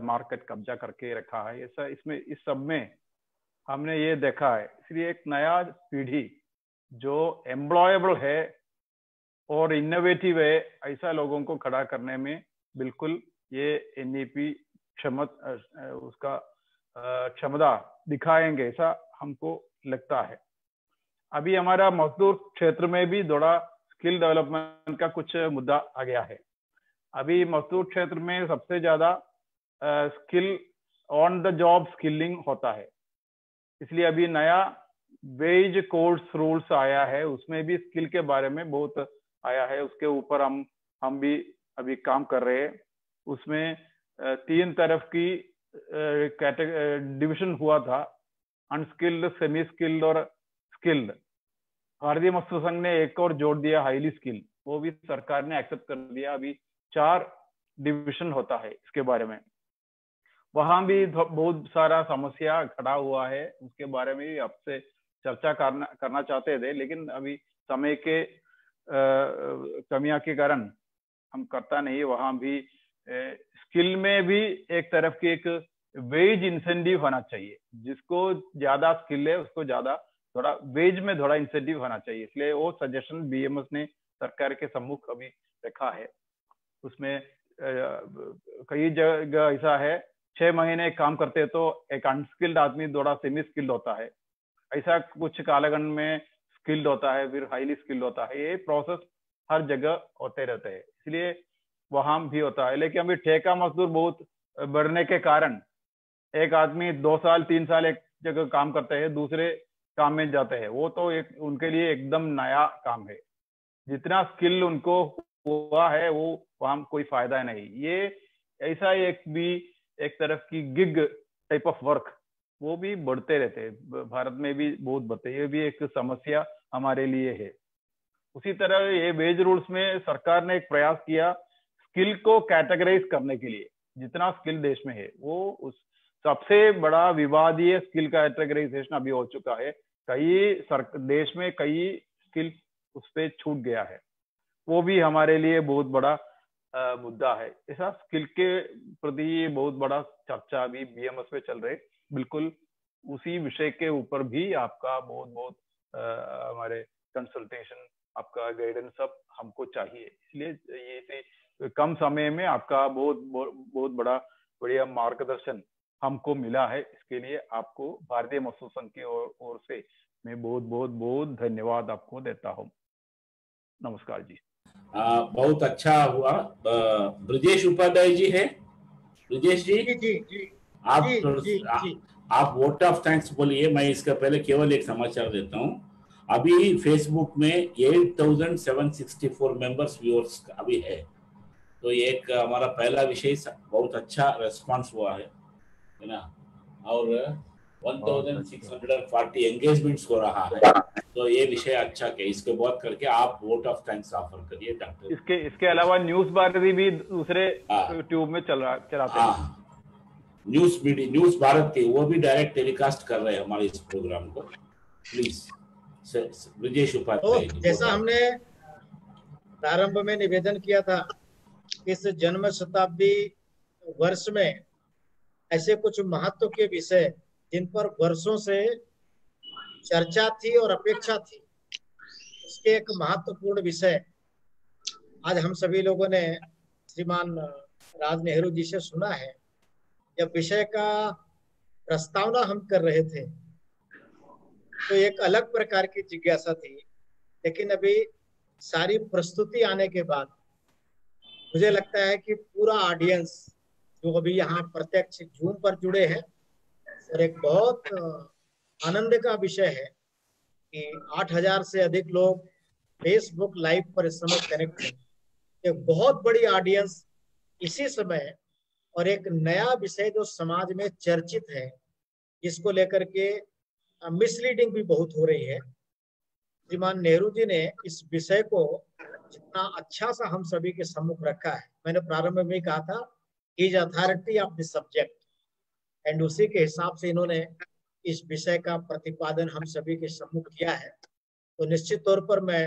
मार्केट कब्जा करके रखा है, ऐसा इसमें इस सब में हमने ये देखा है। इसलिए एक नया पीढ़ी जो एम्प्लॉयबल है और इनोवेटिव है, ऐसा लोगों को खड़ा करने में बिल्कुल ये एनईपी उसका क्षमता दिखाएंगे, ऐसा हमको लगता है। अभी हमारा मजदूर क्षेत्र में भी थोड़ा स्किल डेवलपमेंट का कुछ मुद्दा आ गया है। अभी मजदूर क्षेत्र में सबसे ज्यादा skill on the job skilling होता है, इसलिए अभी नया वेज कोर्स रूल्स आया है, उसमें भी स्किल के बारे में बहुत आया है। उसके ऊपर हम भी अभी काम कर रहे हैं। उसमें 3 तरफ की डिविजन हुआ था, अनस्किल्ड, सेमी स्किल्ड और स्किल्ड। भारतीय मजदूर संघ ने एक और जोड़ दिया, हाईली स्किल्ड, वो भी सरकार ने एक्सेप्ट कर दिया। अभी 4 डिविजन होता है इसके बारे में। वहां भी बहुत सारा समस्या खड़ा हुआ है, उसके बारे में भी आपसे चर्चा करना चाहते थे, लेकिन अभी समय के कमियां के कारण हम करता नहीं। वहां भी स्किल में भी एक तरफ की एक वेज इंसेंटिव होना चाहिए, जिसको ज्यादा स्किल है उसको ज्यादा थोड़ा वेज में थोड़ा इंसेंटिव होना चाहिए। इसलिए वो सजेशन बीएमएस ने सरकार के सम्मुख अभी रखा है। उसमें कई जगह ऐसा है 6 महीने काम करते हैं तो एक अनस्किल्ड आदमी थोड़ा सेमी स्किल्ड होता है, ऐसा कुछ कालखंड में स्किल्ड होता है, फिर हाईली स्किल्ड होता है। ये प्रोसेस हर जगह होते रहते हैं, इसलिए वहां भी होता है। लेकिन अभी ठेका मजदूर बहुत बढ़ने के कारण एक आदमी 2 साल 3 साल एक जगह काम करते हैं, दूसरे काम में जाते हैं, वो तो एक उनके लिए एकदम नया काम है। जितना स्किल उनको हुआ है वो वहां कोई फायदा नहीं। ये ऐसा एक तरफ की गिग टाइप ऑफ वर्क वो भी बढ़ते रहते हैं, भारत में भी बहुत बढ़ते हैं। ये भी एक समस्या हमारे लिए है। उसी तरह ये वेज रूल्स में सरकार ने एक प्रयास किया स्किल को कैटेगराइज करने के लिए। जितना स्किल देश में है वो उस सबसे बड़ा विवादीय स्किल कैटेगराइजेशन अभी हो चुका है। देश में कई स्किल उस पर छूट गया है, वो भी हमारे लिए बहुत बड़ा मुद्दा है। ऐसा स्किल के प्रति बहुत बड़ा चर्चा अभी बीएमएस में चल रही। बिल्कुल उसी विषय के ऊपर भी आपका बहुत बहुत हमारे कंसल्टेशन, आपका गाइडेंस सब हमको चाहिए। इसलिए ये कम समय में आपका बहुत बढ़िया मार्गदर्शन हमको मिला है। इसके लिए आपको भारतीय मजदूर संघ की ओर से मैं बहुत धन्यवाद आपको देता हूँ। नमस्कार जी। बहुत अच्छा हुआ। ब्रजेश उपाध्याय जी है। ब्रजेश जी, आप वोट ऑफ थैंक्स बोलिए। मैं इसका पहले केवल एक समाचार देता हूँ। अभी फेसबुक में 8764 मेंबर्स व्यूअर्स अभी है, तो एक हमारा पहला विषय बहुत अच्छा रेस्पॉन्स हुआ है ना, और 1640 एंगेजमेंट्स हो रहा है, तो ये विषय अच्छा है। इसके बाद करके आप वोट ऑफ थैंक्स ऑफर करिए डॉक्टर। इसके अलावा न्यूज भारती भी दूसरे ट्यूब में चलाते हैं। न्यूज भारत के वो भी डायरेक्ट टेलीकास्ट कर रहे हैं हमारे इस प्रोग्राम को। प्लीज ब्रजेश उपाध्याय। जैसा हमने प्रारंभ में निवेदन किया था, इस जन्म शताब्दी वर्ष में ऐसे कुछ महत्व के विषय जिन पर वर्षों से चर्चा थी और अपेक्षा थी, उसके एक महत्वपूर्ण विषय आज हम सभी लोगों ने श्रीमान राज नेहरू जी से सुना है, जब विषय का प्रस्तावना हम कर रहे थे तो एक अलग प्रकार की जिज्ञासा थी, लेकिन अभी सारी प्रस्तुति आने के बाद मुझे लगता है कि पूरा ऑडियंस जो अभी यहाँ प्रत्यक्ष जूम पर जुड़े हैं, और एक बहुत आनंद का विषय है कि 8000 से अधिक लोग फेसबुक लाइव पर इस समय कनेक्ट हैं। एक बहुत बड़ी ऑडियंस इसी समय, और एक नया विषय जो समाज में चर्चित है, जिसको लेकर के मिसलीडिंग भी बहुत हो रही है। श्रीमान नेहरू जी ने इस विषय को जितना अच्छा सा हम सभी के सम्मुख रखा है, मैंने प्रारंभ में कहा था is authority of the subject, and उसी के हिसाब से इन्होंने इस विषय का प्रतिपादन हम सभी के सम्मुख किया है। तो निश्चित तौर पर मैं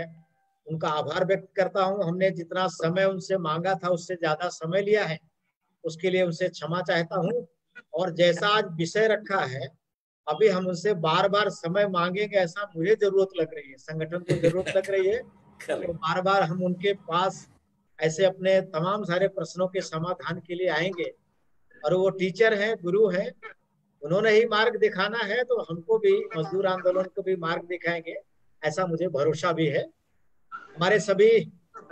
उनका आभार व्यक्त करता हूं। हमने जितना समय उनसे मांगा था उससे ज्यादा समय लिया है, उसके लिए उनसे क्षमा चाहता हूं। और जैसा आज विषय रखा है, अभी हम उनसे बार बार समय मांगेंगे ऐसा मुझे जरूरत लग रही है, संगठन को जरूरत लग रही है। तो बार बार हम उनके पास ऐसे अपने तमाम सारे प्रश्नों के समाधान के लिए आएंगे। और वो टीचर हैं, गुरु हैं, उन्होंने ही मार्ग दिखाना है, तो हमको भी, मजदूर आंदोलन को भी मार्ग दिखाएंगे, ऐसा मुझे भरोसा भी है। हमारे सभी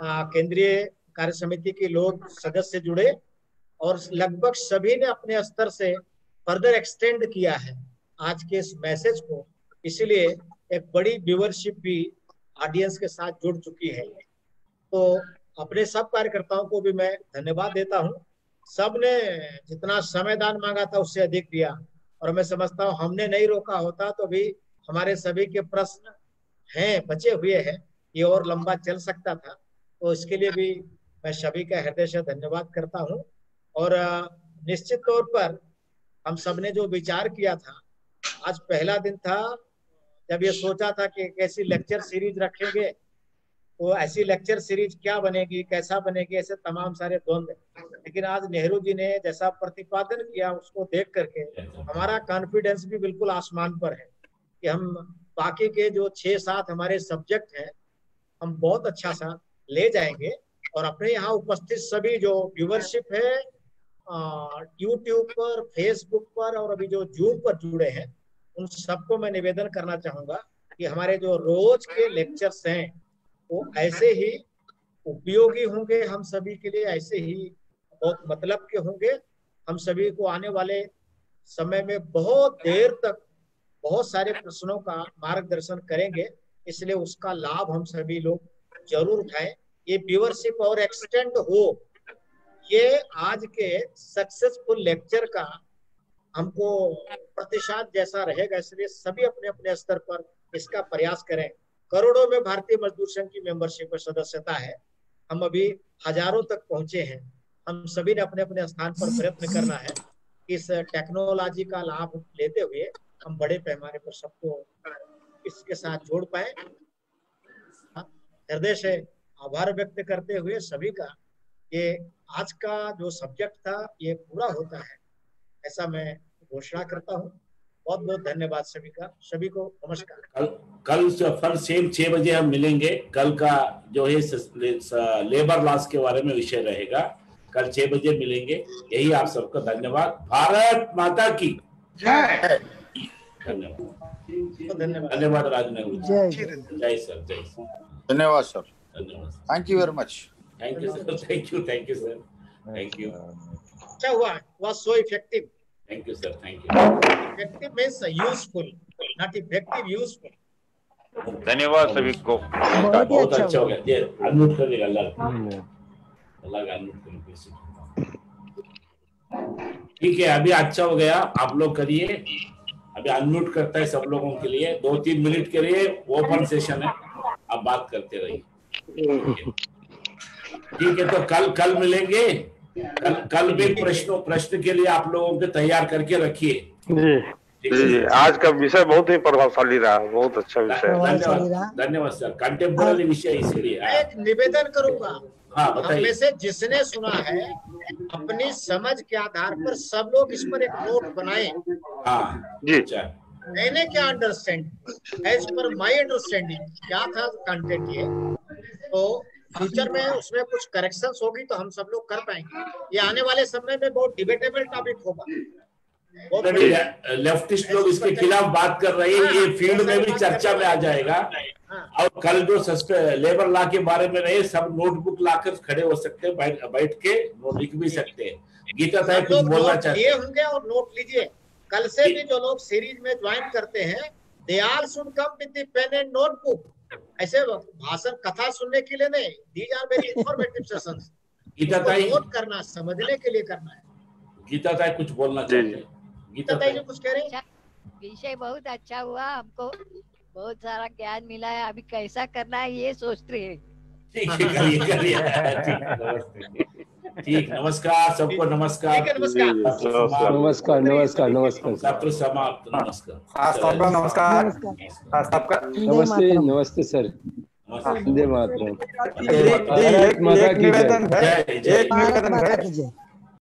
केंद्रीय कार्य समिति के लोग सदस्य जुड़े, और लगभग सभी ने अपने स्तर से फर्दर एक्सटेंड किया है आज के इस मैसेज को, इसलिए एक बड़ी व्यूअरशिप भी ऑडियंस के साथ जुड़ चुकी है। तो अपने सब कार्यकर्ताओं को भी मैं धन्यवाद देता हूं। सब ने जितना समय दान मांगा था उससे अधिक दिया, और मैं समझता हूं हमने नहीं रोका होता तो भी हमारे सभी के प्रश्न हैं, बचे हुए हैं, ये और लंबा चल सकता था। तो इसके लिए भी मैं सभी का हृदय से धन्यवाद करता हूं। और निश्चित तौर पर हम सब ने जो विचार किया था, आज पहला दिन था जब ये सोचा था कि कैसी लेक्चर सीरीज रखेंगे, तो ऐसी लेक्चर सीरीज क्या बनेगी, कैसा बनेगी, ऐसे तमाम सारे द्वंद्व। लेकिन आज नेहरू जी ने जैसा प्रतिपादन किया उसको देख करके हमारा कॉन्फिडेंस भी बिल्कुल आसमान पर है कि हम बाकी के जो 6-7 हमारे सब्जेक्ट हैं हम बहुत अच्छा सा ले जाएंगे। और अपने यहाँ उपस्थित सभी जो व्यूअरशिप है यूट्यूब पर, फेसबुक पर, और अभी जो जूम पर जुड़े हैं, उन सबको मैं निवेदन करना चाहूंगा कि हमारे जो रोज के लेक्चर्स हैं वो ऐसे ही उपयोगी होंगे हम सभी के लिए, ऐसे ही बहुत मतलब के होंगे। हम सभी को आने वाले समय में बहुत देर तक बहुत सारे प्रश्नों का मार्गदर्शन करेंगे, इसलिए उसका लाभ हम सभी लोग जरूर उठाएं। ये व्यूअरशिप और एक्सटेंड हो, ये आज के सक्सेसफुल लेक्चर का हमको प्रतिशत जैसा रहेगा, इसलिए सभी अपने अपने स्तर पर इसका प्रयास करें। करोड़ों में भारतीय मजदूर संघ की मेंबरशिप और सदस्यता है, हम अभी हजारों तक पहुंचे हैं। हम सभी ने अपने अपने स्थान पर प्रयत्न करना है, इस टेक्नोलॉजी का लाभ लेते हुए हम बड़े पैमाने पर सबको इसके साथ जोड़ पाए। हृदय से आभार व्यक्त करते हुए सभी का, ये आज का जो सब्जेक्ट था ये पूरा होता है ऐसा मैं घोषणा करता हूँ। बहुत बहुत धन्यवाद सभी का, सभी को नमस्कार। कल सेम 6 बजे हम मिलेंगे। कल का जो है लेबर लॉस के बारे में विषय रहेगा, कल 6 बजे मिलेंगे। यही आप सबका धन्यवाद। भारत माता की जय। धन्यवाद राजनगर। जय सर, जय सर। धन्यवाद सर, धन्यवाद। Thank you very much. Thank you sir, thank you sir, thank you. अच्छा हुआ, was so effective. Thank you sir, thank you. Effective means useful, not effective, useful. धन्यवाद सभी को। बहुत अच्छा हो गया। ये अनम्यूट कर देगा अल्लाह का अनम्यूट कर। ठीक है, अभी अच्छा हो गया। आप लोग करिए, अभी अनम्यूट करता है सब लोगों के लिए। 2-3 मिनट के लिए ओपन सेशन है, आप बात करते रहिए। ठीक है, तो कल मिलेंगे। कल भी प्रश्न के लिए आप लोगों को तैयार करके रखिए। जी, आज का विषय बहुत ही प्रभावशाली रहा, बहुत अच्छा विषय। धन्यवाद सर। कंटेम्पोररी विषय, इसलिए एक निवेदन करूंगा। हाँ, बताइए। हम में से जिसने सुना है अपनी समझ के आधार पर सब लोग इस पर एक नोट बनाए। हाँ जी। मैंने क्या understand, as per my understanding क्या था कंटेंट ये, तो फ्यूचर में उसमें कुछ करेक्शंस होगी तो हम सब लोग कर पाएंगे। ये आने वाले समय में बहुत डिबेटेबल टॉपिक होगा। लेफ्टिस्ट लोग इसके खिलाफ बात कर रहे हैं, ये फील्ड में भी चर्चा में आ जाएगा। और कल जो लेबर लॉ के बारे में नहीं, सब नोटबुक लाकर खड़े हो सकते हैं, बैठ के नोट लिख भी सकते हैं। गीता साहब कुछ बोलना चाहते हैं? होंगे और नोट लीजिए, कल से भी जो लोग सीरीज में ज्वाइन करते हैं, they all should come with the pen and notebook. ऐसे भाषण कथा सुनने के लिए नहीं, these are very informative sessions. Gita Tai note करना, समझने के लिए करना है। गीता ताई कुछ बोलना चाहते हैं? गीता ताई जो कुछ कह रही है। विषय बहुत अच्छा हुआ, हमको बहुत सारा ज्ञान मिला है। अभी कैसा करना है ये सोच रहे हैं। ठीक है, करिए। ठीक, नमस्कार सबको, नमस्कार। नमस्कार नमस्कार नमस्कार। सत्र समाप्त। नमस्कार सबका, नमस्कार सबका, नमस्ते नमस्ते सर। वंदे मातरम। एक निवेदन है।